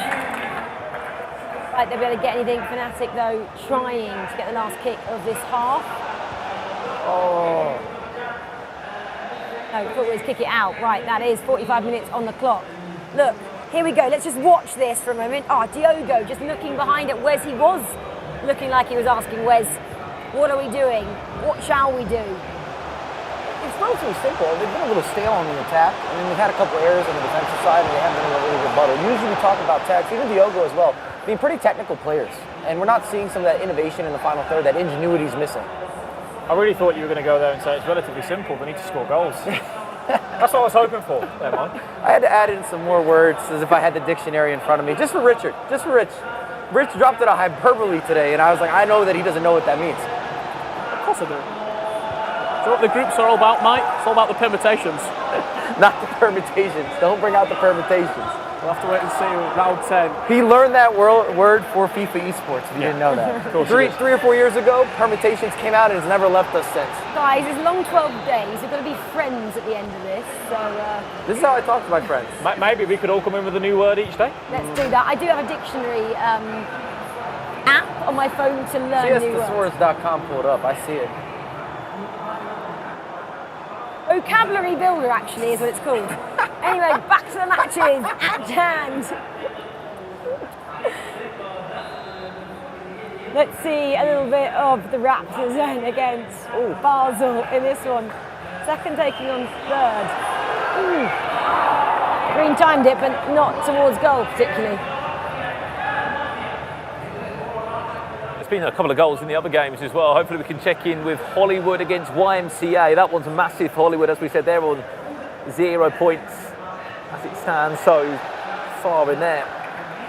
Like they'll be able to get anything. Fnatic though trying to get the last kick of this half. No, thought it was kick it out. Right, that is 45 minutes on the clock. Look, here we go. Let's just watch this for a moment. Diogo just looking behind at Wes. He was looking like he was asking Wes, what are we doing? What shall we do? It's relatively simple. They've been a little stale on the attack. I mean, they've had a couple errors on the defensive side, and they haven't been able to really rebuttal. Usually we talk about tactics, even Diogo as well, being pretty technical players. And we're not seeing some of that innovation in the final third. That ingenuity is missing. I really thought you were going to go there and say it's relatively simple. They need to score goals. That's what I was hoping for. Never mind. I had to add in some more words as if I had the dictionary in front of me. Just for Richard. Just for Rich. Rich dropped it a hyperbole today, and I was like, I know that he doesn't know what that means. Of course I do. Do you know what the groups are all about, Mike? It's all about the permutations. Not the permutations. Don't bring out the permutations. We'll have to wait and see round 10. He learned that word for FIFA esports, if you didn't know that. Three or 4 years ago, permutations came out and it's never left us since. Guys, it's a long 12 days. We've got to be friends at the end of this. So this is how I talk to my friends. Maybe we could all come in with a new word each day. Let's do that. I do have a dictionary app on my phone to learn new words. CSthesaurus.com pulled up. I see it. Vocabulary builder, actually, is what it's called. Anyway, back to the matches at hand. Let's see a little bit of the Raptors then against Basel in this one. Second taking on third. Green timed it, but not towards goal particularly. Been a couple of goals in the other games as well. Hopefully we can check in with Hollywood against YMCA. That one's massive for Hollywood, as we said. They're on 0 points as it stands so far in their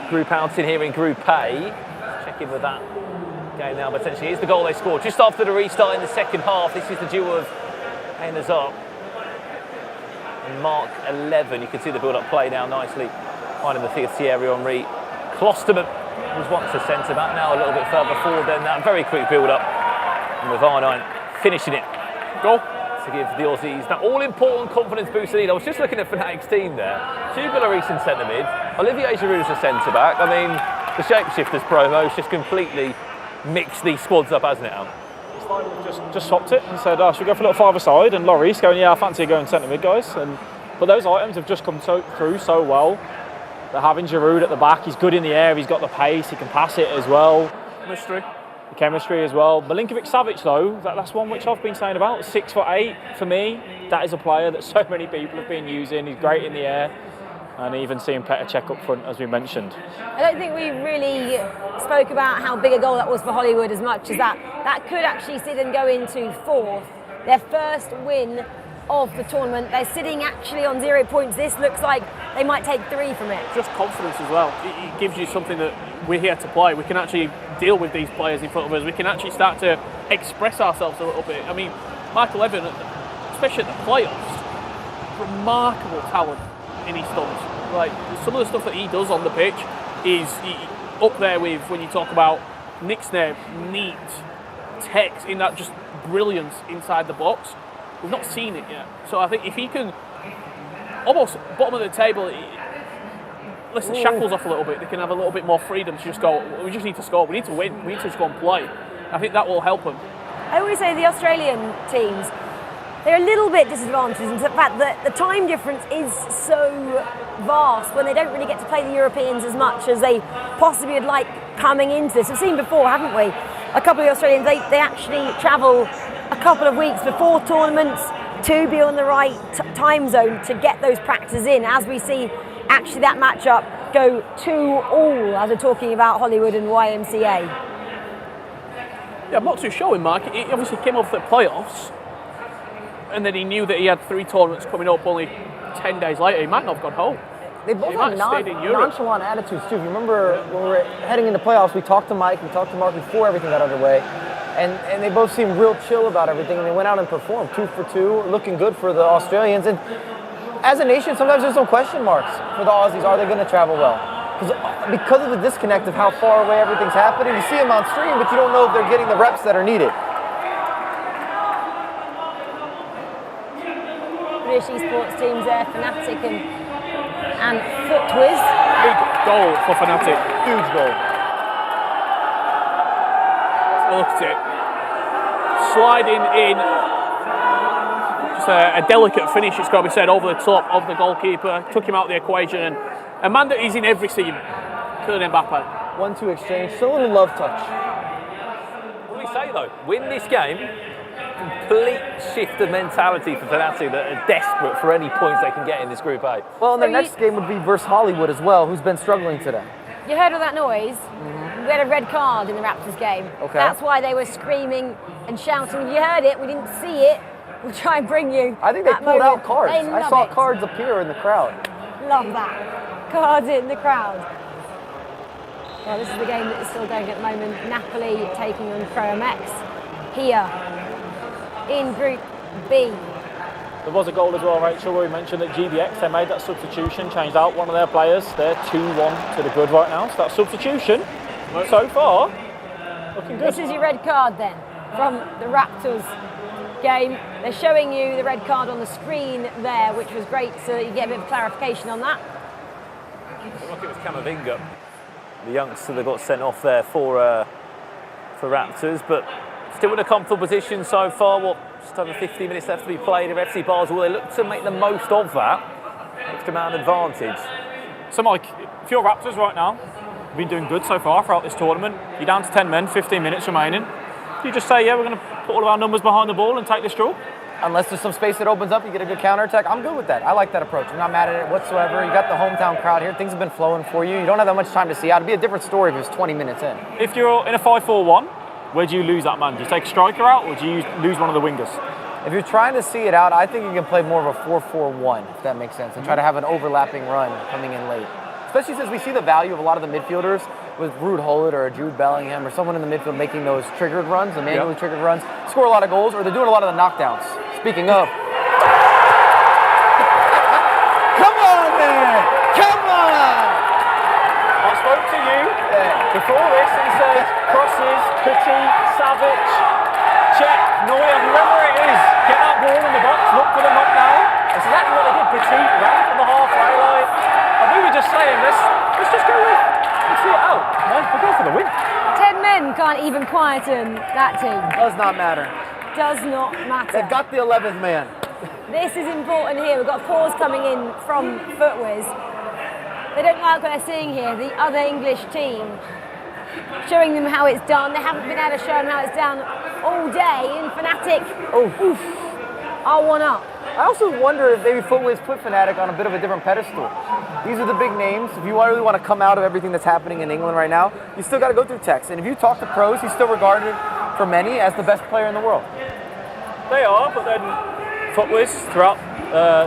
group outing here in Group A. Let's check in with that game now, potentially. Here's the goal they scored just after the restart in the second half. This is the duel of Anders up and Mark 11. You can see the build-up play now nicely. Finding the Thierry Henry. Klosterman was once a centre-back, now a little bit further forward than that. Very quick build-up. And with Arnine finishing it. Goal to give the Aussies that all-important confidence boost lead. I was just looking at Fnatic's team there. Hugo Lloris in centre-mid. Olivier Giroud's a centre-back. I mean, the Shapeshifters promo's just completely mixed these squads up, hasn't it, Al? Just swapped it and said, should we go for a little five-a-side? And Lloris going, yeah, I fancy going centre-mid, guys. But those items have just come through so well. They're having Giroud at the back. He's good in the air. He's got the pace. He can pass it as well. Chemistry as well. Milinkovic-Savic, though, that's one which I've been saying about. 6'8" for me. That is a player that so many people have been using. He's great in the air. And even seeing Petr Cech up front, as we mentioned. I don't think we really spoke about how big a goal that was for Hollywood as much as that. That could actually see them go into fourth. Their first win of the tournament. They're sitting actually on 0 points. This looks like they might take 3 from it. Just confidence as well. It gives you something that we're here to play. We can actually deal with these players in front of us. We can actually start to express ourselves a little bit. I mean, Michael Evan, especially at the playoffs, remarkable talent in his stunts. Like, some of the stuff that he does on the pitch is up there with when you talk about Nixner, neat, Tex in that just brilliance inside the box. We've not seen it yet. So I think if he can, almost bottom of the table, lets the shackles off a little bit, they can have a little bit more freedom to just go, we just need to score, we need to win, we need to just go and play. I think that will help them. I always say the Australian teams, they're a little bit disadvantaged in the fact that the time difference is so vast when they don't really get to play the Europeans as much as they possibly would like coming into this. We've seen before, haven't we? A couple of the Australians, they actually travel a couple of weeks before tournaments to be on the right time zone to get those practices in, as we see actually that matchup go 2-2 as we're talking about Hollywood and YMCA. Yeah, I'm not too sure with Mark. He obviously came off the playoffs and then he knew that he had 3 tournaments coming up only 10 days later. He might not have gone home. They both have nonchalant attitudes too. If you remember when we were heading into playoffs, we talked to Mike, we talked to Mark before everything got underway, and they both seemed real chill about everything, and they went out and performed 2 for 2, looking good for the Australians. And as a nation, sometimes there's some question marks for the Aussies. Are they going to travel well? Because of the disconnect of how far away everything's happening, you see them on stream, but you don't know if they're getting the reps that are needed. British esports teams there, Fnatic and Footwiz. Big goal for Fnatic. Huge goal. Look at it. Sliding in. Just a delicate finish, it's got to be said, over the top of the goalkeeper. Took him out of the equation. And a man that is in every scene. Kylian Mbappe. 1-2 exchange. Still a little love touch. What do we say though? Win this game. Complete shift of mentality for Fnatic that are desperate for any points they can get in this Group A. Well, and their next game would be versus Hollywood as well, who's been struggling today. You heard all that noise? Mm-hmm. We had a red card in the Raptors game. Okay. That's why they were screaming and shouting. You heard it, we didn't see it. We'll try and bring you. I think they pulled out cards. I saw cards appear in the crowd. Love that. Cards in the crowd. Well, this is the game that is still going at the moment. Napoli taking on Croamex here in Group B. There was a goal as well, Rachel, where we mentioned that GBX, they made that substitution, changed out one of their players. They're 2-1 to the good right now. So that substitution, so far, looking good. This is your red card then, from the Raptors game. They're showing you the red card on the screen there, which was great, so you get a bit of clarification on that. Look, it was Camavinga, the youngster that got sent off there for Raptors, but still in a comfortable position so far. Just over 50 minutes left to be played. If FC Basel, they look to make the most of that extra man advantage. So Mike, if you're Raptors right now, you've been doing good so far throughout this tournament. You're down to 10 men, 15 minutes remaining. You just say, yeah, we're going to put all of our numbers behind the ball and take this draw? Unless there's some space that opens up, you get a good counter-attack. I'm good with that. I like that approach. I'm not mad at it whatsoever. You got the hometown crowd here. Things have been flowing for you. You don't have that much time to see out. It'd be a different story if it was 20 minutes in. If you're in a 5-4-1, where do you lose that man? Do you take a striker out or do you lose one of the wingers? If you're trying to see it out, I think you can play more of a 4-4-1, if that makes sense, and try to have an overlapping run coming in late. especially since we see the value of a lot of the midfielders with Ruud Gullit or a Jude Bellingham or someone in the midfield making those triggered runs, the manually triggered runs, score a lot of goals, or they're doing a lot of the knockdowns. Speaking of, come on, man! Come on! I spoke to you before this and said crosses, Petit, Savic, Cech, Neuer, whoever it is, get that ball in the box, look for the knockdown. That's exactly what they did. Petit ran from the halfway line. And we were just saying, let's just go with, let's see it out. No, we'll go for the win. 10 men can't even quieten that team. Does not matter. Does not matter. They've got the 11th man. This is important here. We've got calls coming in from FUTWIZ. They don't like what they're seeing here. The other English team showing them how it's done. They haven't been able to show them how it's done all day. And Fnatic are one up. I also wonder if maybe FUTWIZ put Fnatic on a bit of a different pedestal. These are the big names. If you really want to come out of everything that's happening in England right now, you still got to go through Tex. And if you talk to pros, he's still regarded for many as the best player in the world. They are, but then FUTWIZ throughout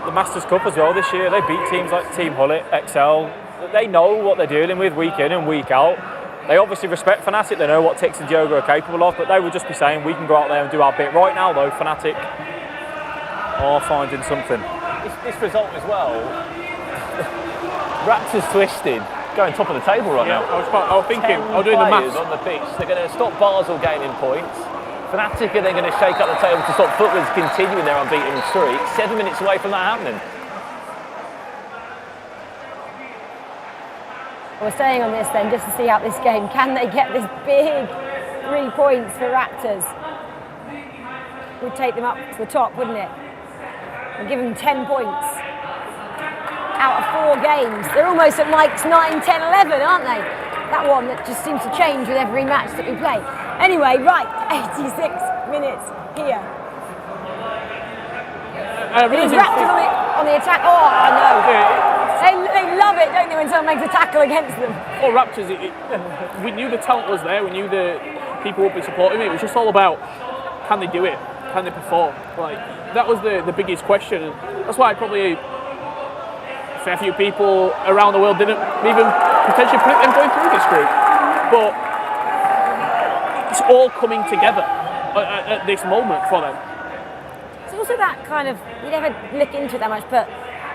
the Masters Cup as well this year, they beat teams like Team Hullet, XL. They know what they're dealing with week in and week out. They obviously respect Fnatic, they know what Tix and Diogo are capable of, but they would just be saying we can go out there and do our bit. Right now though, Fnatic are finding something. This result as well, Raptors twisting, going top of the table right now. I was thinking, I was doing the maths. On the pitch, they're going to stop Basel gaining points. Fnatic are then going to shake up the table to stop FUTWIZ continuing their unbeaten streak. 7 minutes away from that happening. We're staying on this then just to see out this game. Can they get this big 3 points for Raptors? Would take them up to the top, wouldn't it? And give them 10 points out of 4 games. They're almost at Mike's 9, 10, 11, aren't they? That one that just seems to change with every match that we play. Anyway, right, 86 minutes here. These Raptors on the attack. Oh, I know. They love it, don't they, when someone makes a tackle against them. For Raptors, we knew the talent was there. We knew the people would be supporting it. It was just all about, can they do it? Can they perform? Like, that was the biggest question. And that's why probably a fair few people around the world didn't even potentially predict them going through this group. But it's all coming together at this moment for them. It's also that kind of, we never look into it that much, but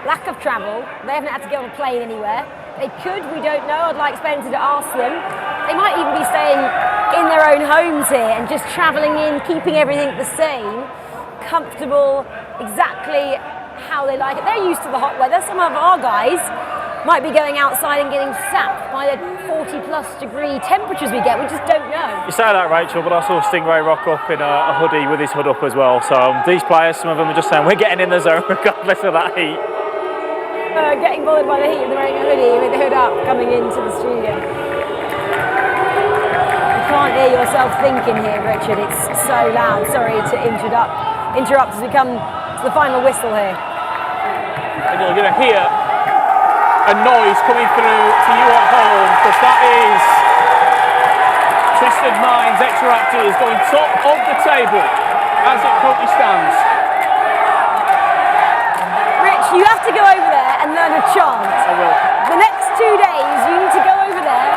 lack of travel. They haven't had to get on a plane anywhere. They could, we don't know. I'd like Spencer to ask them. They might even be staying in their own homes here and just travelling in, keeping everything the same, comfortable, exactly how they like it. They're used to the hot weather. Some of our guys might be going outside and getting sapped by the 40+ degree temperatures we get. We just don't know. You say that, Rachel, but I saw Stingray rock up in a hoodie with his hood up as well. So these players, some of them are just saying we're getting in the zone regardless of that heat. Getting bothered by the heat and they're wearing a hoodie with the hood up coming into the studio. You can't hear yourself thinking here, Richard. It's so loud. Sorry to interrupt as we come to the final whistle here. And you're going to hear a noise coming through to you at home, because that is Twisted Minds X-Raptors going top of the table as it currently stands. You have to go over there and learn a chant. I will. The next 2 days, you need to go over there,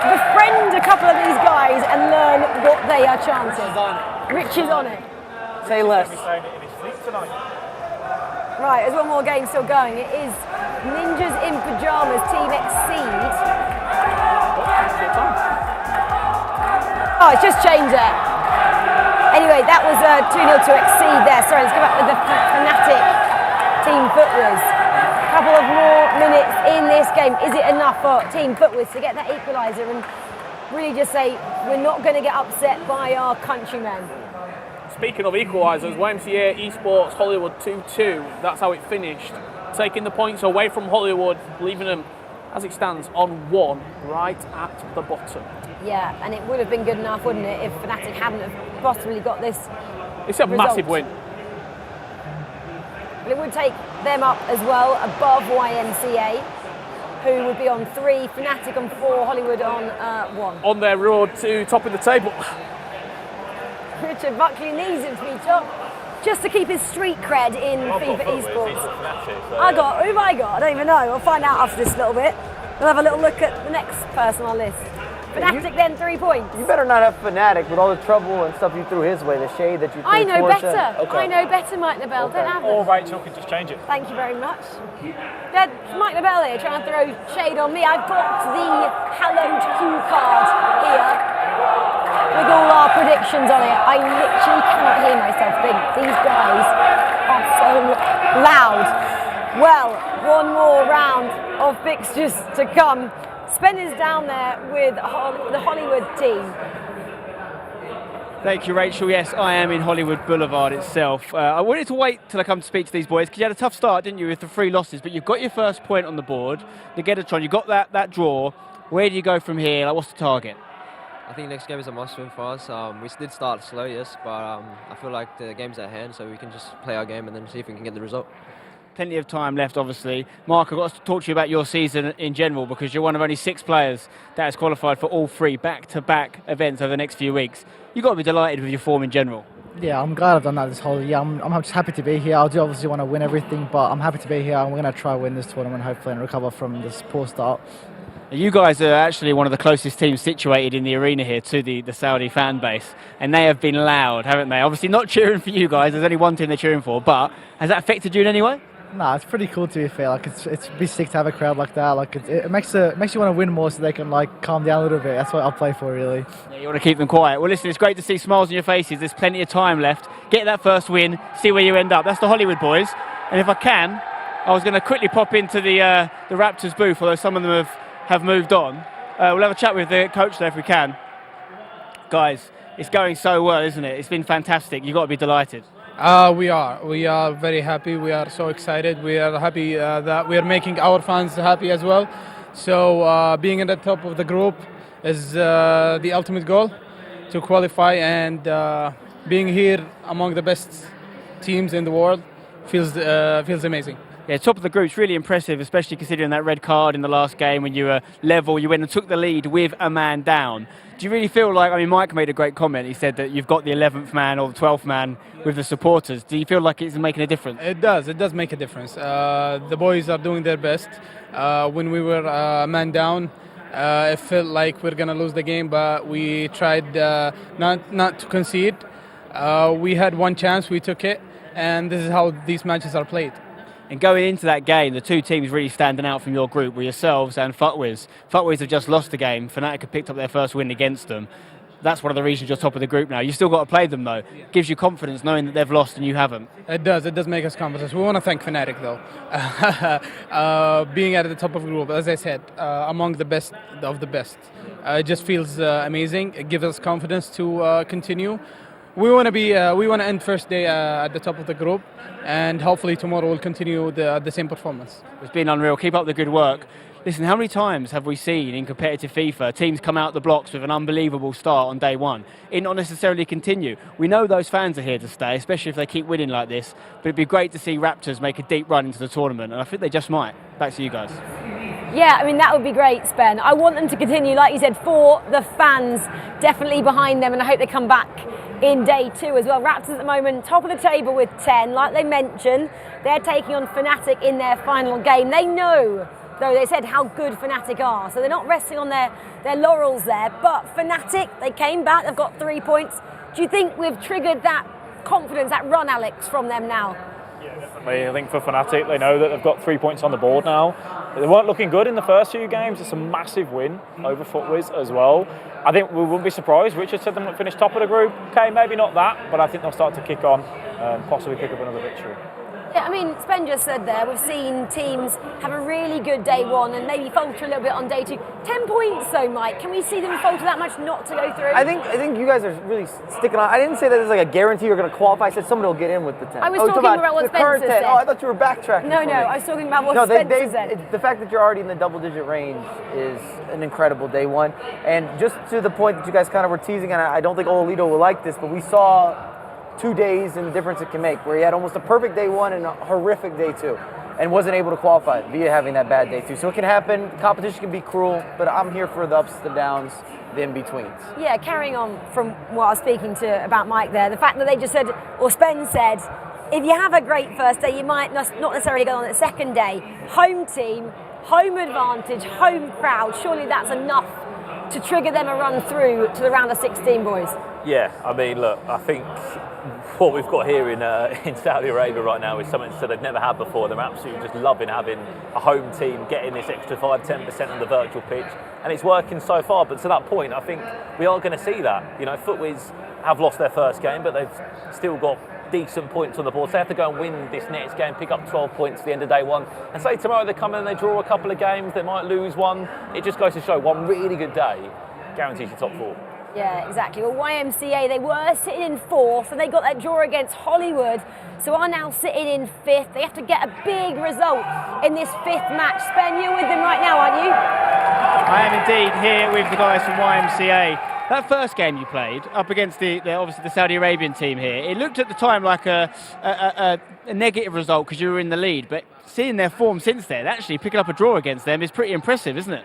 befriend a couple of these guys, and learn what they are chanting. Rich is on it. Say less. Right, there's one more game still going. It is Ninjas in Pyjamas Team Exceed. Oh, it's just changed there. Anyway, that was 2-0 to Exceed there. Sorry, let's go back to the Fnatic Team FUTWIZ. A couple of more minutes in this game. Is it enough for Team FUTWIZ to get that equaliser and really just say we're not going to get upset by our countrymen? Speaking of equalisers, YMCA Esports Hollywood 2-2. That's how it finished. Taking the points away from Hollywood, leaving them as it stands on 1 right at the bottom. Yeah, and it would have been good enough, wouldn't it, if Fnatic hadn't have possibly got this It's a result. massive win. But it would take them up as well, above YMCA, who would be on 3, Fnatic on 4, Hollywood on 1. On their road to top of the table. Richard Buckley needs him to be top, just to keep his street cred in FIFA Esports. Who have I got? I don't even know. We'll find out after this little bit. We'll have a little look at the next person on the list. Fnatic then 3 points. You better not have Fnatic with all the trouble and stuff you threw his way, the shade that you threw I know towards better. him. Okay. I know better, Mike Nobel. Don't have Or them. Rachel could just change it. Thank you very much. There's Mike Nobel here trying to throw shade on me. I've got the hallowed cue card here with all our predictions on it. I literally cannot hear myself think. These guys are so loud. Well, one more round of fixtures to come. Spen is down there with the Hollywood team. Thank you, Rachel. Yes, I am in Hollywood Boulevard itself. I wanted to wait till I come to speak to these boys because you had a tough start, didn't you, with the 3 losses, but you've got your first point on the board. The Getatron, you've got that draw. Where do you go from here? Like, what's the target? I think next game is a must-win for us. We did start slow, yes, but I feel like the game's at hand, so we can just play our game and then see if we can get the result. Plenty of time left, obviously. Mark, I've got to talk to you about your season in general because you're one of only 6 players that has qualified for all 3 back-to-back events over the next few weeks. You've got to be delighted with your form in general. Yeah, I'm glad I've done that this whole year. I'm just happy to be here. I do obviously want to win everything, but I'm happy to be here and we're going to try win this tournament hopefully and recover from this poor start. You guys are actually one of the closest teams situated in the arena here to the Saudi fan base, and they have been loud, haven't they? Obviously not cheering for you guys, there's only one team they're cheering for, but has that affected you in any way? Nah, it's pretty cool to be fair. Like it's be sick to have a crowd like that. Like it makes you want to win more, so they can like calm down a little bit. That's what I'll play for, really. Yeah, you want to keep them quiet. Well, listen, it's great to see smiles on your faces. There's plenty of time left. Get that first win. See where you end up. That's the Hollywood boys. And if I can, I was going to quickly pop into the Raptors booth, although some of them have moved on. We'll have a chat with the coach there if we can. Guys, it's going so well, isn't it? It's been fantastic. You've got to be delighted. We are very happy. We are so excited. We are happy that we are making our fans happy as well. So being at the top of the group is the ultimate goal to qualify, and being here among the best teams in the world feels amazing. Yeah, top of the group's really impressive, especially considering that red card in the last game when you were level. You went and took the lead with a man down. Do you really feel like, I mean, Mike made a great comment. He said that you've got the 11th man or the 12th man with the supporters. Do you feel like it's making a difference? It does make a difference. The boys are doing their best. When we were man down, it felt like we're going to lose the game, but we tried not to concede. We had one chance, we took it, and this is how these matches are played. And going into that game, the 2 teams really standing out from your group were yourselves and FUTWIZ. FUTWIZ have just lost the game. Fnatic have picked up their first win against them. That's one of the reasons you're top of the group now. You've still got to play them, though. Gives you confidence knowing that they've lost and you haven't. It does make us confident. We want to thank Fnatic, though. Being at the top of the group, as I said, among the best of the best. It just feels amazing. It gives us confidence to continue. We want to end first day at the top of the group, and hopefully tomorrow we'll continue the same performance. It's been unreal. Keep up the good work. Listen, how many times have we seen in competitive FIFA teams come out the blocks with an unbelievable start on day one? It not necessarily continue. We know those fans are here to stay, especially if they keep winning like this, but it'd be great to see Raptors make a deep run into the tournament, and I think they just might. Back to you guys. Yeah, I mean, that would be great, Spen. I want them to continue, like you said, for the fans, definitely behind them, and I hope they come back in day 2 as well. Raptors at the moment, top of the table with 10. Like they mentioned, they're taking on Fnatic in their final game. They know, though, they said how good Fnatic are, so they're not resting on their laurels there. But Fnatic, they came back, they've got 3 points. Do you think we've triggered that confidence, that run, Alex, from them now? Yeah, definitely. I think for Fnatic, they know that they've got 3 points on the board now. They weren't looking good in the first few games. It's a massive win over FUTWIZ as well. I think we wouldn't be surprised. Richard said they might finish top of the group. Okay, maybe not that, but I think they'll start to kick on and possibly pick up another victory. Yeah, I mean, Spen just said there, we've seen teams have a really good day 1 and maybe falter a little bit on day 2. 10 points though, Mike. Can we see them falter that much not to go through? I think you guys are really sticking on. I didn't say that there's like a guarantee you're going to qualify. I said somebody will get in with the 10. I was talking about what Spencer said. Oh, I thought you were backtracking. No, I was talking about what Spencer said. The fact that you're already in the double-digit range is an incredible day 1. And just to the point that you guys kind of were teasing, and I don't think Olito will like this, but we saw 2 days and the difference it can make, where he had almost a perfect day 1 and a horrific day 2 and wasn't able to qualify via having that bad day 2. So it can happen. Competition can be cruel, but I'm here for the ups, the downs, the in-betweens. Yeah, carrying on from what I was speaking to about Mike there, the fact that they just said, or Spen said, if you have a great first day, you might not necessarily go on the second day. Home team, home advantage, home crowd. Surely that's enough to trigger them a run through to the round of 16, boys. Yeah, I mean, look, I think what we've got here in Saudi Arabia right now is something that they've never had before. They're absolutely just loving having a home team, getting this extra 5-10% on the virtual pitch, and it's working so far. But to that point, I think we are going to see that. You know, FUTWIZ have lost their first game, but they've still got decent points on the board. So they have to go and win this next game, pick up 12 points at the end of day one. And say tomorrow they come in and they draw a couple of games, they might lose one. It just goes to show one really good day guarantees you top four. Yeah, exactly. Well, YMCA, they were sitting in 4th and they got that draw against Hollywood, so are now sitting in 5th. They have to get a big result in this 5th match. Spen, you're with them right now, aren't you? I am indeed here with the guys from YMCA. That first game you played up against the obviously the Saudi Arabian team here, it looked at the time like a negative result because you were in the lead, but seeing their form since then, actually picking up a draw against them is pretty impressive, isn't it?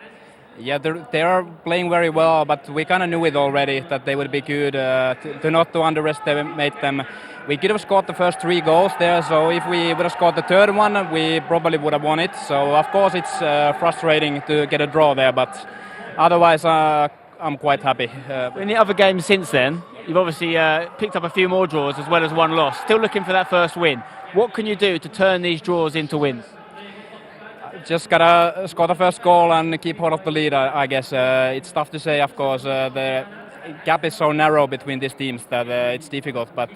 Yeah, they are playing very well, but we kind of knew it already that they would be good. Not to underestimate them. We could have scored the first 3 goals there, so if we would have scored the third one, we probably would have won it. So of course it's frustrating to get a draw there, but otherwise I'm quite happy. In the other games since then, you've obviously picked up a few more draws as well as one loss. Still looking for that first win. What can you do to turn these draws into wins? Just gotta score the first goal and keep hold of the lead, I guess. It's tough to say, of course. The gap is so narrow between these teams that it's difficult, but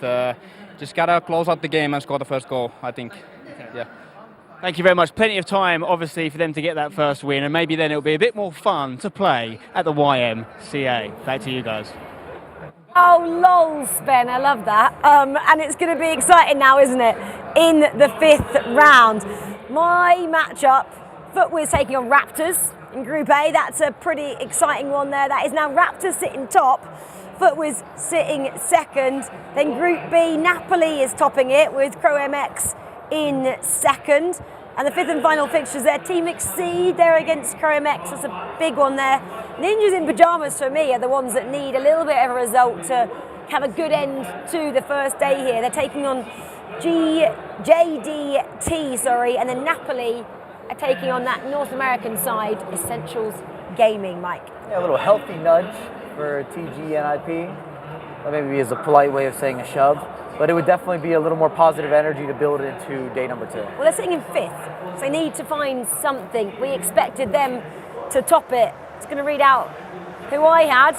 just gotta close out the game and score the first goal, I think. Okay. Yeah. Thank you very much. Plenty of time, obviously, for them to get that first win, and maybe then it'll be a bit more fun to play at the YMCA. Back to you guys. Oh, lol, Spen, I love that. And it's going to be exciting now, isn't it? In the 5th round. My matchup, FUTWIZ taking on Raptors in Group A. That's a pretty exciting one there. That is now Raptors sitting top, FUTWIZ sitting second. Then Group B, Napoli is topping it with Pro MX in second. And the 5th and final fixtures there, Team Exceed, they're against Pro MX. That's a big one there. Ninjas in Pyjamas, for me, are the ones that need a little bit of a result to have a good end to the first day here. They're taking on JDT, and then Napoli are taking on that North American side, Essentials Gaming, Mike. Yeah, a little healthy nudge for TGNIP. That maybe is a polite way of saying a shove, but it would definitely be a little more positive energy to build into day number 2. Well, they're sitting in 5th, so they need to find something. We expected them to top it. It's going to read out who I had.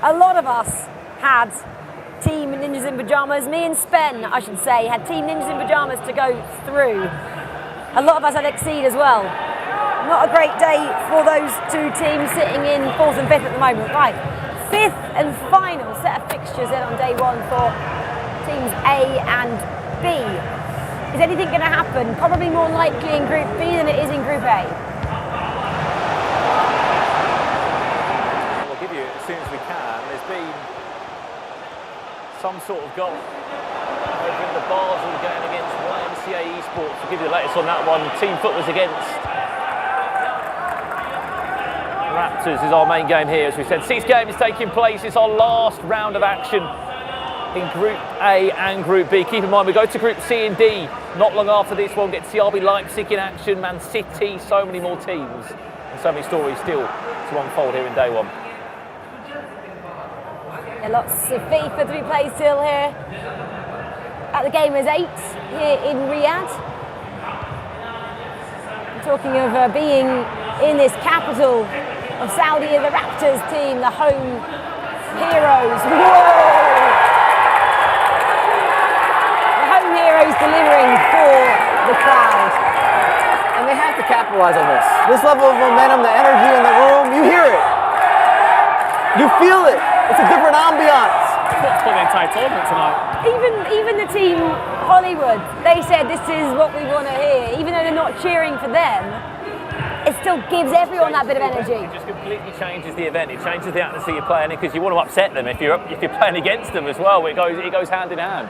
A lot of us had Team Ninjas in Pyjamas. Me and Spen, I should say, had Team Ninjas in Pyjamas to go through. A lot of us had Exceed as well. Not a great day for those 2 teams sitting in 4th and 5th at the moment. Right, 5th and final set of fixtures then on day 1 for teams A and B. Is anything going to happen? Probably more likely in Group B than it is in Group A. We'll give you as soon as we can. There's been some sort of goal over in the Basel game against YMCA Esports. We'll give you the latest on that one. Team FUTWIZ against Raptors is our main game here. As we said, 6 games taking place. It's our last round of action in Group A and Group B. Keep in mind, we go to Group C and D not long after this one. Get RB Leipzig in action, Man City, so many more teams and so many stories still to unfold here in day 1. Yeah, lots of FIFA to be played still here at the Gamers 8 here in Riyadh. Talking of being in this capital of Saudi, the Raptors team, the home heroes. Whoa! Heroes delivering for the crowd. And they have to capitalize on this. This level of momentum, the energy in the room, you hear it. You feel it. It's a different ambiance. It's for the entire tournament tonight. Even the team Hollywood, they said this is what we want to hear. Even though they're not cheering for them, it still gives everyone that bit of energy. It just completely changes the event. It changes the atmosphere you're playing in because you want to upset them if you're playing against them as well. It goes hand in hand.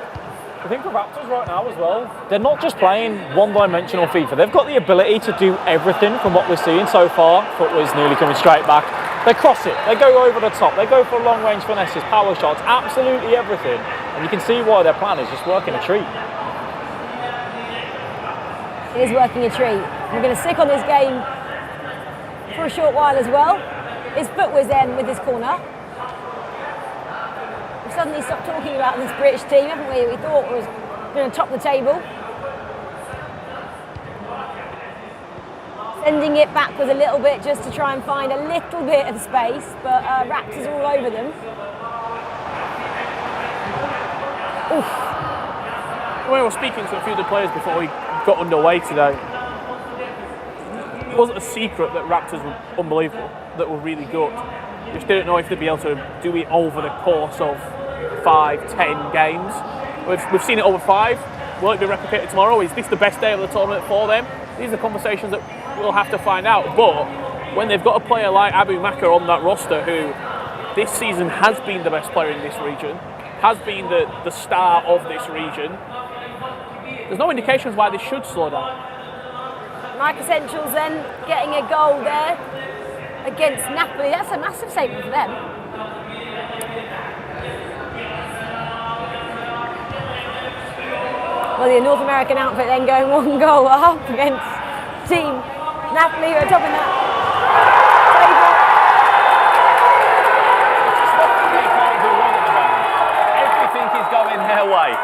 I think for Raptors right now as well, they're not just playing one-dimensional FIFA. They've got the ability to do everything from what we're seeing so far. FUTWIZ nearly coming straight back. They cross it, they go over the top, they go for long-range finesses, power shots, absolutely everything. And you can see why their plan is just working a treat. It is working a treat. We're going to stick on this game for a short while as well. His foot was in with his corner. We've suddenly stopped talking about this British team, haven't we? We thought was going to top the table. Sending it backwards a little bit just to try and find a little bit of space, but Raptors all over them. Oof. When I was speaking to a few of the players before we got underway today, it wasn't a secret that Raptors were unbelievable, that were really good. Just didn't know if they'd be able to do it over the course of 5-10 games. We've seen it over 5. Will it be replicated tomorrow? Is this the best day of the tournament for them? These are the conversations that we'll have to find out. But when they've got a player like Abu Makar on that roster, who this season has been the best player in this region, has been the star of this region, there's no indications why they should slow down. Mike Essentials then getting a goal there against Napoli. That's a massive statement for them. Well, the North American outfit then going 1 goal up against Team Napoli, who are topping that table. They can't do wrong at the moment. Everything is going their way.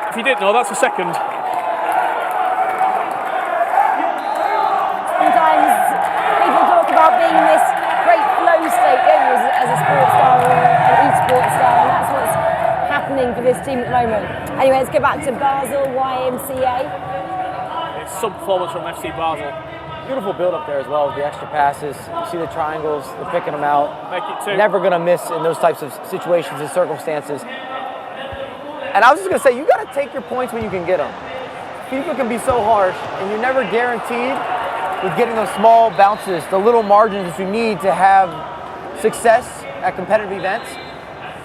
If you didn't know, that's a second. Sometimes people talk about being in this great flow state, don't you, as a sports star or an e-sports star, and that's what's happening for this team at the moment. Anyway, let's go back to Basel YMCA. It's sub-performance from FC Basel. Beautiful build up there as well with the extra passes. You see the triangles, they're picking them out. Make it 2. Never going to miss in those types of situations and circumstances. And I was just going to say, you got to take your points when you can get them. FIFA can be so harsh, and you're never guaranteed with getting those small bounces, the little margins that you need to have success at competitive events.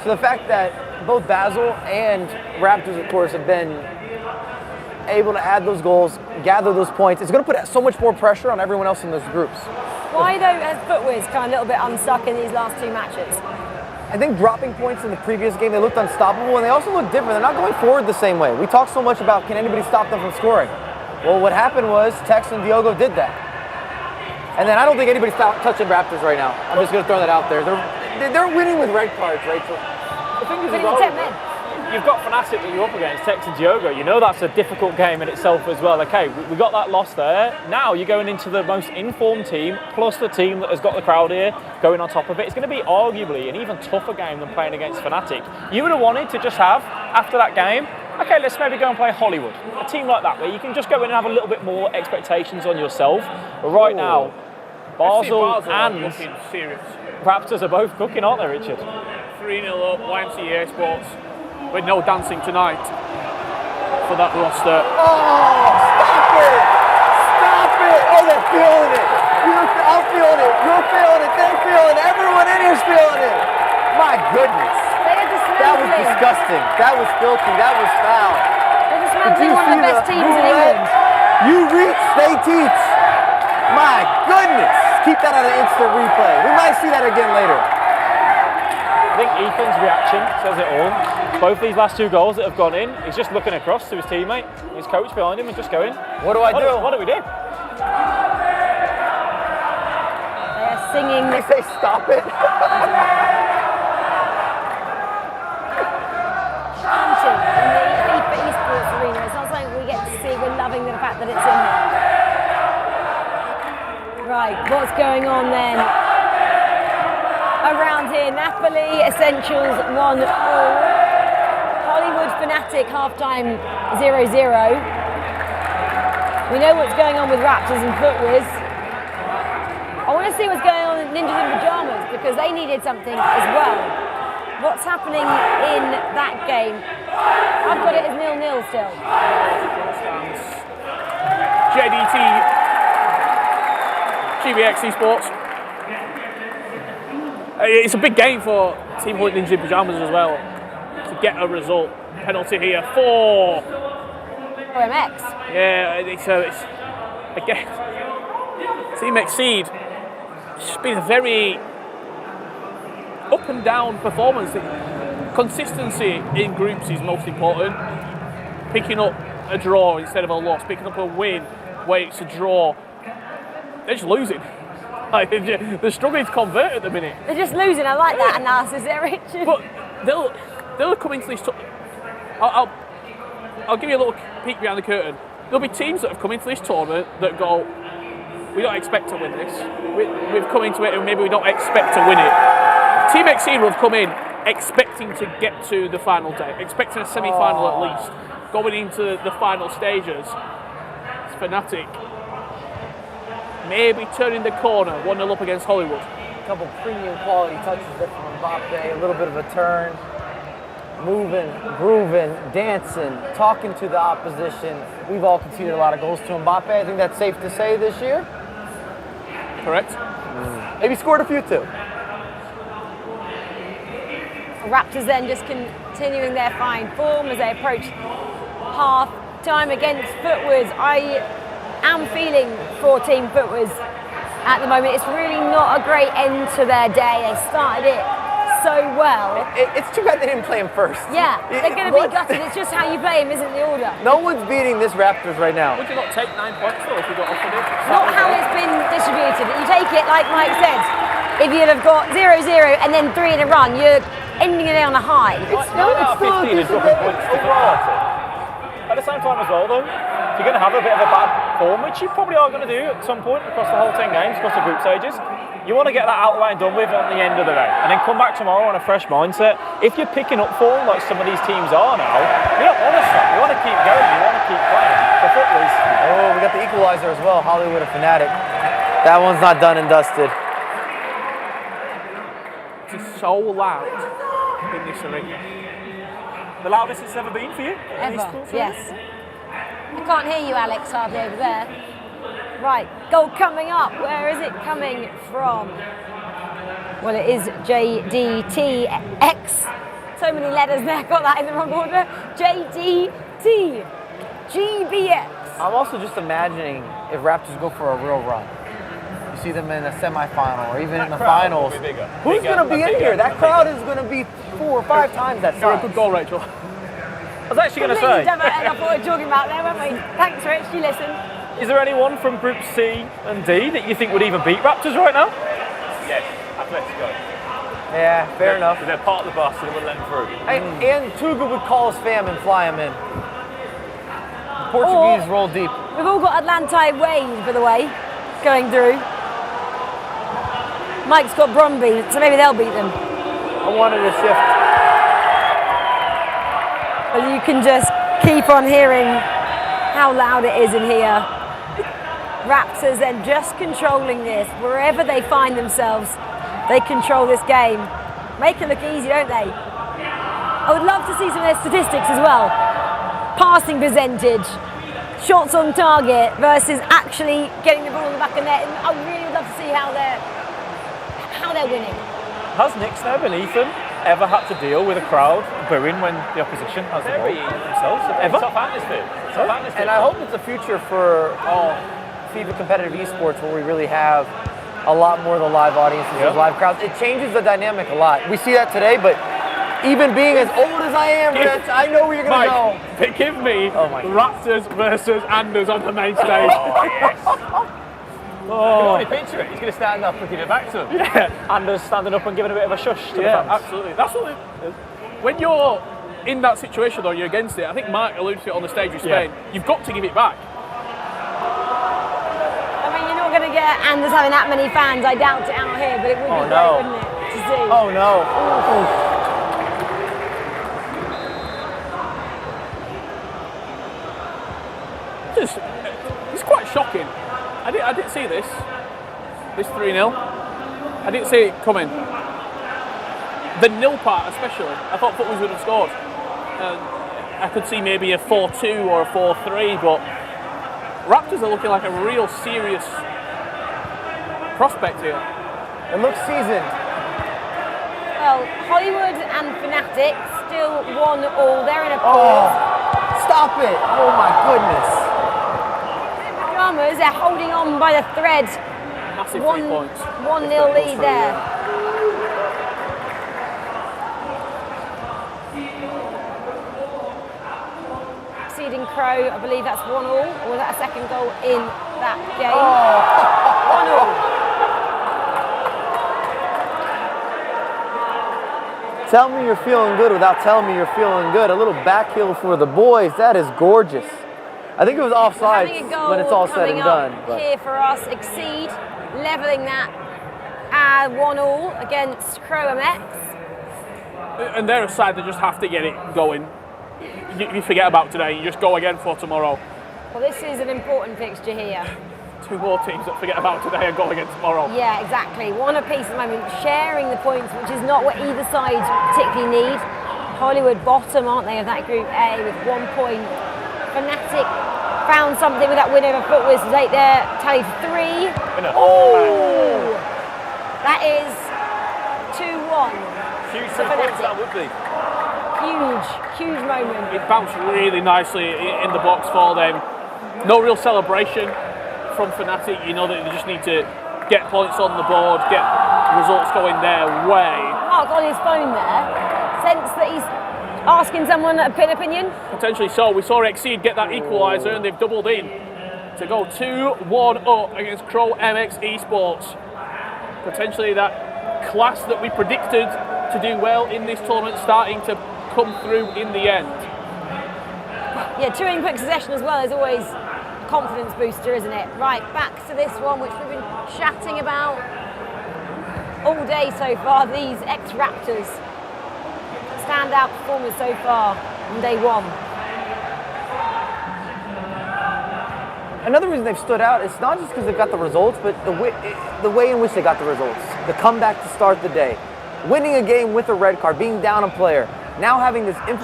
So the fact that both Basel and Raptors, of course, have been able to add those goals, gather those points, it's going to put so much more pressure on everyone else in those groups. Why, though, has Footwiz kind of a little bit unstuck in these last 2 matches? I think dropping points in the previous game, they looked unstoppable, and they also look different. They're not going forward the same way. We talk so much about, can anybody stop them from scoring? Well, what happened was Tex and Diogo did that. And then I don't think anybody's touching Raptors right now. I'm just going to throw that out there. They're winning with red cards, Rachel. The thing is, as well, you've got Fnatic that you're up against, Tex and Diogo. You know that's a difficult game in itself as well. Okay, we got that loss there. Now you're going into the most informed team, plus the team that has got the crowd here going on top of it. It's going to be arguably an even tougher game than playing against Fnatic. You would have wanted to just have, after that game, okay, let's maybe go and play Hollywood. A team like that, where you can just go in and have a little bit more expectations on yourself. But right now, Basel and serious. Raptors are both cooking, aren't they, Richard? 3-0 up, YMCA Sports, with no dancing tonight for that roster. Oh, stop it! Stop it! Oh, they're feeling it. I'm feeling it. You're feeling it. They're feeling it. Everyone in here's feeling it. My goodness. That was disgusting. That was filthy. That was foul. They're dismantling one of the best teams in England. You reach, they teach. My goodness. Keep that on an instant replay. We might see that again later. I think Ethan's reaction says it all. Both these last 2 goals that have gone in, he's just looking across to his teammate, his coach behind him, and just going, What do I do? What do we do? They are singing. They say stop it. Chanting in the FIFAe Esports arena. It's not something we get to see. We're loving the fact that it's in here. Right, what's going on then? Around here, Napoli Essentials 1-1. Hollywood Fnatic halftime 0-0. We know what's going on with Raptors and Footwiz. I want to see what's going on with Ninjas in Pyjamas because they needed something as well. What's happening in that game? I've got it as 0-0 still. JDT, GBX Esports. It's a big game for Team Holy Ninja in Pyjamas as well to get a result. Penalty here for OMX. Yeah, it's again Team Exceed. It's been a very up and down performance. Consistency in groups is most important. Picking up a draw instead of a loss, picking up a win where it's a draw. they're just losing. Like, they're struggling to convert at the minute. They're just losing. I like that analysis there, Richard. But they'll come into this. I'll give you a little peek behind the curtain. There'll be teams that have come into this tournament that go, we don't expect to win this. We've come into it and maybe we don't expect to win it. Team Exceed will have come in expecting to get to the final day, expecting a semi-final at least, going into the final stages. It's Fnatic. Maybe turning the corner, 1-0 up against Hollywood. A couple premium quality touches there from Mbappe, a little bit of a turn, moving, grooving, dancing, talking to the opposition. We've all conceded a lot of goals to Mbappe. I think that's safe to say this year. Correct. Maybe scored a few too. Raptors then just continuing their fine form as they approach half time against Footwards. I am feeling for Team Footwards at the moment. It's really not a great end to their day. They started it so well. It's too bad they didn't play him first. Yeah, they're going to be gutted. It's just how you play him, isn't the order? No one's beating this Raptors right now. Would you not take 9 points though if you got offered it? Not how it's been distributed. You take it like Mike said. If you'd have got 0-0 and then 3 in a run, you're ending it on a high. It's still 15 is dropping points to quality. At the same time as well though, if you're going to have a bit of a bad form, which you probably are going to do at some point across the whole 10 games, across the group stages, you want to get that out of the way and done with at the end of the day. And then come back tomorrow on a fresh mindset. If you're picking up form like some of these teams are now, you don't want to stop. You want to keep going. You want to keep playing. The Footwards. Oh, we got the equalizer as well. Hollywood and Fnatic. That one's not done and dusted. It's so loud in this arena. The loudest it's ever been for you? Ever, yes. I can't hear you, Alex, hardly over there. Right, goal coming up. Where is it coming from? Well, it is JDTX. So many letters there, got that in the wrong order. JDT. GBX. I'm also just imagining if Raptors go for a real run. You see them in a semifinal or even in the finals. Who's going to be in here? That crowd is going to be 4 or 5 times that size. You're a good goal, Rachel. I was actually going to say. That's what we're talking about there, weren't we? Thanks, Rich. You listen. Is there anyone from Group C and D that you think would even beat Raptors right now? Yes, Atletico. Yeah, fair enough. They're part of the bus and they wouldn't let them through. And Tuga would call his fam and fly him in. The Portuguese roll deep. We've all got Atlanta Wade, by the way, going through. Mike's got Bromby, so maybe they'll beat them. I wanted a shift. Well, you can just keep on hearing how loud it is in here. Raptors then just controlling this. Wherever they find themselves, they control this game. Make it look easy, don't they? I would love to see some of their statistics as well. Passing percentage, shots on target versus actually getting the ball in the back of the net. And I really would love to see how they're winning. Has Nick Snell and Ethan ever had to deal with a crowd booing when the opposition has the ball themselves? Ever? Top atmosphere. And I hope it's a future for all FIFA competitive esports where we really have a lot more of the live audiences, those live crowds. It changes the dynamic a lot. We see that today, but even being as old as I am, Rich, I know where you're going to go. Give me Raptors versus Anders on the main stage. Oh. You can already picture it. He's going to stand up and give it back to him. Yeah, Anders standing up and giving a bit of a shush to the fans. Absolutely. That's what it is. When you're in that situation or you're against it, I think Mark alluded to it on the stage with Spain, you've got to give it back. I mean, you're not going to get Anders having that many fans, I doubt it out here, but it would be great, wouldn't it, to see? Oh no. It's quite shocking. I didn't see this 3-0. I didn't see it coming. The nil part especially, I thought Footwards would have scored. I could see maybe a 4-2 or a 4-3, but Raptors are looking like a real serious prospect here. It looks seasoned. Well, Hollywood and Fnatic still 1-1. They're in a pause. Stop it! Oh my goodness. They're holding on by the thread. Massive 3 points. 1-0 lead there. Exceeding Crow, I believe that's 1-1, or was that a second goal in that game? Tell me you're feeling good without telling me you're feeling good. A little back heel for the boys. That is gorgeous. I think it was offside when it's all said and done. But. Here for us, Exceed, levelling that at 1-1 against Crow MX. And they're a side that just have to get it going. You forget about today, you just go again for tomorrow. Well, this is an important fixture here. 2 more teams that forget about today and go again tomorrow. Yeah, exactly. One apiece at the moment, sharing the points, which is not what either side particularly need. Hollywood bottom, aren't they, of that Group A with 1 point. Fnatic found something with that win over Footwiz to take their tally to 3. Oh! That is 2-1. Huge 3 points that would be. Huge moment. It bounced really nicely in the box for them. No real celebration from Fnatic. You know that they just need to get points on the board, get results going their way. Mark on his phone there. Sense that he's asking someone an opinion? Potentially so. We saw Exceed get that equaliser and they've doubled in to go 2-1 up against Crow MX Esports. Potentially that class that we predicted to do well in this tournament starting to come through in the end. Yeah, 2 in quick succession as well is always a confidence booster, isn't it? Right, back to this one which we've been chatting about all day so far, these ex-Raptors. Standout performers so far on day 1. Another reason they've stood out is not just because they've got the results, but the way in which they got the results. The comeback to start the day. Winning a game with a red card, being down a player, now having this as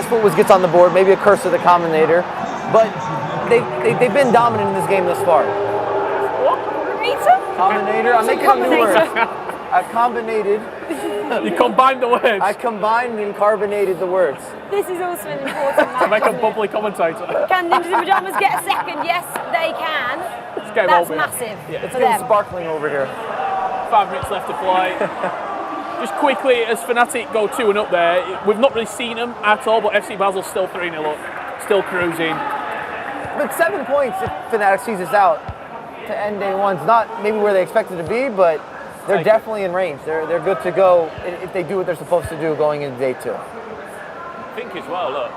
Footwiz gets on the board, maybe a curse of the Combinator, but they've been dominant in this game thus far. What? Combinator? I'm making up new words. I combinated. You combined the words. I combined and carbonated the words. This is also an important match. To make a bubbly commentator. Can Ninjas in Pyjamas get a second? Yes, they can. That's massive It's for getting them. sparkling over here. 5 minutes left to play. Just quickly, as Fnatic go 2 and up there, we've not really seen them at all, but FC Basel's still 3-0 up, still cruising. But 7 points if Fnatic sees us out to end day 1's not maybe where they expected to be, but they're definitely in range. They're good to go if they do what they're supposed to do going into day 2. I think as well, look,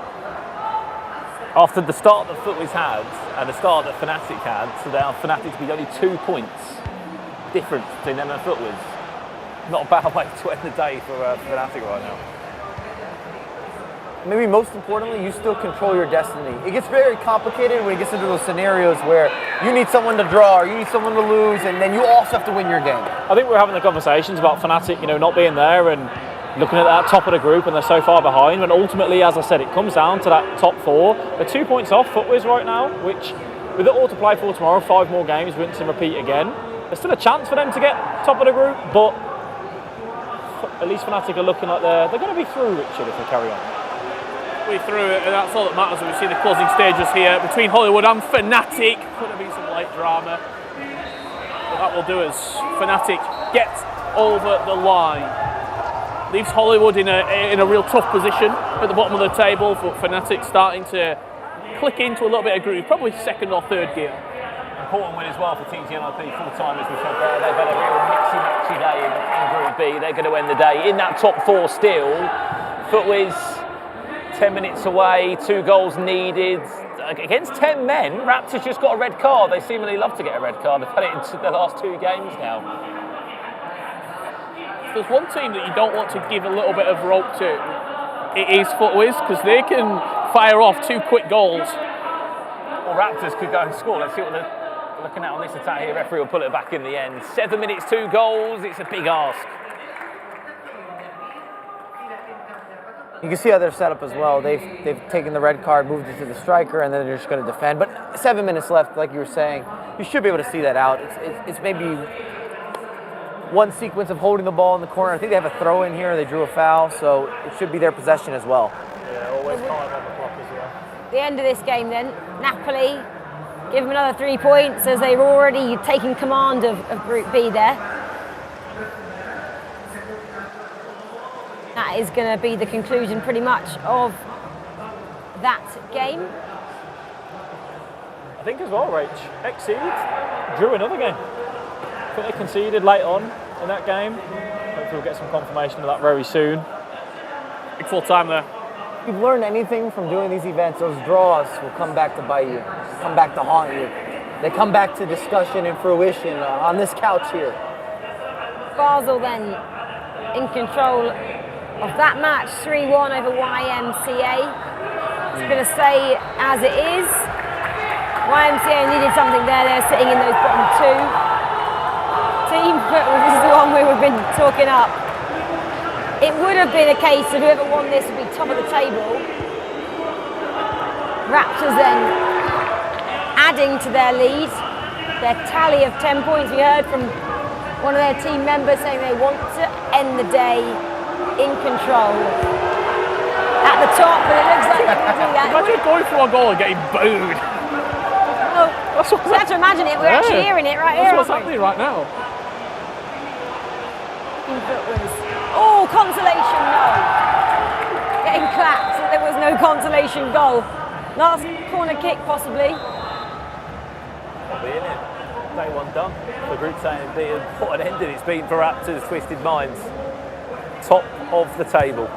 after the start that Footwiz had and the start that Fnatic had, so they are Fnatic to be only 2 points difference between them and Footwiz. Not a bad way to end the day for Fnatic right now. Maybe most importantly, you still control your destiny. It gets very complicated when it gets into those scenarios where you need someone to draw or you need someone to lose, and then you also have to win your game. I think we're having the conversations about Fnatic, not being there and looking at that top of the group and they're so far behind. And ultimately, as I said, it comes down to that top 4. They're 2 points off Footwiz right now, which with it all to play for tomorrow, 5 more games, rinse and repeat again. There's still a chance for them to get top of the group, but at least Fnatic are looking like they're going to be through, Richard, if they carry on. We're through it, and that's all that matters. We see the closing stages here between Hollywood and Fnatic. Could have been some light drama, but that will do us. Fnatic get over the line. Leaves Hollywood in a real tough position at the bottom of the table, but Fnatic starting to click into a little bit of groove, probably 2nd or 3rd gear. Important win as well for TGNIP full-time, as we said there. They've had a real mixy-matchy day in Group B. They're going to end the day in that top 4 still. Footwiz 10 minutes away, 2 goals needed. Against 10 men, Raptors just got a red card. They seemingly love to get a red card. They've had it in the last 2 games now. There's one team that you don't want to give a little bit of rope to. It is Footwiz, because they can fire off 2 quick goals. Well, Raptors could go and score. Let's see what they're looking at on this attack here. Referee will pull it back in the end. 7 minutes, 2 goals. It's a big ask. You can see how they're set up as well. They've taken the red card, moved it to the striker, and then they're just going to defend. But 7 minutes left, like you were saying, you should be able to see that out. It's maybe one sequence of holding the ball in the corner. I think they have a throw in here. They drew a foul, so it should be their possession as well. Yeah, always time on the clock as well. The end of this game then, Napoli give them another 3 points as they've already taken command of Group B there. That is going to be the conclusion pretty much of that game. I think as well, Rach, Exceed drew another game. I think they conceded late on in that game. Hopefully we'll get some confirmation of that very soon. Big full time there. If you've learned anything from doing these events, those draws will come back to bite you, come back to haunt you. They come back to discussion and fruition on this couch here. Basel then in control of that match, 3-1 over YMCA. It's going to stay as it is. YMCA needed something there. They're sitting in those bottom two. Team football, this is the one we've been talking up. It would have been a case of whoever won this would be top of the table. Raptors then adding to their lead. Their tally of 10 points. We heard from one of their team members saying they want to end the day in control. At the top, but it looks like they can do that. Imagine going for a goal and getting booed. Oh, you have to imagine it. We're actually hearing it right here. That's what's happening right now. Oh, consolation, no. Getting clapped, so there was no consolation goal. Last corner kick, possibly. Probably in it. Day one done. The group saying what an ending it's been for Raptors, Twisted Minds. Top of the table.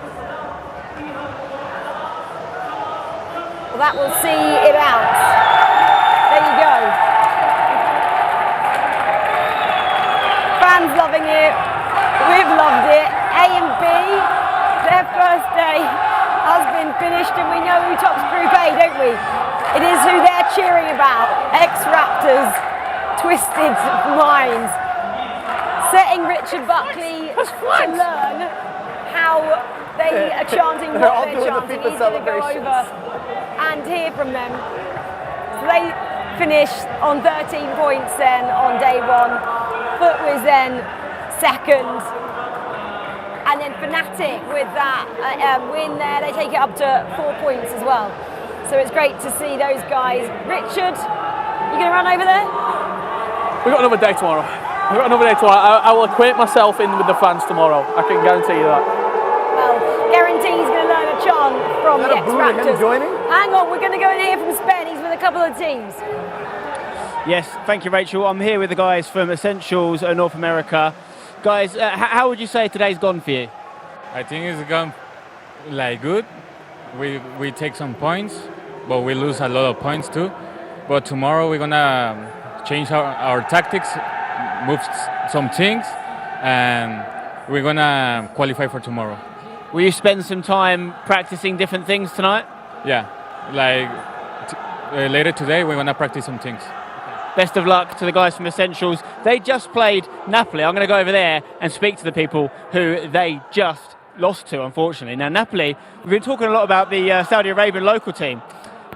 Well, that will see it out. There you go. Fans loving it. We've loved it. A and B, their first day has been finished, and we know who tops Group A, don't we? It is who they're cheering about. Ex-Raptors, Twisted Minds. Setting Richard Buckley to learn how they are chanting what they're chanting. He's going to go over and hear from them. So they finished on 13 points then on day one. Foot was then second. And then Fnatic with that win there, they take it up to 4 points as well. So it's great to see those guys. Richard, you going to run over there? We've got another day tomorrow. I will acquaint myself in with the fans tomorrow. I can guarantee you that. Well, guarantee he's going to learn a chant from the ex-Raptors. Hang on, we're going to go and hear from Spen. He's with a couple of teams. Yes, thank you, Rachel. I'm here with the guys from Essentials North America. Guys, how would you say today's gone for you? I think it's gone like good. We take some points, but we lose a lot of points too. But tomorrow we're gonna change our tactics, move some things, and we're gonna qualify for tomorrow. Will you spend some time practicing different things tonight? Yeah, like later today we're gonna practice some things. Best of luck to the guys from Essentials. They just played Napoli. I'm going to go over there and speak to the people who they just lost to, unfortunately. Now, Napoli, we've been talking a lot about the Saudi Arabian local team,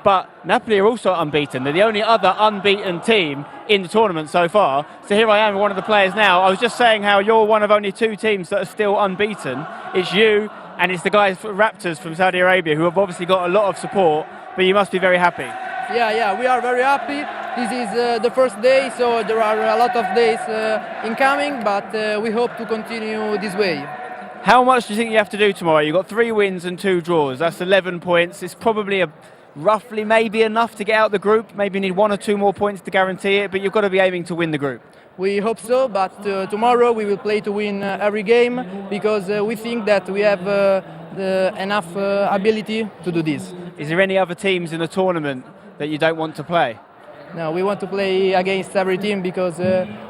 but Napoli are also unbeaten. They're the only other unbeaten team in the tournament so far. So here I am with one of the players now. I was just saying how you're one of only two teams that are still unbeaten. It's you and it's the guys from Raptors from Saudi Arabia who have obviously got a lot of support, but you must be very happy. Yeah, we are very happy. This is the first day, so there are a lot of days incoming, but we hope to continue this way. How much do you think you have to do tomorrow? You've got 3 wins and 2 draws. That's 11 points. It's probably roughly maybe enough to get out the group. Maybe you need 1 or 2 more points to guarantee it, but you've got to be aiming to win the group. We hope so, but tomorrow we will play to win every game because we think that we have enough ability to do this. Is there any other teams in the tournament that you don't want to play? No, we want to play against every team because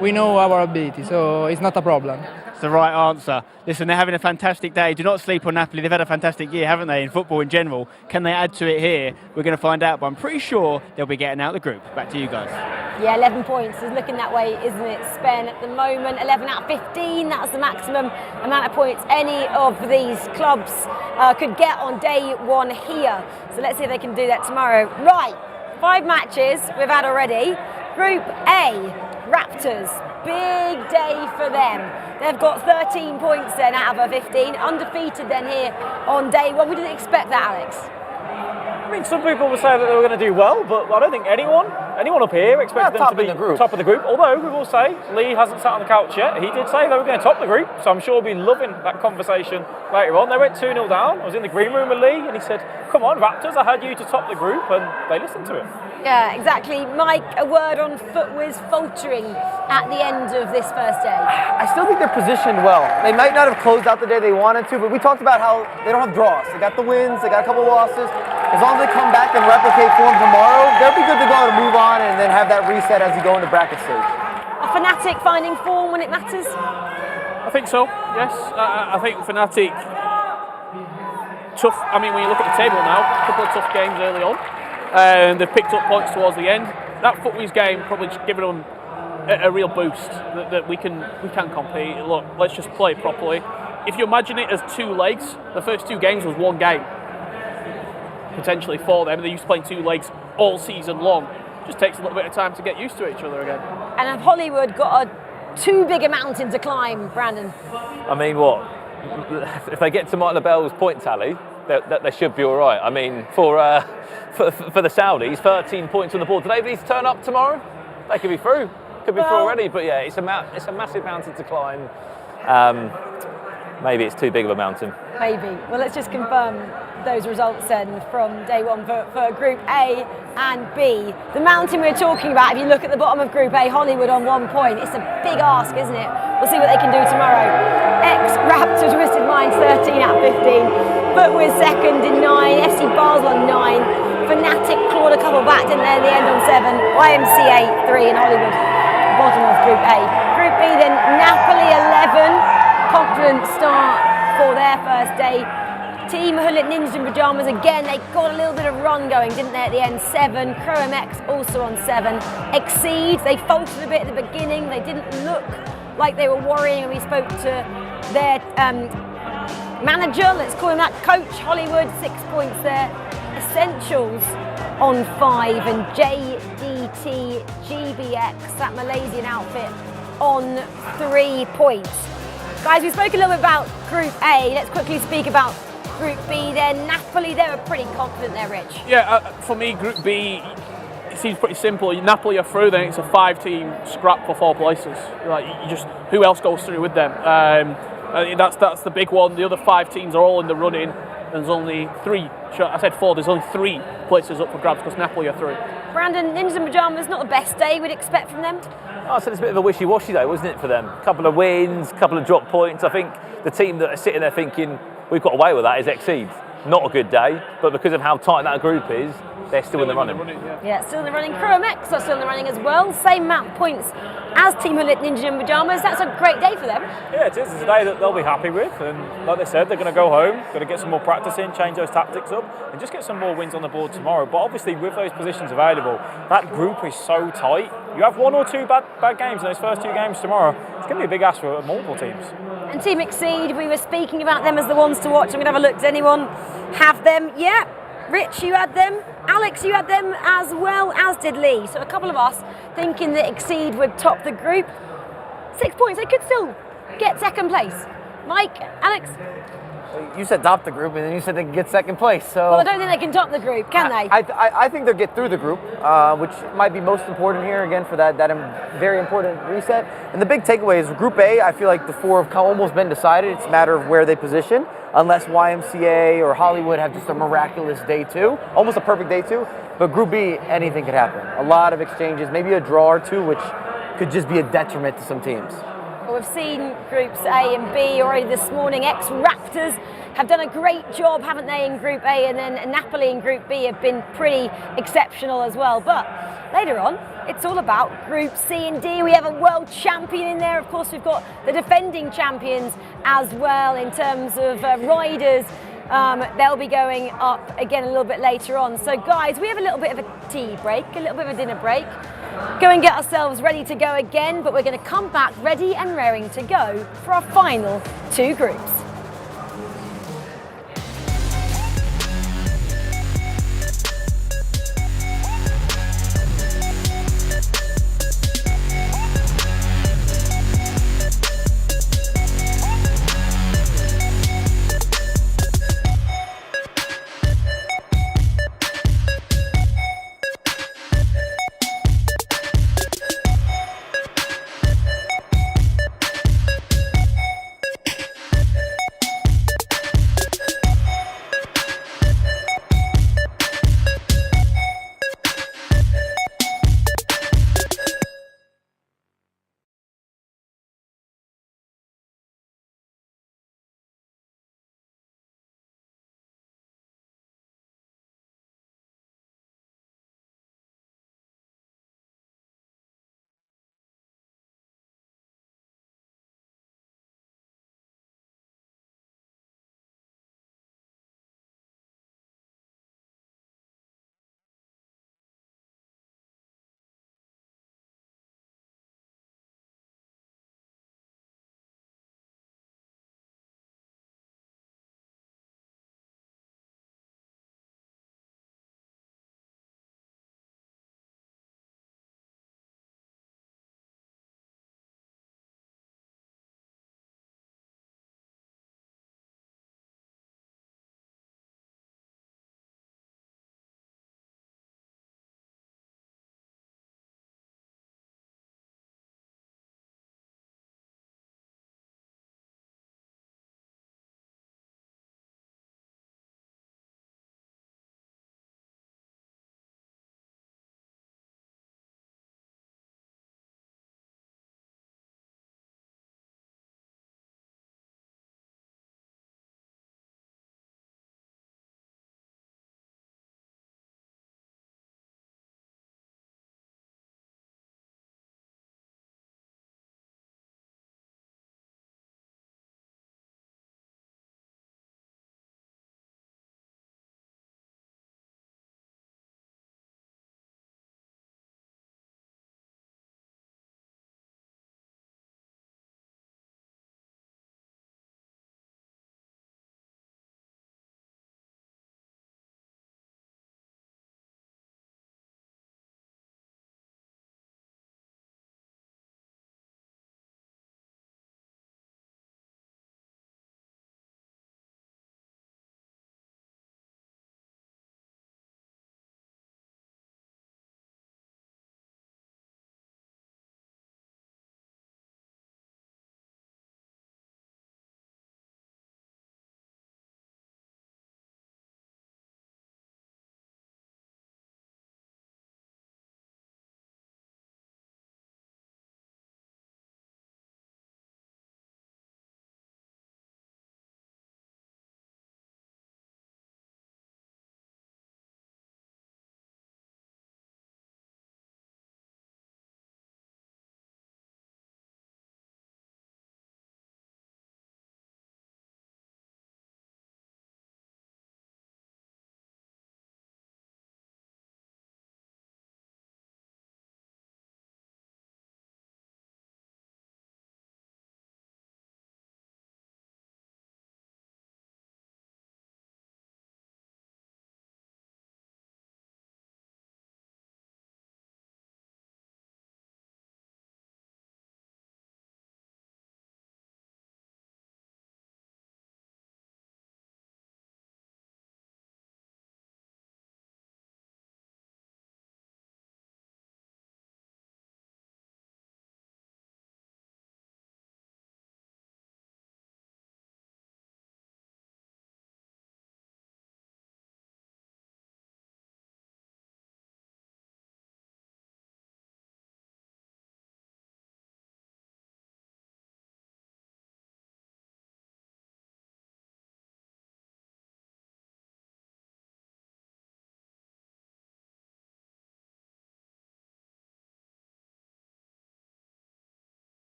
we know our ability, so it's not a problem. It's the right answer. Listen, they're having a fantastic day. Do not sleep on Napoli. They've had a fantastic year, haven't they, in football in general. Can they add to it here? We're going to find out, but I'm pretty sure they'll be getting out the group. Back to you guys. Yeah, 11 points is looking that way, isn't it, Spen? At the moment, 11 out of 15, that's the maximum amount of points any of these clubs could get on day one here. So let's see if they can do that tomorrow. Right, 5 matches we've had already. Group A, Raptors, big day for them. They've got 13 points then out of a 15, undefeated then here on day one. We didn't expect that, Alex. mean, some people will say that they were going to do well, but I don't think anyone up here expected them to be top of the group. Although we will say Lee hasn't sat on the couch yet. He did say they were going to top the group, so I'm sure we'll be loving that conversation later on. They went 2-0 down. I was in the green room with Lee, and he said, "Come on, Raptors, I had you to top the group," and they listened to him. Yeah, exactly. Mike, a word on FIFAe's faltering at the end of this first day. I still think they're positioned well. They might not have closed out the day they wanted to, but we talked about how they don't have draws. They got the wins, they got a couple losses. As long as they come back and replicate form tomorrow, they'll be good to go to move on and then have that reset as you go into bracket stage. A Fnatic finding form when it matters? I think so, yes. I think Fnatic, tough. I mean, when you look at the table now, a couple of tough games early on, and they've picked up points towards the end. That FIFAe's game probably just giving them a real boost that we can compete. Look, let's just play properly. If you imagine it as 2 legs, the first 2 games was 1 game, potentially for them. They're used to playing 2 legs all season long. Just takes a little bit of time to get used to each other again. And have Hollywood got too big a mountain to climb, Brandon? I mean, what? If they get to Mike LaBelle's point tally, they should be all right. I mean, for the Saudis, 13 points on the board. Do they need to turn up tomorrow? They could be through. Could be through already. But yeah, it's a massive mountain to climb. Maybe it's too big of a mountain. Maybe. Well, let's just confirm those results then from day one for Group A and B. The mountain we're talking about, if you look at the bottom of Group A, Hollywood on 1 point. It's a big ask, isn't it? We'll see what they can do tomorrow. Ex-Raptor Twisted Minds 13 out of 15. FIFAe second in 9. FC Basel on 9. Fnatic clawed a couple back, didn't they, at the end on 7. YMCA 3 and Hollywood bottom of Group A. Group B then, Napoli 11. Confident start for their first day. Team Hullet Ninjas in Pyjamas again, they got a little bit of run going, didn't they, at the end? 7. Chrome X also on 7. Exceed, they faltered a bit at the beginning. They didn't look like they were worrying. We spoke to their manager, let's call him that, Coach Hollywood, 6 points there. Essentials on 5, and JDT GBX, that Malaysian outfit, on 3 points. Guys, we spoke a little bit about Group A. Let's quickly speak about Group B then. Napoli, they were pretty confident there, Rich. Yeah, for me, Group B, it seems pretty simple. Napoli are through, then it's a 5-team scrap for 4 places. Like, you just, who else goes through with them? That's the big one. The other 5 teams are all in the running. There's only 3. I said 4. There's only 3 places up for grabs because Napoli are through. Brandon, Ninjas in Pyjamas, not the best day we'd expect from them. I said it's a bit of a wishy-washy day, wasn't it, for them? A couple of wins, a couple of drop points. I think the team that are sitting there thinking, we've got away with that, is Exceed. Not a good day, but because of how tight that group is, they're still in the running. Yeah, still in the running. Chrome X are still in the running as well. Same amount of points as Team Hullet Ninjas in Pyjamas. That's a great day for them. Yeah, it is. It's a day that they'll be happy with. And like they said, they're going to go home, going to get some more practice in, change those tactics up, and just get some more wins on the board tomorrow. But obviously, with those positions available, that group is so tight. You have 1 or 2 bad games in those first 2 games tomorrow. It's going to be a big ask for multiple teams. And Team Exceed, we were speaking about them as the ones to watch. I'm going to have a look. Does anyone have them? Yeah. Rich, you had them. Alex, you had them as well, as did Lee. So a couple of us thinking that Exceed would top the group. 6 points, they could still get second place. Mike, Alex? You said top the group, and then you said they could get second place. So Well, I don't think they can top the group, can they? I think they'll get through the group, which might be most important here, again, for that very important reset. And the big takeaway is Group A, I feel like the 4 have almost been decided. It's a matter of where they position, unless YMCA or Hollywood have just a miraculous day 2, almost a perfect day 2. But Group B, anything could happen. A lot of exchanges, maybe a draw or 2, which could just be a detriment to some teams. Well, we've seen Groups A and B already this morning. Ex-Raptors have done a great job, haven't they, in Group A, and then Napoli in Group B have been pretty exceptional as well. But later on, it's all about Group C and D. We have a world champion in there. Of course, we've got the defending champions as well in terms of riders. They'll be going up again a little bit later on. So guys, we have a little bit of a tea break, a little bit of a dinner break. Go and get ourselves ready to go again, but we're going to come back ready and raring to go for our final 2 groups.